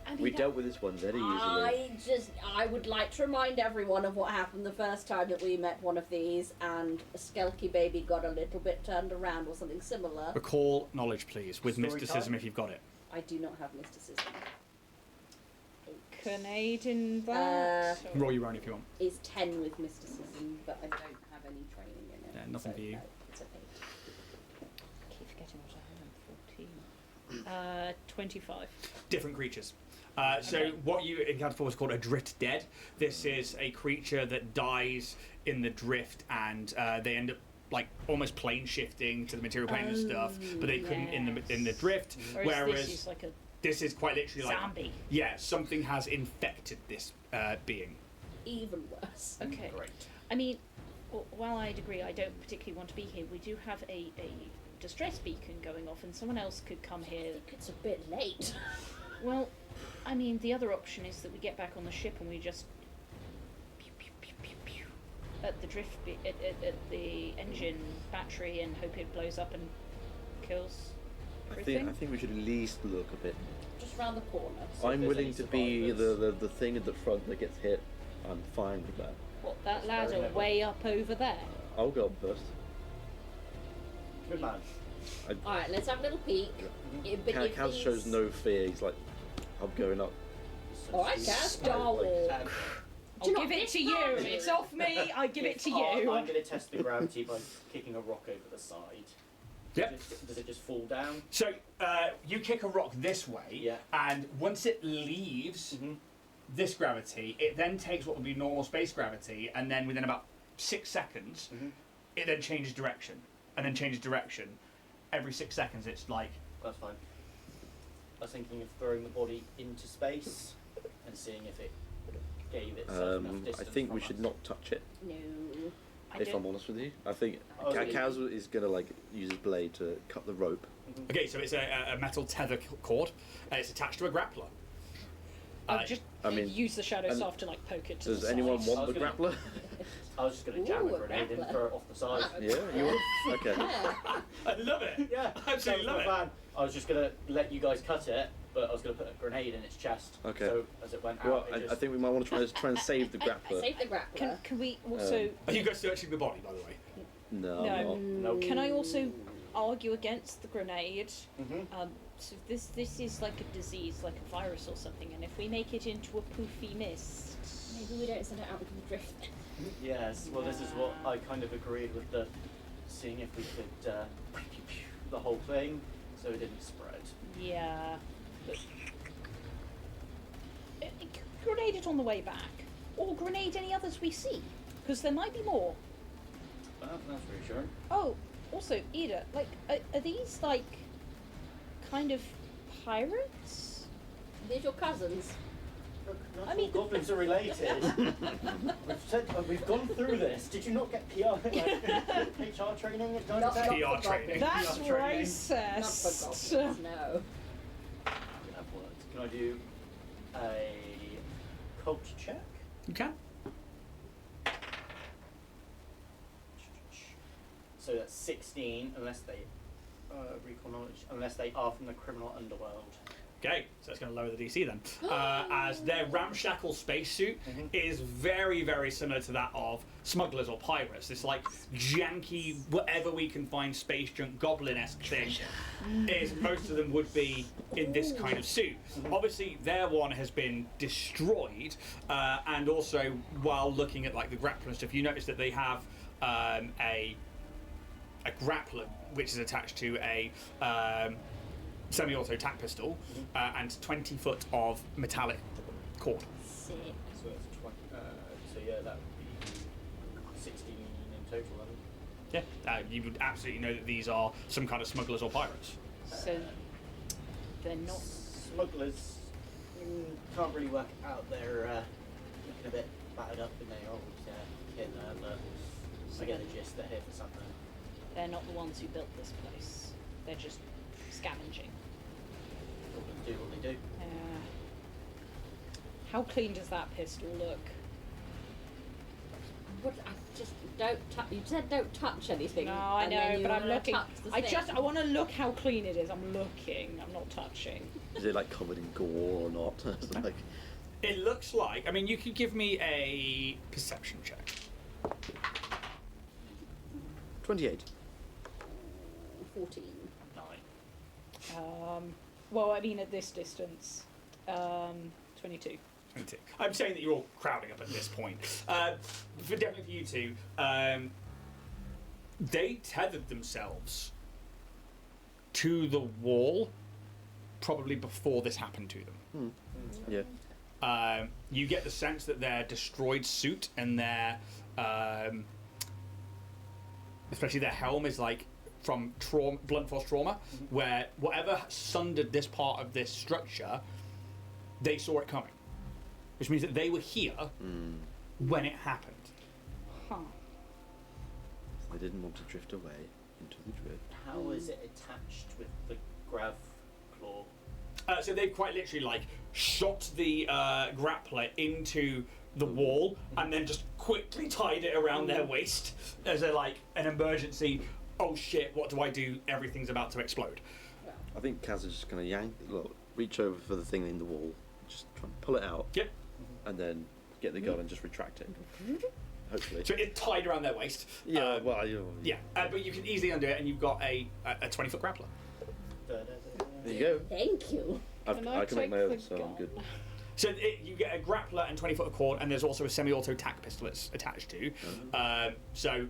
I mean, We dealt with this one very easily. I would like to remind everyone of what happened the first time that we met one of these, and a Skelky baby got a little bit turned around or something similar. Recall knowledge, please, with Story mysticism time? if you've got it. I do not have mysticism. Grenade in that. or- Roll your own if you want. It's 10 with mysticism, but I don't have any training in it. Yeah, nothing so for you. No, it's okay. Keep forgetting what I have. 14. 25. Different creatures. So Okay. what you encountered for was called a drift dead. This is a creature that dies in the drift, and they end up like almost plane shifting to the material plane and stuff, but they couldn't in the drift. Whereas Whereas this is like a this is quite literally like zombie. yeah, something has infected this being. Even worse. Okay. Great. I mean, while I'd agree I don't particularly want to be here, we do have a distress beacon going off, and someone else could come I here. think it's a bit late. Well, I mean, the other option is that we get back on the ship and we just pew, pew, pew, pew, pew, at the at the engine battery and hope it blows up and kills everything. I think we should at least look a bit. Just round the corner. So I'm there's willing any to be survivors. the thing at the front that gets hit. I'm fine with that. What, that That's very ladder level. way up over there? I'll go up first. Good man. Alright, let's have a little peek. But if Kaz these- shows no fear. He's like, I'm going up. Alright, Kaz, Star Wars. Um, I'll you know, give it this to you. time- It's off me. I give it to I'm you. going to test the gravity by kicking a rock over the side. Yep. Does it just fall down? So you kick a rock this way, Yeah. and once it leaves this gravity, it then takes what would be normal space gravity, and then within about 6 seconds, it then changes direction, and then changes direction. Every 6 seconds, it's like That's fine. I was thinking of throwing the body into space and seeing if it gave itself enough I distance think we from should us. not touch it. No. If I'm honest with you, I think Oh, really? Kaz is gonna like use his blade to cut the rope. okay. So it's a metal tether cord, and it's attached to a grappler. I'll just I mean, use the shadow and staff to like poke it to Does the anyone side. want the I was grappler? I was just going to jam Ooh, a a grenade and grappler. throw it off the side. Yeah, you want? Okay. Yeah. I love it. Yeah, Absolutely that was love my plan. I was just going to let you guys cut it, but I was going to put a grenade in its chest. Okay. So as it went Well, out, I it just... think we might want to try and save the grappler. Save the grappler. Can we also? Are you guys searching the body, by the way? No, No. I'm not. Nope. Can I also argue against the grenade? Mhm. So this is like a disease, like a virus or something, and if we make it into a poofy mist, Maybe we don't send it out into the drift then. Yes, well this is what I kind of agreed with the seeing if we could the whole thing so it didn't spread. yeah. But, grenade it on the way back, or grenade any others we see, because there might be more. That's reassuring. Oh, also, Ida, like, are these like kind of pirates? These your cousins. Look, I mean- goblins are related. We've gone through this. Did you not get PR, HR training at Not- Dynatech? not PR for training. goblins. That's PR training. Not for racist. goblins, no. Have words. Can I do a cult check? You can. So that's 16, unless they recall knowledge, unless they are from the criminal underworld. Okay, so it's going to lower the DC then. As their ramshackle spacesuit is very, very similar to that of smugglers or pirates. This like janky, whatever we can find space junk goblin-esque thing. Is most of them would be in this kind of suit. Obviously, their one has been destroyed, and also while looking at like the grappler and stuff, you notice that they have a grappler which is attached to a semi-auto tack pistol and 20 foot of metallic cord. Sick. So it's 20. So yeah, that would be 16 in total. Then. Yeah, you would absolutely know that these are some kind of smugglers or pirates. So they're not. Smugglers. Can't really work out. They're looking a bit battered up in their old kit there, but I get the gist. They're here for something. They're not the ones who built this place. They're just scavenging. Do what they do. How clean does that pistol look? What? I just don't touch. You said don't touch anything. No, I and then know, you but I'm wanna looking. touch the I thing. just, I want to look how clean it is. I'm looking. I'm not touching. Is it like covered in gore or not? It's like, It looks like. I mean, you could give me a perception check. 28. 14. Well, I mean, at this distance, 22. 22. I'm saying that you're all crowding up at this point. Definitely for you two, they tethered themselves to the wall probably before this happened to them. Yeah. You get the sense that their destroyed suit and their, especially their helm is like from blunt force trauma, where whatever sundered this part of this structure, they saw it coming. Which means that they were here when it happened. Huh. I didn't want to drift away into the drift. How is it attached with the grav claw? So they've quite literally like shot the grappler into the wall and then just quickly tied it around their waist as a like an emergency. Oh shit! What do I do? Everything's about to explode. I think Kaz is just going to reach over for the thing in the wall, just try and pull it out. Yep. And then get the gun and just retract it. Hopefully. So it's tied around their waist. Yeah, Yeah, but you can easily undo it, and you've got a 20-foot grappler. There you go. Thank you. I can make take my the own, so I'm gun? good. So you get a grappler and 20-foot of cord, and there's also a semi-auto tack pistol it's attached to. So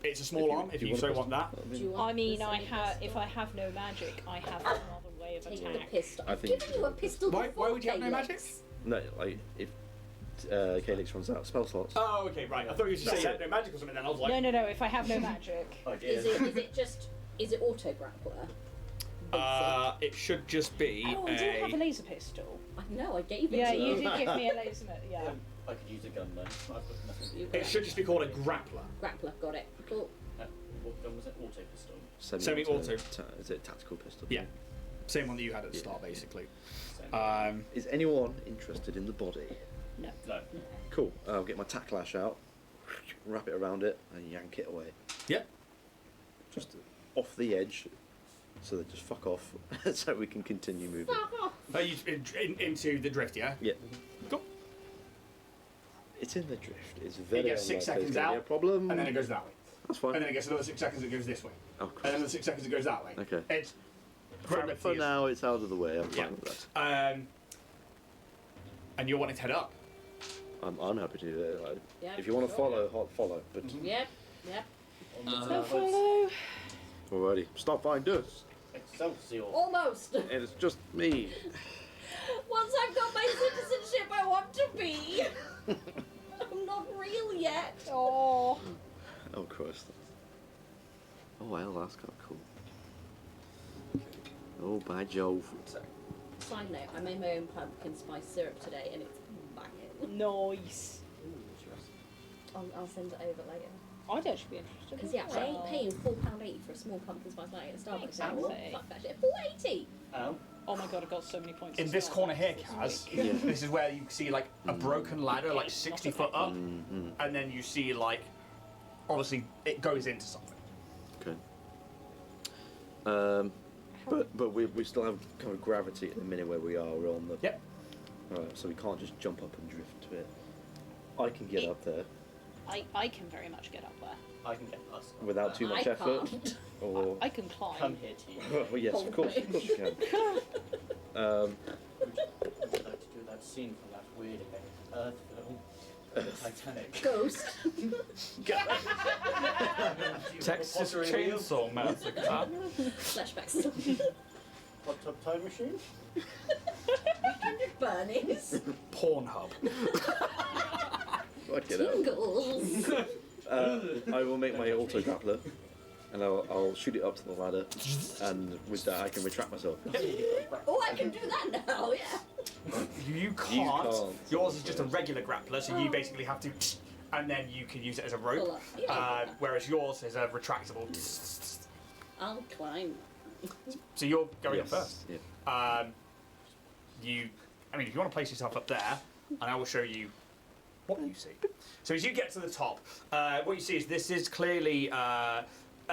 it's a small arm if you so want that. Do you want I mean, the I same have. pistol? If I have no magic, I have another way of Take the attack. pistol. I I've think given you a pistol Why before, would you have no Calyx. magic? No, like if Calyx runs out of spell slots. Oh, okay, right. I thought you were just saying you had no magic or something. Then I was like, No. If I have no magic, Is it auto grappler? it should just be oh, I do have a laser pistol. I know, I gave it Yeah, to you you. did give me a laser. Yeah. I could use a gun then. I've got nothing. It should just be called a grappler. Grappler, got it. Cool. What gun was it? Auto pistol. Semi-auto. Is it a tactical pistol? Yeah. Same one that you had at the start, basically. Same. Is anyone interested in the body? No. No. Cool. I'll get my tack lash out, wrap it around it, and yank it away. Yeah. Just off the edge, so they just fuck off, so we can continue moving. Into the drift, yeah? Yeah. Cool. It's in the drift. It's very gets 6 unlikely seconds it's gonna be out, a problem. And then it goes that way. That's fine. And then it gets another 6 seconds, it goes this way. Oh, And then Christ. another 6 seconds, it goes that way. Okay. It's For gravity. now, it's out of the way. I'm fine Yeah. with that. And you're wanting to head up. I'm happy to do that. Like, Yeah, if you want to sure. follow. But Yep, yep. So follow. alrighty, Starfinders. Excelsior. Almost. It's just me. Once I've got my citizenship, I want to be. I'm not real yet. Oh. Oh Christ. Oh well, that's kind of cool. Oh, by Jove. Side note, I made my own pumpkin spice syrup today, and it's banging. Nice. I'll send it over later. I'd actually be interested. Because yeah, I ain't paying £4.80 for a small pumpkin spice latte at Starbucks. Exactly. Fuck that shit. £4.80. Oh. Oh my god, I got so many points. In as this well. corner here, Kaz, Yeah. this is where you see like a broken ladder, like 60 foot up, and then you see like, obviously, it goes into something. Okay. But we still have kind of gravity at the minute where we are. We're on the. Yep. So we can't just jump up and drift to it. I can get up there I can very much get up there. I can get us without too much I effort. can't. Or I can climb. come here to you. well, yes, of course you can. Would you like to do that scene from that weird Earth film, Titanic? Ghost. Texas Chainsaw Massacre. Flashbacks. Hot tub time machine? Bernie's. Pornhub. Fuck it out. Tingles. I will make my auto grappler, and I'll shoot it up to the ladder, and with that I can retract myself. Oh, I can do that now, yeah. You can't. can't. Yours is just a regular grappler, so you basically have to, and then you can use it as a Pull rope. up. Yeah. Whereas yours is a retractable. I'll climb. So you're going up Yes, first. yeah. I mean, if you want to place yourself up there, and I will show you what you see. So as you get to the top, what you see is this is clearly a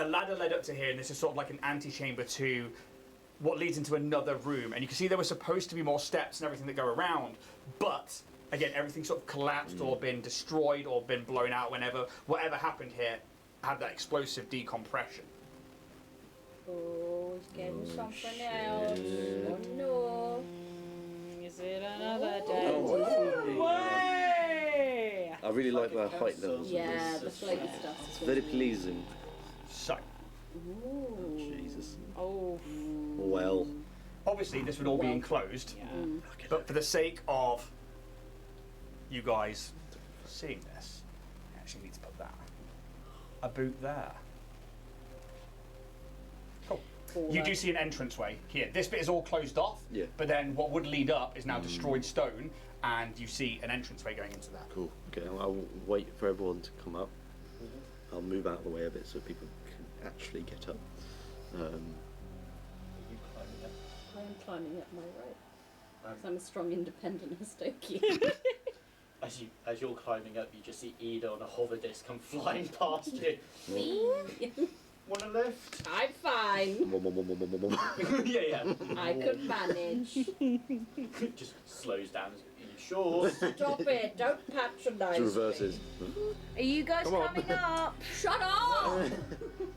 ladder led up to here, and this is sort of like an antechamber to what leads into another room. And you can see there were supposed to be more steps and everything that go around, but again, everything sort of collapsed or been destroyed or been blown out whatever happened here had that explosive decompression. Oh, it's getting something else. Oh no. Is it another Oh, day? I Way! I really like the height levels. Yeah, of the this. floaty stuff is Very pleasing. So, Ooh. Jesus. Oh. Well. obviously this would all be enclosed, Yeah. but for the sake of you guys seeing this, I actually need to put that a boot there. Cool. You do see an entranceway here. This bit is all closed off, Yeah. but then what would lead up is now destroyed stone, and you see an entranceway going into that. Cool. Okay, I'll wait for everyone to come up. I'll move out of the way a bit so people can actually get up. You climbing it? I'm climbing up my rope. Because I'm a strong, independent Hastoki. As you're climbing up, you just see Ida on a hover disc come flying past you. Me? Want a lift? I'm fine. yeah. I could manage. Just slows down. Are you sure? Stop it. Don't patronise It reverses. Are you guys Come on. coming up? Shut up!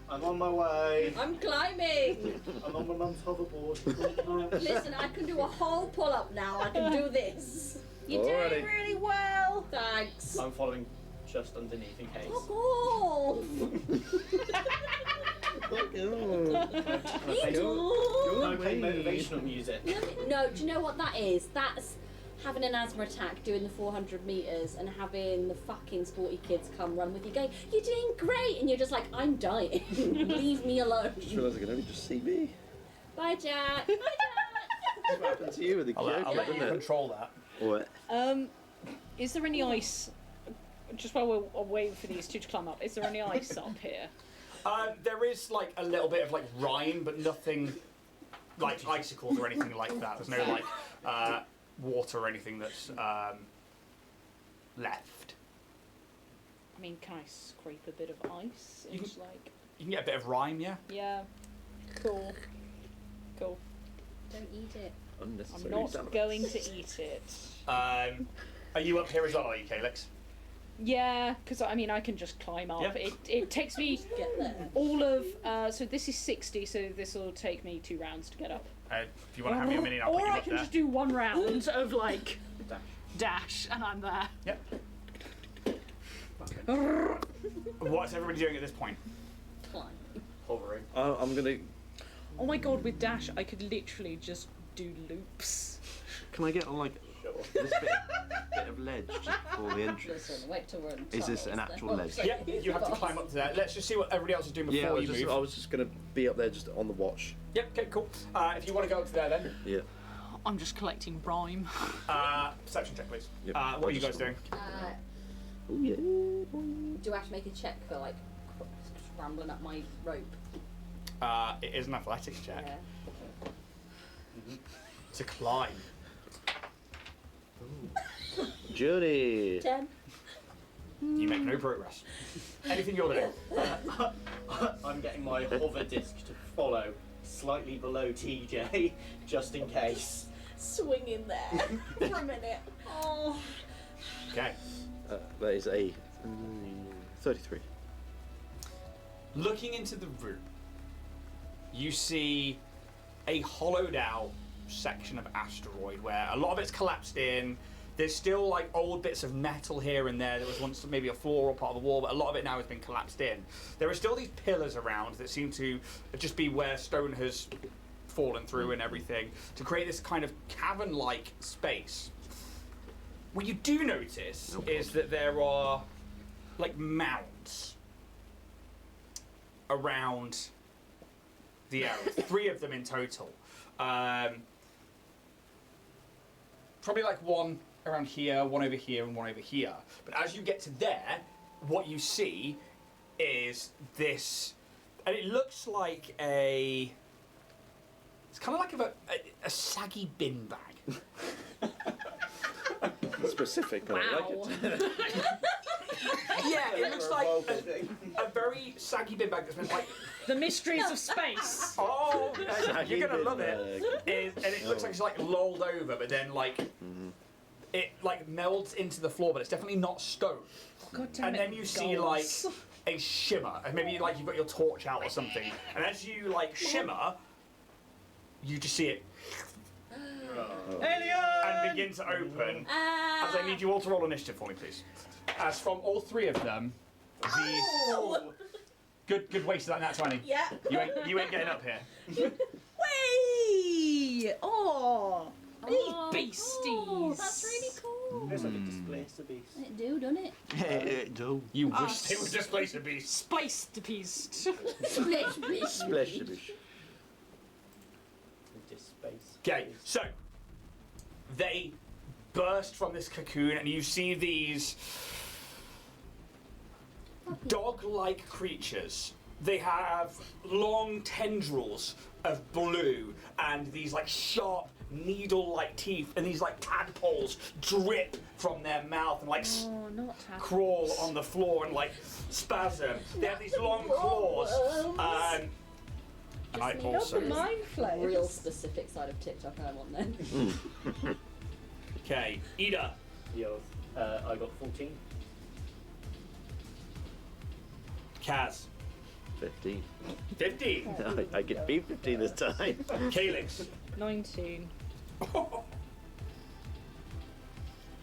I'm on my way. I'm climbing. I'm on my mum's hoverboard. Listen, I can do a whole pull-up now. I can do this. You're Alrighty. doing really well. Thanks. I'm following just underneath in case. Fuck off. I play motivational music. No, do you know what that is? That's having an asthma attack doing the 400 metres and having the fucking sporty kids come run with you going, you're doing great, and you're just like, I'm dying. Leave me alone. I just realised I can only just see me. Bye, Jack. Bye, Jack. What happened to you with the I'll let you isn't it? control that. What? Is there any ice? Just while we're waiting for these two to climb up, is there any ice up here? There is like a little bit of like rime, but nothing like icicles or anything like that. There's no like water or anything that's left. I mean, can I scrape a bit of ice? You Into can- like, You can get a bit of rime, yeah. yeah, cool. Don't eat it. I'm Unnecessary not damage. going to eat it. Are you up here as well, are you, Calyx? Yeah, because I mean, I can just climb up. Yeah. It takes me Get there. all of. So this is 60, so this will take me 2 rounds to get up. If you want to have me a minute, I'll put Or you I up can there. just do 1 round of like Dash. dash, and I'm there. Yep. Okay. What's everybody doing at this point? Climb. Hovering. I'm gonna. Oh my god, with dash, I could literally just do loops. Can I get on like Sure. this bit of ledge just before the entrance? Listen, wait till we're in Is this an tunnels, actual then- ledge? sorry, Yep, you have to climb up to there. Let's just see what everybody else is doing Yeah, before I you was, move. I was just gonna be up there just on the watch. Yep, okay, cool. If you want to go up to there then, Yeah. I'm just collecting rhyme. perception check, please. Yep. What are you guys doing? Oh yeah. Do I have to make a check for like scrambling up my rope? It is an athletics check. Yeah. To climb. Journey. 10. You make no progress. Anything you're doing? I'm getting my hover disc to follow slightly below TJ, just in case. Swing in there for a minute. Oh. Okay. That is a 33. Looking into the room, you see a hollowed out section of asteroid where a lot of it's collapsed in. There's still like old bits of metal here and there. There was once maybe a floor or part of the wall, but a lot of it now has been collapsed in. There are still these pillars around that seem to just be where stone has fallen through and everything to create this kind of cavern-like space. What you do notice is that there are like mounds around the area. 3 of them in total. Probably like one around here, one over here, and one over here. But as you get to there, what you see is this, and it looks like a. It's kind of like a saggy bin bag. Specific, but I like it. Yeah, it looks like a very saggy bin bag that's been like. The mysteries of space. Oh, Saggy you're gonna love bin it. And it looks like it's like lolled over, but then like it like melds into the floor, but it's definitely not stone. God damn And it, then you see like a shimmer, and maybe like you've got your torch out or something, and as you like shimmer, you just see it Alien! and begin to open. As I need you all to roll initiative for me, please. As from all 3 of them, these good waste of that nat 20. Yeah. You ain't getting up here. Whee! Oh! Beasties! Oh, that's really cool. Looks like a displacer beast. It do, doesn't it? You wish they would displace a beast. Space the beast. Splish, splish. Splash the bish. Okay, so they burst from this cocoon, and you see these dog-like creatures. They have long tendrils of blue and these like sharp needle-like teeth, and these like tadpoles drip from their mouth and like Oh, not tadpoles. crawl on the floor and like spasm. They have these long claws. And I Just also. Mind flayers. Real specific side of TikTok I want then. Okay, Ida. Yo, I got 14. Kaz. 15. 15. I get beat 15 this time. Calyx. 19.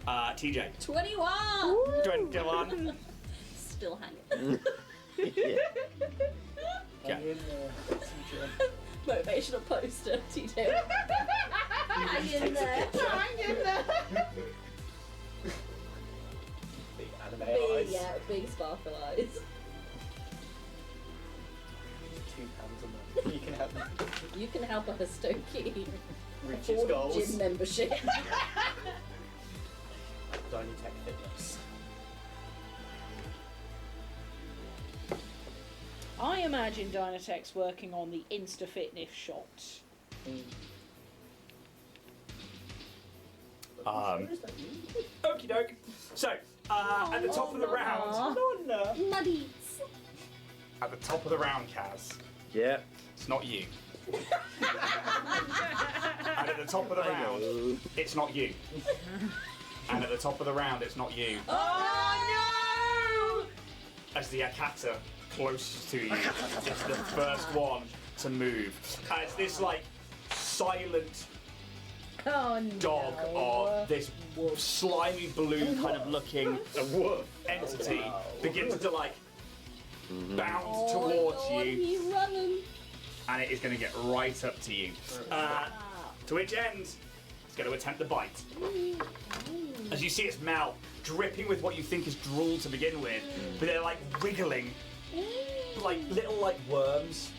TJ. 21! 21. Still hanging. Yeah. Okay. Motivational poster, TJ. Hang in there. Hang in there. Big anime Big, eyes. yeah, big sparkle eyes. £2 a month. You can help me You can help a Stokie reach its afford a goals. gym membership. Dynatech Fitness. I imagine Dynatech's working on the Insta Fitness shot. Okie doke. So, at the top of the round. Muddies. At the top of the round, Kaz. Yeah. It's not you. And at the top of the round, it's not you. And at the top of the round, it's not you. Oh As the Akata closest to you, it's the first one to move. As this like silent no! Oh no! dog of this slimy blue kind of looking entity begins to like bound towards you, He's running. and it is going to get right up to you. To which end, it's going to attempt the bite. As you see its mouth dripping with what you think is drool to begin with, but they're like wriggling, like little like worms.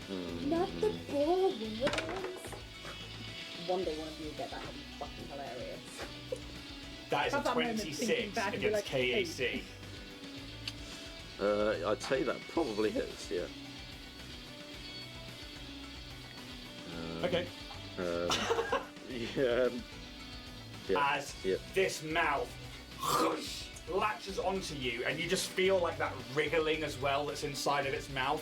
Not the ball worms. One day one of you will get that fucking hilarious. That is a Have that moment 26 thinking back and be against like, KAC. I'd say that probably hits, yeah. Okay. Yeah. As this mouth latches onto you, and you just feel like that wriggling as well that's inside of its mouth.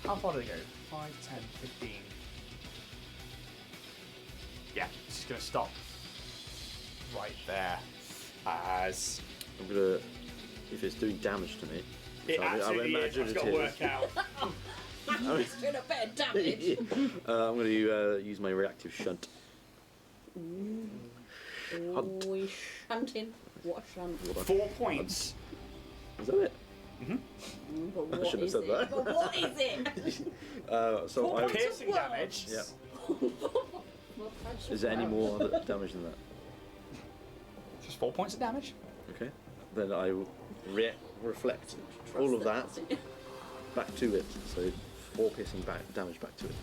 How far do they go? 5, 10, 15. Yeah, it's just going to stop right there. As I'm gonna. If it's doing damage to me, it I absolutely is, imagine I've it got to is. work out. He's doing a bit of damage. I'm gonna use my reactive shunt. Hunt. Oh, he's shunting. What a shunt. 4 points. Is that it? But what shouldn't have is said it? that. But what is it? So I. Piercing damage. Yeah. Well, Is there any more other damage than that? Just 4 points of damage. Okay. Then I will reflect all of that back to it. So 4 piercing damage back to it.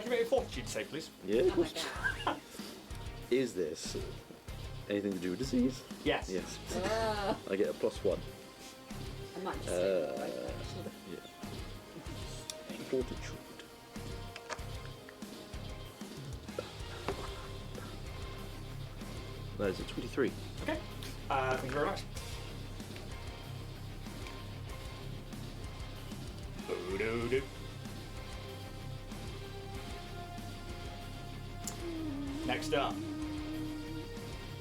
Give me a fortitude save, please. Yeah. Oh my god. Is this anything to do with disease? Yes. Yes. Ah, I get a +1. I might just say that right there, actually. Yeah. Fortitude. That is a 23. Okay. Thank you very much. Boo-doo-doo. Next up,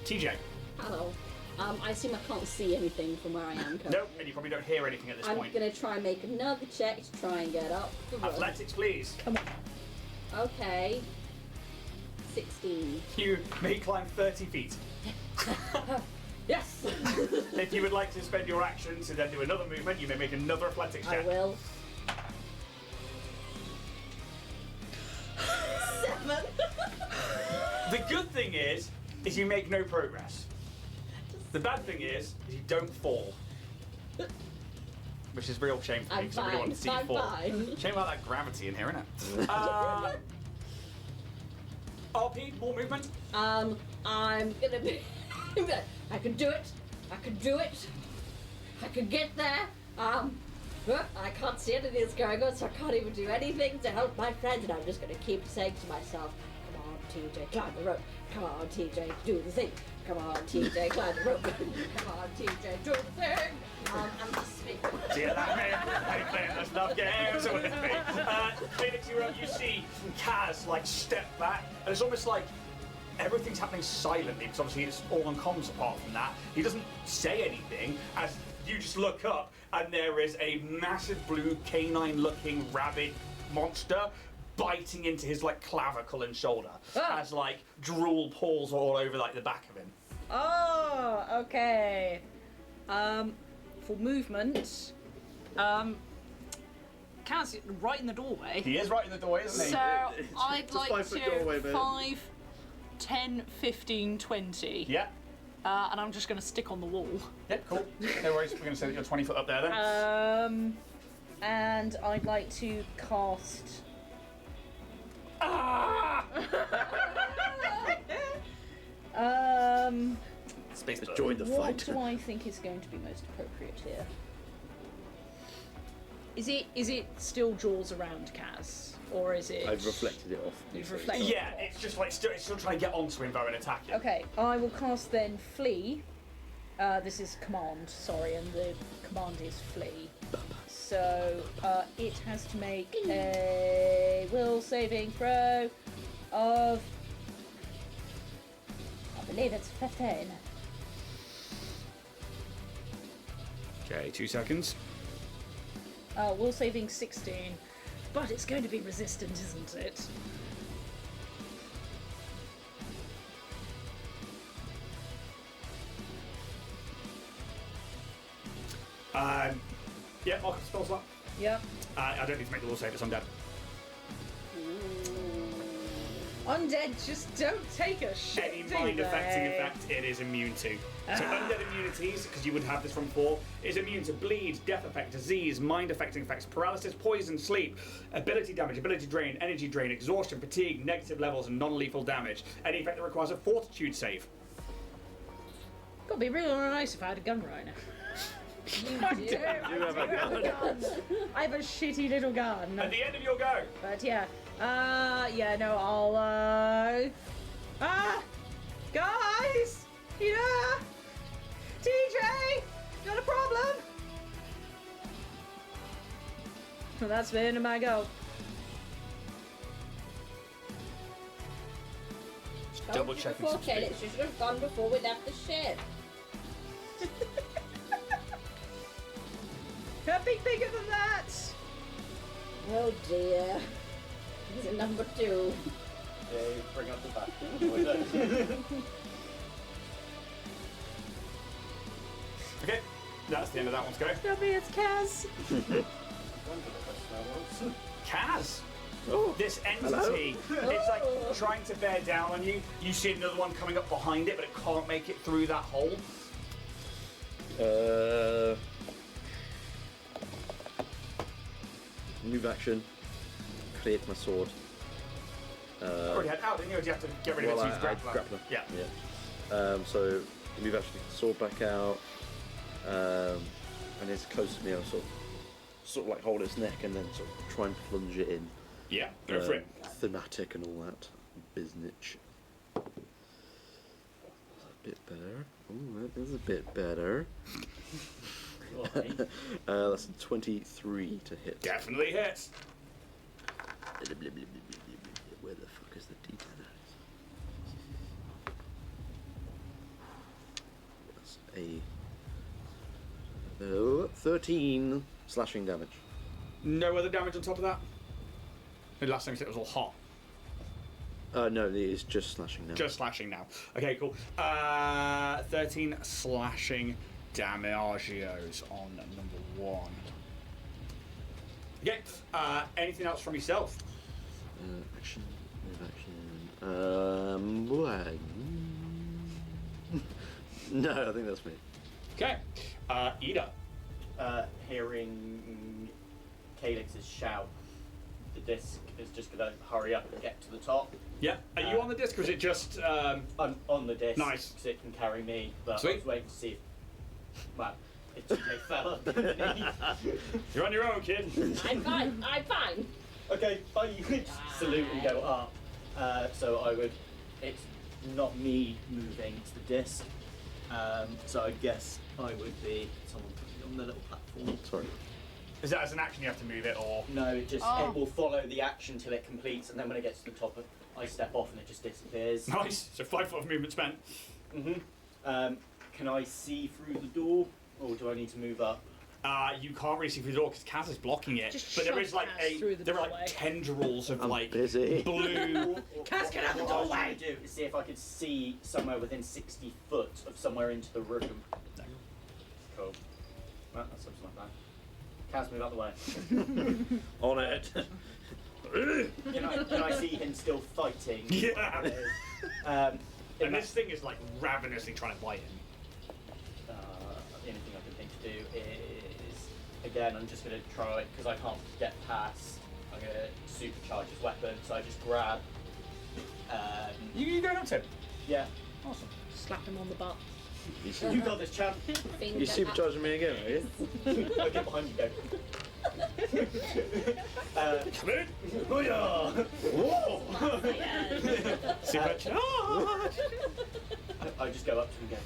TJ. Hello. I assume I can't see anything from where I am currently. Nope, and you probably don't hear anything at this I'm point. gonna try and make another check to try and get up the road. Athletics, please. Come on. Okay. 16. You may climb 30 feet. Yes! If you would like to spend your action to then do another movement, you may make another athletics I check. will. 7. The good thing is you make no progress. The bad thing is you don't fall. Which is a real shame for me I'm because I really fine. want to see you I'm fall. fine. Shame about that gravity in here, innit? RP, more movement. I'm gonna be. I can do it. I can do it. I can get there. I can't see anything that's going on, so I can't even do anything to help my friends. And I'm just gonna keep saying to myself, "Come on, TJ, climb the rope. Come on, TJ, do the thing. Come on, TJ, climb the rope. Come on, TJ, do the thing." I'm just speaking. Dear that man, I playing this enough games with me. Phoenix, you're up. You see Kaz like step back, and it's almost like everything's happening silently because obviously it's all on comms apart from that. He doesn't say anything as you just look up, and there is a massive blue canine-looking rabid monster biting into his like clavicle and shoulder as like drool pours all over like the back of him. Oh, okay. For movement, Kaz right in the doorway. He is right in the doorway, isn't he? So I'd Just like 5 foot doorway, to babe. 5, 10, 15, 20. Yeah. And I'm just going to stick on the wall. Yeah, cool. No worries. We're going to say that you're 20 foot up there then. And I'd like to cast. Ah! Space Just join the What fight. do I think is going to be most appropriate here? Is it still jaws around Kaz, or is it? I've reflected it off. You've reflected. Yeah, it's just like it's still trying to get onto him though and attack him. Okay, I will cast then flee. This is command, sorry, and the command is flee. So it has to make a will saving throw of, I believe it's 15. Okay, 2 seconds. Will saving 16, but it's going to be resistant, isn't it? Yeah, Marcus spell slot. Yep. I don't need to make the will save, it's undead. Undead just don't take a shit. Any do mind affecting they? effect it is immune to. So undead immunities, because you would have this from 4, is immune to bleed, death effect, disease, mind affecting effects, paralysis, poison, sleep, ability damage, ability drain, energy drain, exhaustion, fatigue, negative levels, and non-lethal damage. Any effect that requires a fortitude save. Gotta be really nice if I had a gun right now. You do. You have a gun. I have a shitty little gun. At the end of your go. But yeah. Yeah, no, I'll, guys! Yeah! TJ! Got a problem? That's the end of my go. Double checking some Okay, speed. it should have gone before we left the ship. Can't be bigger than that! Oh dear. Is it number 2? They bring up the back. Okay, that's the end of that one's go. Stubby, it's Kaz. Kaz! Oh, This entity, it's like trying to bear down on you. You see another one coming up behind it, but it can't make it through that hole. Move action. Create my sword. Already had out, didn't you? Or do you have to get rid of Well, it to use grappler? grappler. Yeah. Yeah. So move action, get the sword back out, and it's close to me. I'll sort of like hold its neck and then sort of try and plunge it in. Yeah, go for it. Thematic and all that biznitch. A bit better. Oh, that is a bit better. That's a 23 to hit. Definitely hits. Where the fuck is the D10? That's a 13 slashing damage. No other damage on top of that? The last time you said it was all hot. No, it is just slashing now. Just slashing now. Okay, cool. 13 slashing damagios on number 1. Okay, anything else from yourself? Action, move action. No, I think that's me. Okay, Ida. Hearing Calix's shout, the disc is just going to hurry up and get to the top. Yeah, are you on the disc or is it just... I'm on the disc, Nice. because it can carry me, but Sweet. I was waiting to see if... Well, if TJ fell underneath. You're on your own, kid. I'm fine. I'm fine. Okay, bye. You could salute and go up. So I would... It's not me moving, it's the disc. So I guess I would be someone putting on the little platform. Sorry. Is that as an action you have to move it or... No, it just Oh. it will follow the action till it completes, and then when it gets to the top, I step off and it just disappears. Nice, so 5 foot of movement spent. Can I see through the door, or do I need to move up? You can't really see through the door because Kaz is blocking it. Just but there shove is like Kaz through the there are doorway. like tendrils of I'm like busy. blue. Kaz, get out the What I was doorway! trying to do is see if I could see somewhere within 60 foot of somewhere into the room. No. Cool. Well, that's something like that. Kaz, move out the way. On it. Can I see him still fighting? Yeah. In And that- this thing is like ravenously trying to bite him. the only thing I can think to do is, again, I'm just going to try it because I can't get past. I'm going to supercharge his weapon, so I just grab. You going up to him? Yeah, Awesome. Slap him on the butt. you got this, champ. Finger You supercharging me again, are you? I get behind you, go. Come in. Oh yeah! Whoa! Supercharge. I just go up to him and go. "You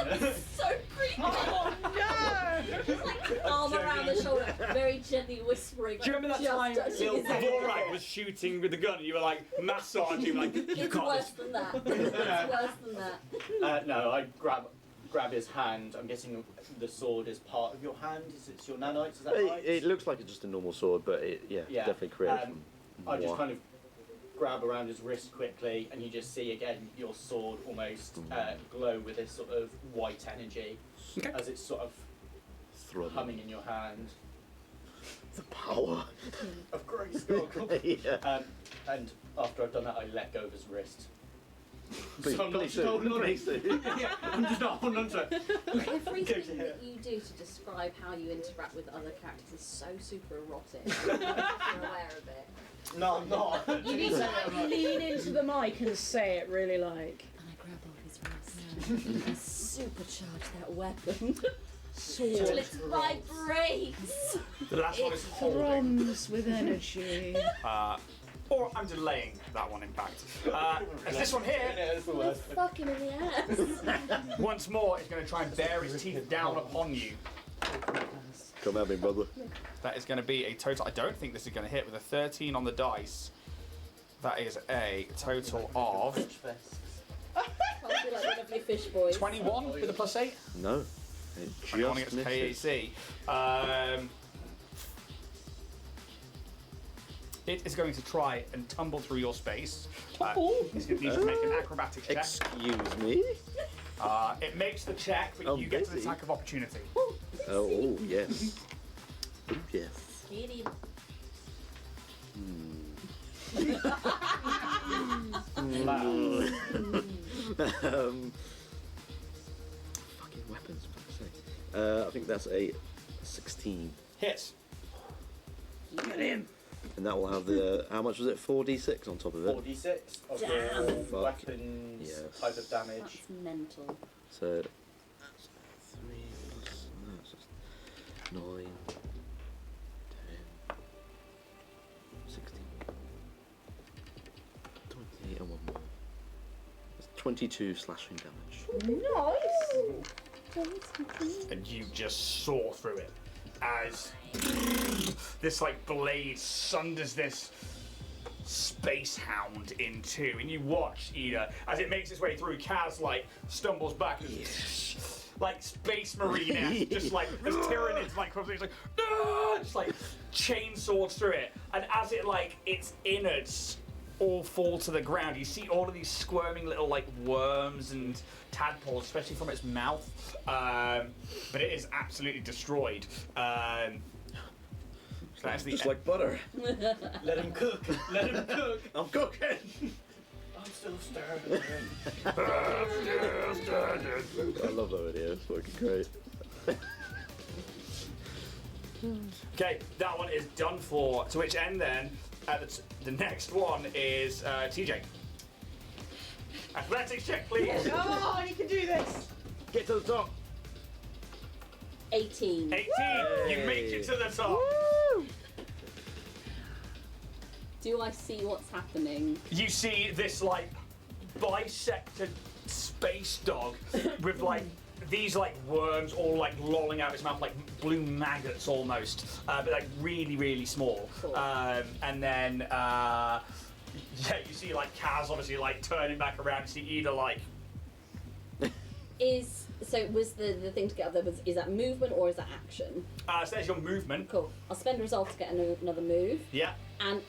got this." So creepy. Oh no! Just like arm around the shoulder, very gently whispering. Do you remember that just time touching his head. Vorak was shooting with the gun and you were like massaging him like, you It's got worse this. than that. It's worse than that. No, I grab his hand. I'm guessing the sword is part of your hand. Is it your nanites? Is that right? It looks like it's just a normal sword, but it definitely created from I just moi. kind of grab around his wrist quickly, and you just see again your sword almost glow with this sort of white energy Okay. as it's sort of throbbing. humming in your hand. The power. Of Grayskull. Yeah. And after I've done that, I let go of his wrist. Please, So I'm not please do. holding on to Please it. do. Yeah, I'm just not holding on to it. Everything that you do to describe how you interact with other characters is so super erotic. You're aware of it. No, I'm not. You need to like lean into the mic and say it really like. And I grab on his wrist and supercharge that weapon Sword till it vibrates. The last one is holding. thrums with energy. Or I'm delaying that one in fact. As this one here, Yeah, it's the worst. Fuck him in the ass. once more, is going to try and bear his teeth down upon you. Come at me, brother. That is going to be a total. I don't think this is going to hit with a 13 on the dice. That is a total of Fish fest. Can't be like one of your fish boys. 21 with a +8. No. It 21 just against misses. KAC. It is going to try and tumble through your space. It's going to need to make an acrobatics check. Excuse me? It makes the check, but I'm you get an busy. attack of opportunity. Oh, yes. Oh, yes. Hit him. Fucking weapons, for fuck's sake. I think that's a 16. Hits. Get him. And that will have the, how much was it? 4d6 on top of it? 4d6 of Damn. your Fuck. weapons Yes. type of damage. That's mental. So, that's 3 plus, no, it's just 9, 10, 16, 28 and one more. That's 22 slashing damage. Nice. And you just saw through it as this like blade sunders this space hound in two, and you watch Ida as it makes its way through. Kaz like stumbles back and like Space Marine, just like this Tyranids like crossing, like no, just like chainsaws through it, and as it like its innards all fall to the ground, you see all of these squirming little like worms and tadpoles, especially from its mouth. But it is absolutely destroyed. So that's the Just like butter. Let him cook. Let him cook. I'm cooking! I'm still stirring. I love that video, it's fucking great. Okay, that one is done for. To which end then, the next one is TJ. Athletics check, please. Come on, you can do this. Get to the top! 18. 18. You make it to the top. Do I see what's happening? You see this like bisected space dog with like these like worms all like lolling out its mouth like blue maggots almost, but like really really small. Cool. And then yeah, you see like Kaz obviously like turning back around. You see Ida like. Was the thing to get up there, is that movement or is that action? So there's your movement. Cool. I'll spend a resolve to get another move. Yeah. And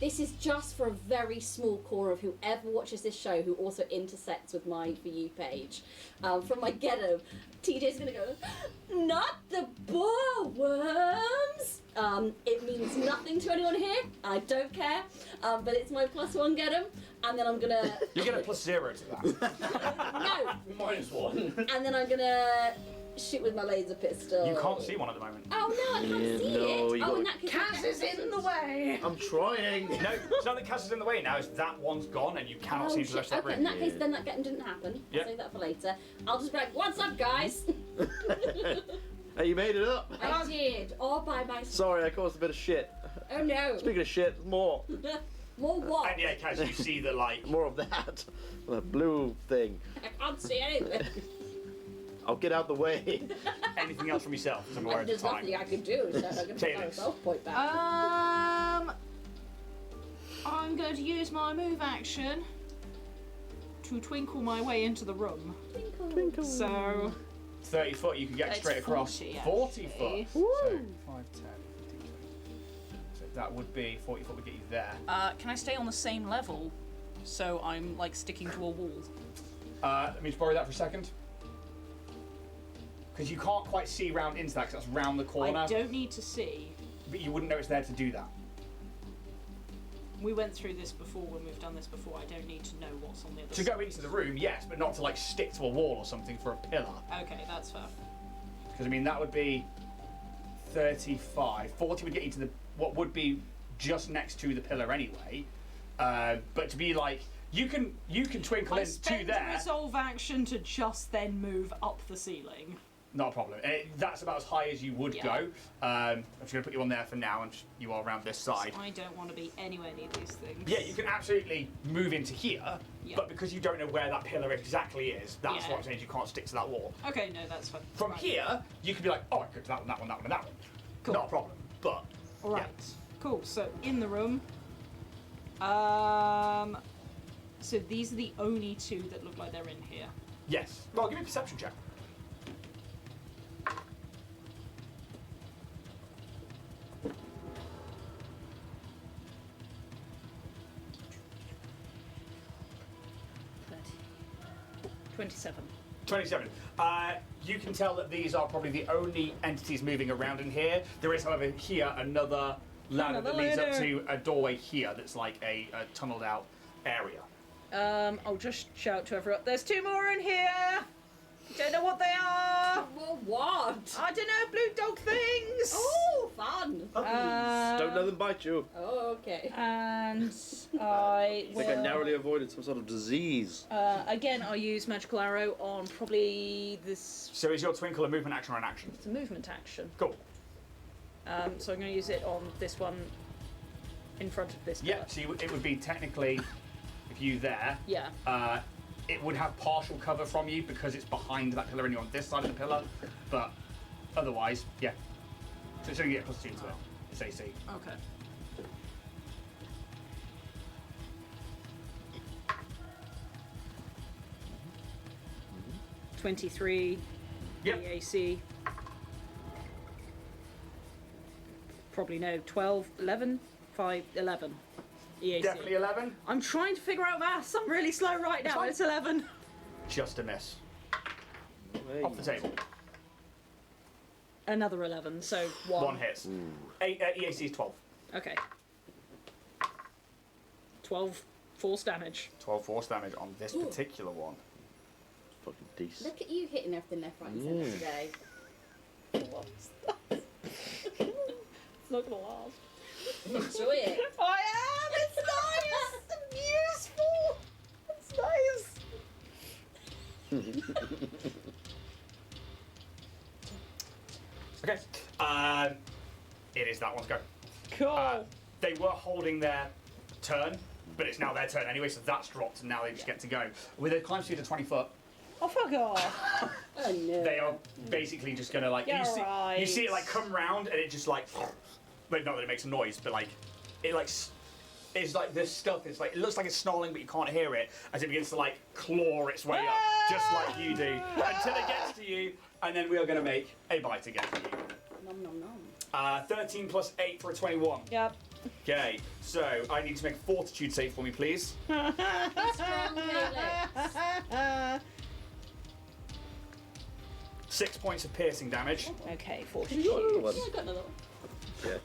this is just for a very small core of whoever watches this show who also intersects with my For You page. From my get-em, TJ's gonna go, not the boar worms! It means nothing to anyone here, I don't care, but it's my +1 get-em, and then I'm gonna... You get a +0 to that. No! -1. And then I'm gonna shoot with my laser pistol. You can't see one at the moment. Oh no, I can't Yeah, see no, it! you Oh, gotta- in that case... Kaz is in the way. I'm trying! No, it's not that Kaz is in the way now. It's that one's gone and you cannot see into the rest of that Okay, room. in that case, then that getting didn't happen. Yeah. I'll save that for later. I'll just be like, what's up, guys? Hey, you made it up! I did, all by myself. Sorry, I caused a bit of shit. Oh no. Speaking of shit, more. More what? And yeah, Kaz, you see the like. More of that. The blue thing. I can't see anything. I'll get out the way. Anything else from yourself? Because I'm aware of the There's time. nothing I can do, so I'm going to put Taylor. myself point back. I'm going to use my move action to twinkle my way into the room. Twinkle. So 30 foot, you can get It's straight across. 40 40 actually. foot. So 5, 10, 15, 20. So that would be 40 foot would get you there. can I stay on the same level? So I'm like sticking to a wall. Let me just borrow that for a second. Because you can't quite see round into that because that's round the corner. I don't need to see. But you wouldn't know it's there to do that. We went through this before when we've done this before. I don't need to know what's on the other To side. go into the room, yes, but not to like stick to a wall or something for a pillar. Okay, that's fair. Because I mean that would be 35. 40 would get you to the what would be just next to the pillar anyway. But to be like you can twinkle I in to spend there. resolve action to just then move up the ceiling. Not a problem. That's about as high as you would Yeah. go. I'm just going to put you on there for now, and you are around this side. I don't want to be anywhere near these things. Yeah, you can absolutely move into here, Yeah. but because you don't know where that pillar exactly is, that's Yeah. what I'm saying. You can't stick to that wall. Okay, no, that's fine. From Right. here, you could be like, oh, I could do that one, that one, that one, and that one. Cool. Not a problem, but All right. Cool. So in the room. So these are the only two that look like they're in here. yes. Well, give me a perception check. Thirty. 27. 27. You can tell that these are probably the only entities moving around in here. There is, however, here another ladder that leads up to a doorway here that's like a tunneled out area. I'll just shout to everyone. There's two more in here. Don't know what they are. Well, what? I don't know. Blue dog things. Oh, fun. Don't let them bite you. Oh, okay. And I I think I will. narrowly avoided some sort of disease. Again, I'll use magical arrow on probably this. So is your twinkle a movement action or an action? It's a movement action. Cool. So I'm going to use it on this one in front of this. Yeah, pillar. so it would be technically, if you there, Yeah. it would have partial cover from you because it's behind that pillar and you're on this side of the pillar, but otherwise, yeah. So it's going to get +2 to it. It's AC. Okay. Mm-hmm. 23 Yep. EAC. Probably no. 12, 11, 5, 11 EAC. Definitely 11. I'm trying to figure out maths. I'm really slow right now. fine. It's 11. Just a miss. Hey. Off the table. Another 11, so 1. One hits. EAC is 12. Okay. 12 force damage. 12 force damage on this particular one. Fucking decent. Look at you hitting everything left, right, and centre today. It's not gonna last. Enjoy it. I am! It's nice! It's useful! It's nice! Okay. It is that one's go. Cool. They were holding their turn, but it's now their turn anyway, so that's dropped, and now they just get to go. With a climb speed of 20 foot, Oh, fuck off. Oh no. they are basically just gonna like Yeah, you see it right. like come round and it just like, but not that it makes a noise, but like it like it's like this stuff is like it looks like it's snarling, but you can't hear it as it begins to like claw its way up, just like you do, until it gets to you, and then we are gonna make a bite again for you. Nom nom nom. 13 plus 8 for a 21. Yep. Okay, so I need to make a fortitude save for me, please. Strong Felix. 6 points of piercing damage. Okay, You got another fortitude. one? Yeah, I got another one. Yeah.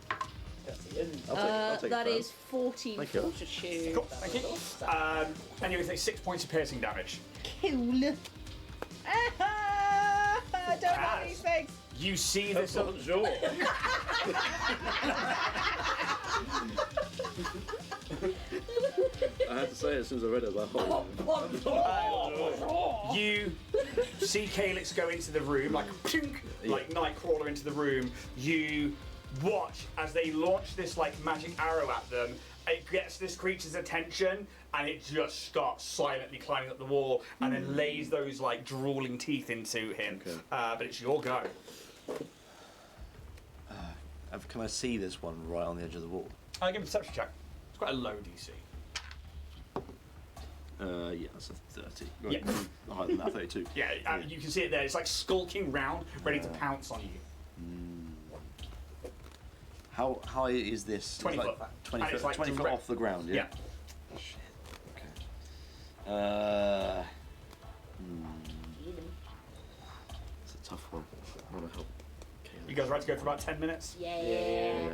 That's I'll take That it. is 14 Thank you. fortitude. Cool, thank you. And you take 6 points of piercing damage. Cool. I don't know As these things. You see this. Bonjour. I had to say it as soon as I read it. I was like, oh. You see Calyx go into the room, like pink, like Nightcrawler into the room. You watch as they launch this like magic arrow at them. It gets this creature's attention, and it just starts silently climbing up the wall, and then lays those like drooling teeth into him. Okay. But it's your go. Can I see this one right on the edge of the wall? I'll give him a perception check. It's quite a low DC. Yeah, that's a 30. Yeah. Higher than that, 32. Yeah, you can see it there. It's like skulking round, ready to pounce on you. How high is this? 20 It's foot. 20 And it's foot, like 20 foot direct- off the ground, yeah? Yeah. Shit. Okay. It's a tough one. I want to help. You guys ready to go for about 10 minutes? Yeah.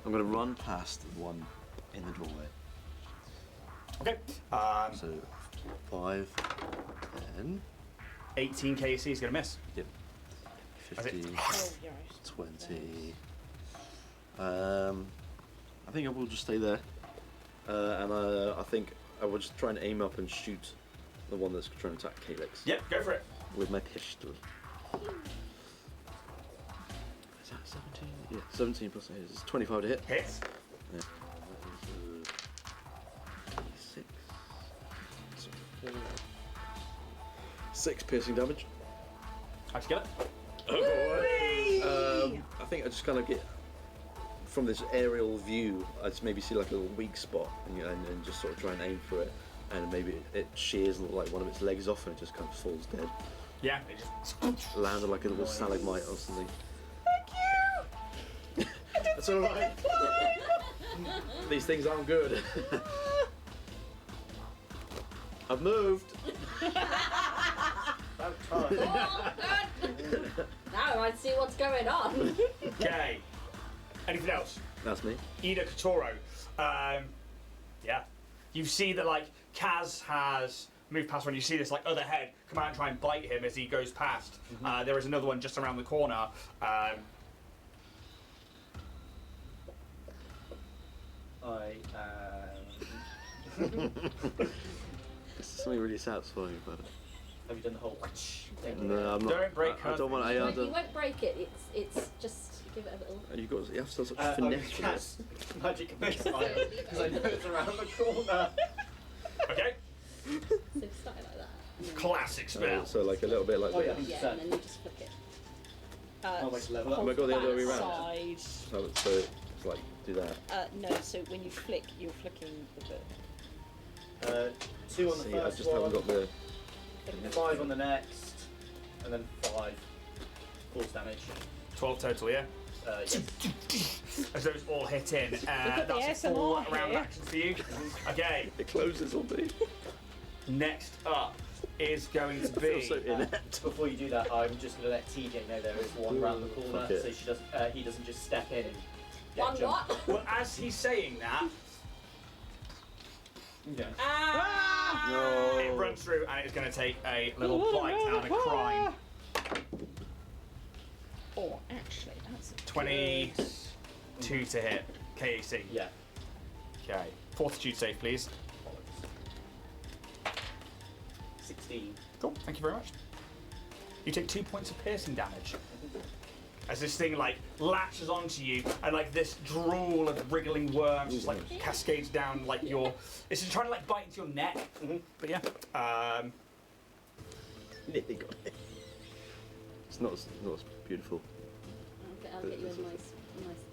I'm going to run past the one in the doorway. Okay. So 5, 10, 18 KC is going to miss. yep, That's it. 15, Oh, yeah. 20. I think I will just stay there. And I think I will just try and aim up and shoot the one that's trying to attack Calyx Yep, go for it. with my pistol. Is that 17? Yeah, 17 plus 8 is 25 to hit. Hits. Yeah. That is 6. So 4. 6 piercing damage. How'd you get it? I think I just kind of get from this aerial view. I just maybe see like a little weak spot and just sort of try and aim for it, and maybe it shears like one of its legs off and it just kind of falls dead. Yeah, it just Lands on like a little stalagmite or something. Thank you! That's all right. These things aren't good. I've moved. About time. Oh, good. Now I see what's going on. Okay. Anything else? That's me. Ida Katoro. Yeah. You see that like Kaz has moved past when you see this like other head come out and try and bite him as he goes past. There is another one just around the corner. I This is something really satisfying about it. have you done the whole thing? No, I'm not. Don't break I don't want. I You don't. won't break it. It's just give it a little. You have to sort I of would finesse with it. cast magic missile because I know it's around the corner. Okay. So start it like that. and then- Classic spell. So like a little bit like Oh, yeah. this. Yeah, and then you just flick it. Oh, wait, level up. Am I got the other way around? Side. So it's like do that. No, so when you flick, you're flicking the bit. 2 on the See, I first just one, haven't got the. 5 on the next, and then 5 force damage. 12 total, yeah? Yes. As those all hit in. at the That's a full ASMR round here. action for you. Okay. It closes on me. Next up is going to I feel so be. inept. Before you do that, I'm just going to let TJ know there is one round the corner, Okay. so she doesn't, he doesn't just step in and get One jumped. what? Well, as he's saying that, Okay. No. it runs through and it's going to take a little bite out of crime. Oh, actually, that's a 22 to hit. KAC. Yeah. Okay. Fortitude save, please. 16. Cool. Thank you very much. You take 2 points of piercing damage. As this thing like latches onto you and like this drool of wriggling worms just like cascades down like your. It's just trying to like bite into your neck. But yeah. Nearly got it. It's not as beautiful. I'll get you a nice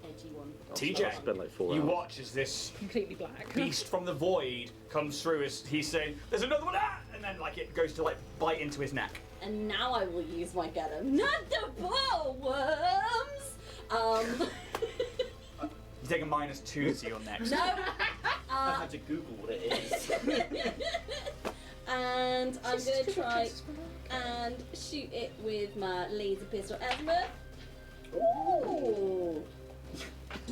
edgy one. TJ, I'll spend like 4 you hours. watch as this completely black. beast from the void comes through as he's saying, "There's another one!" And then like it goes to like bite into his neck. And now I will use my venom. Not the ball worms! You take a -2 to your next. No! I had to Google what it is. And I'm going to try and shoot it with my laser pistol azimuth. Ooh!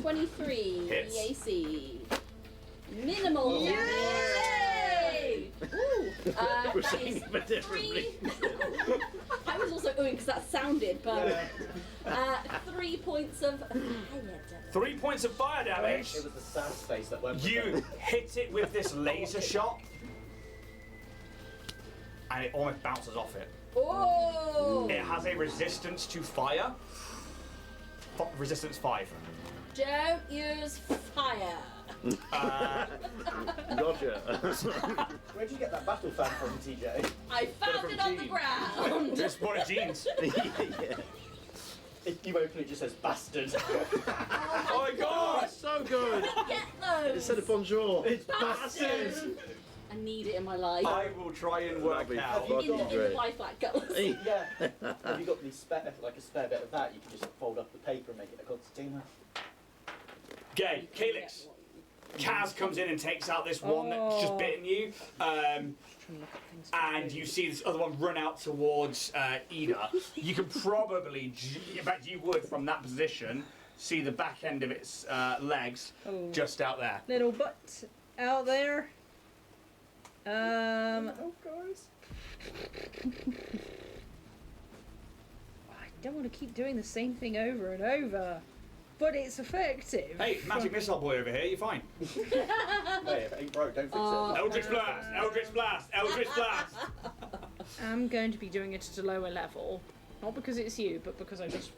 23 Hits. EAC. Minimal. Yay! Ooh! We're That saying is it differently. 3. I was also oohing because that sounded, but 3 points of fire damage. 3 points of fire damage. It was the sad space that went with You it. hit it with this laser shot, and it almost bounces off it. Oh! It has a resistance to fire. Resistance 5. Don't use fire. Roger. Where'd you get that battle fan from, TJ? I found it on the ground. Just bought a jeans. Yeah. If you open it, it just says bastard. Oh my god! So good. Get those. Instead of bonjour. It's bastard! I need it in my life. I will try and work That'd be out. fucking in the great. life like colours. Hey. Yeah. Have you got the spare, like a spare bit of that? You can just fold up the paper and make it a concertina. Okay, Calyx. Kaz comes in and takes out this one that's just bitten you. And you see this other one run out towards Ida. You can probably, in fact you would from that position, see the back end of its legs just out there. Little butt out there. Oh, guys. I don't want to keep doing the same thing over and over, but it's effective. Hey, magic missile boy over here, you're fine. Hey, if it ain't broke, don't fix it. Eldritch blast, Eldritch blast, Eldritch blast. I'm going to be doing it at a lower level. Not because it's you, but because I just...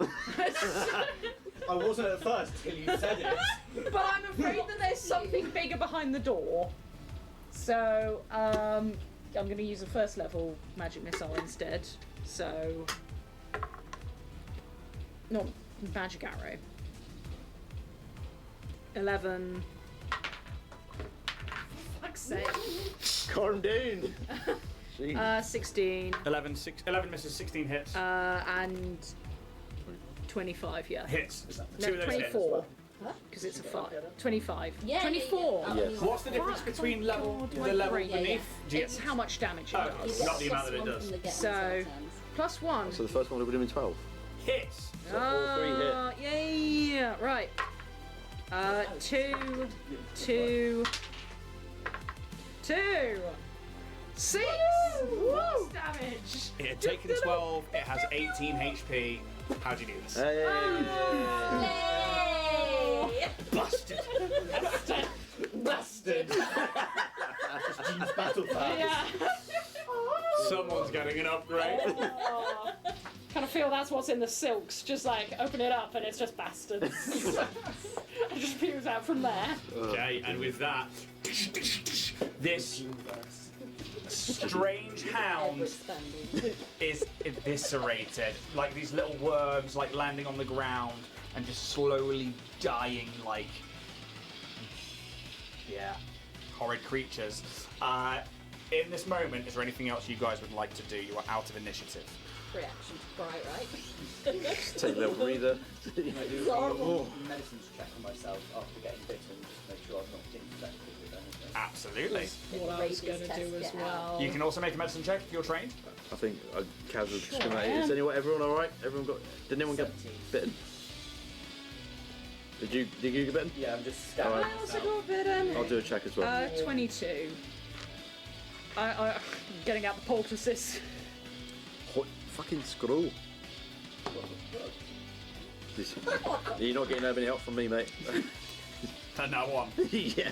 I wasn't at first till you said it. But I'm afraid that there's something bigger behind the door. So, I'm going to use a first level magic missile instead. So, not magic arrow. 11. Fuck's sake. Calm down. Jeez. 16. 11 misses, 16 hits. And 25, yeah. Hits. No, Two of those hits. 24. Because it's a 5. 25. Yeah, 24. Yeah. Yes. What's the difference between level God, the level great. beneath? Yeah, Do you- It's how much damage it Oh, does. not the amount that it does. So, plus 1. So the first one would have been 12. Hits. So all 3 hit. Yeah, right. 2, 2, 2. 6! Woo! Damage! It had taken 12, it has 18 HP. How do you do this? Hey. Yay! Busted! Bastard! That's just Gene's battle pass. Yeah. Someone's getting an upgrade. Kind of feel that's what's in the silks. Just like open it up and it's just bastards. It just peels out from there. Okay, and with that, this strange hound Expanding. is eviscerated. Like these little worms, like landing on the ground and just slowly dying, like horrid creatures. In this moment, is there anything else you guys would like to do? You are out of initiative. Reaction to bright, right? Take a little breather. Can I do Oh. a medicines check on myself after getting bitten, just to make sure I'm not infected with anything? Absolutely. What I was going to do as well. You can also make a medicine check if you're trained. I think I casually Sure, discriminated. I Is am. everyone alright? Everyone got. Did anyone get 17. bitten? Did you get bitten? Yeah, I'm just scanning. Alright. I also got bitten. I'll do a check as well. 22. I getting out the poultices. Hot fucking scroll. You're not getting any help from me, mate. And now one. Yeah.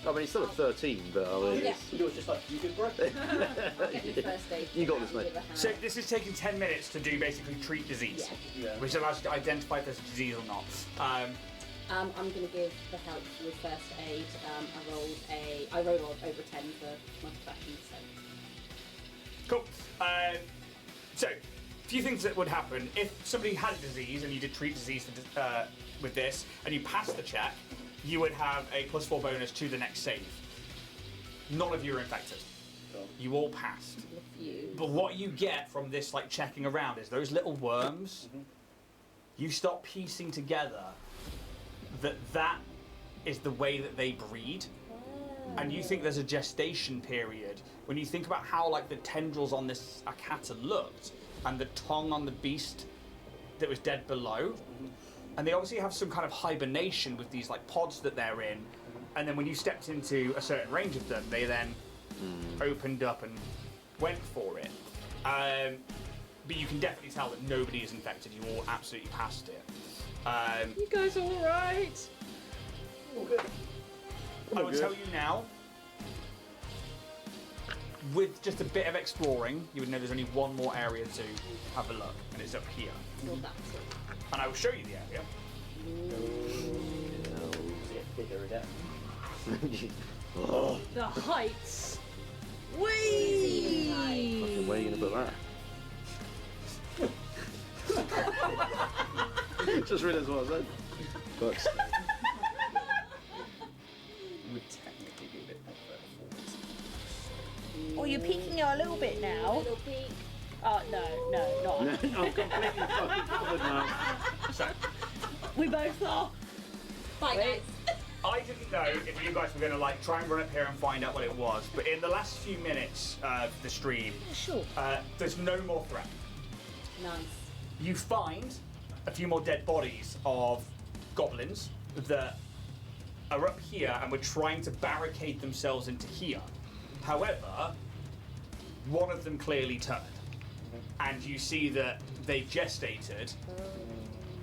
I mean, he's still at 13, but I mean, Yeah. You was just like, you good, bro? I'll get you first aid. You got this, mate. With a hand. So this is taking 10 minutes to do basically treat disease, Yeah. Yeah. which allows you to identify if there's a disease or not. I'm going to give the help with first aid. I rolled over 10 for my profession, so. Cool. So, a few things that would happen if somebody had a disease and you did treat disease with this, and you passed the check, you would have a +4 bonus to the next save. None of you are infected. You all passed. If you. But what you get from this, like checking around, is those little worms. You start piecing together that is the way that they breed. And you think there's a gestation period. When you think about how like the tendrils on this Akata looked, and the tongue on the beast that was dead below, and they obviously have some kind of hibernation with these like pods that they're in, and then when you stepped into a certain range of them, they then opened up and went for it. But you can definitely tell that nobody is infected. You all absolutely passed it. You guys all right? I will tell you now, with just a bit of exploring, you would know there's only one more area to have a look, and it's up here. Well, that's it. And I will show you the area. Get bigger again. The heights. Ceiling height. Whee! where are you going to put that? Just realised what I said. Bucks. Would technically be a bit more forward. Oh, you're peeking out a little bit now. Little peek. Oh, no, not. I'm completely fucking covered now. So, We both are. Bye, guys. I didn't know if you guys were going to like try and run up here and find out what it was, but in the last few minutes of the stream, Sure. there's no more threat. Nice. You find a few more dead bodies of goblins that are up here and were trying to barricade themselves into here. However, one of them clearly turned. And you see that they've gestated,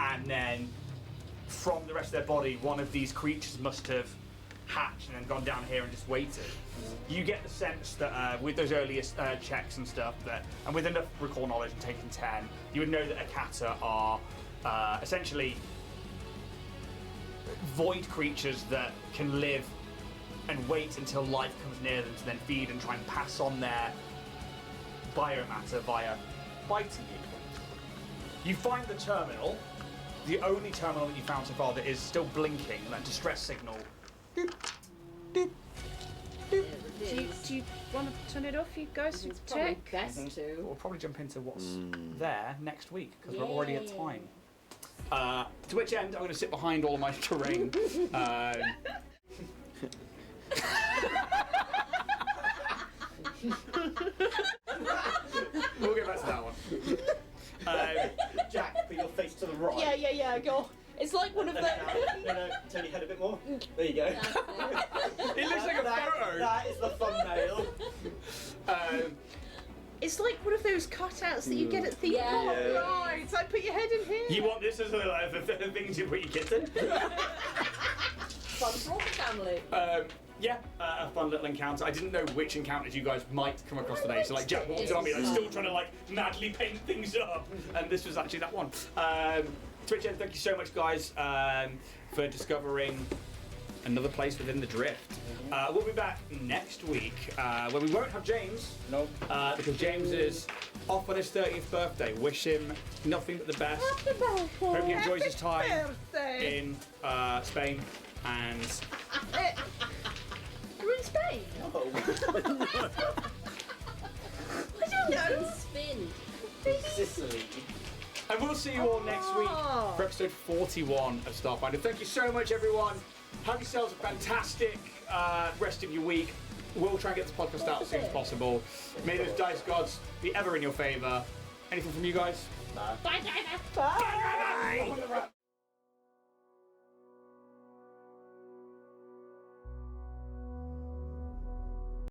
and then from the rest of their body, one of these creatures must have hatched and then gone down here and just waited. You get the sense that with those earliest checks and stuff, and with enough recall knowledge and taking 10, you would know that Akata are essentially void creatures that can live and wait until life comes near them to then feed and try and pass on their biomatter via biting you. You find the terminal, the only terminal that you found so far that is still blinking, that distress signal. Doop, doop, doop. Do you want to turn it off, you guys? It's probably Tech? best to. We'll probably jump into what's there next week because we're already at time. To which end, I'm going to sit behind all of my terrain. We'll get back to that one. Jack, put your face to the right. Yeah, go. It's like one of the. No, turn your head a bit more. There you go. It looks like a photo. That is the thumbnail. It's like one of those cutouts that you get at theme park rides. Like, put your head in here. You want this as a thing to put your kids in? Fun for all the family. A fun little encounter. I didn't know which encounters you guys might come across today, so like Jack walked in on me, like still trying to like madly paint things up, and this was actually that one. Twitch end, thank you so much, guys, for discovering another place within the drift. We'll be back next week, where we won't have James. No. Because James is off on his 30th birthday. Wish him nothing but the best. Hope he enjoys his time in Spain and. You're in Spain? I don't know. Spin. Sicily. And we'll see you all next week for episode 41 of Starfinder. Thank you so much, everyone. Have yourselves a fantastic rest of your week. We'll try and get this podcast out as soon as possible. May those dice gods be ever in your favour. Anything from you guys? Nah. Bye, Diana. Bye.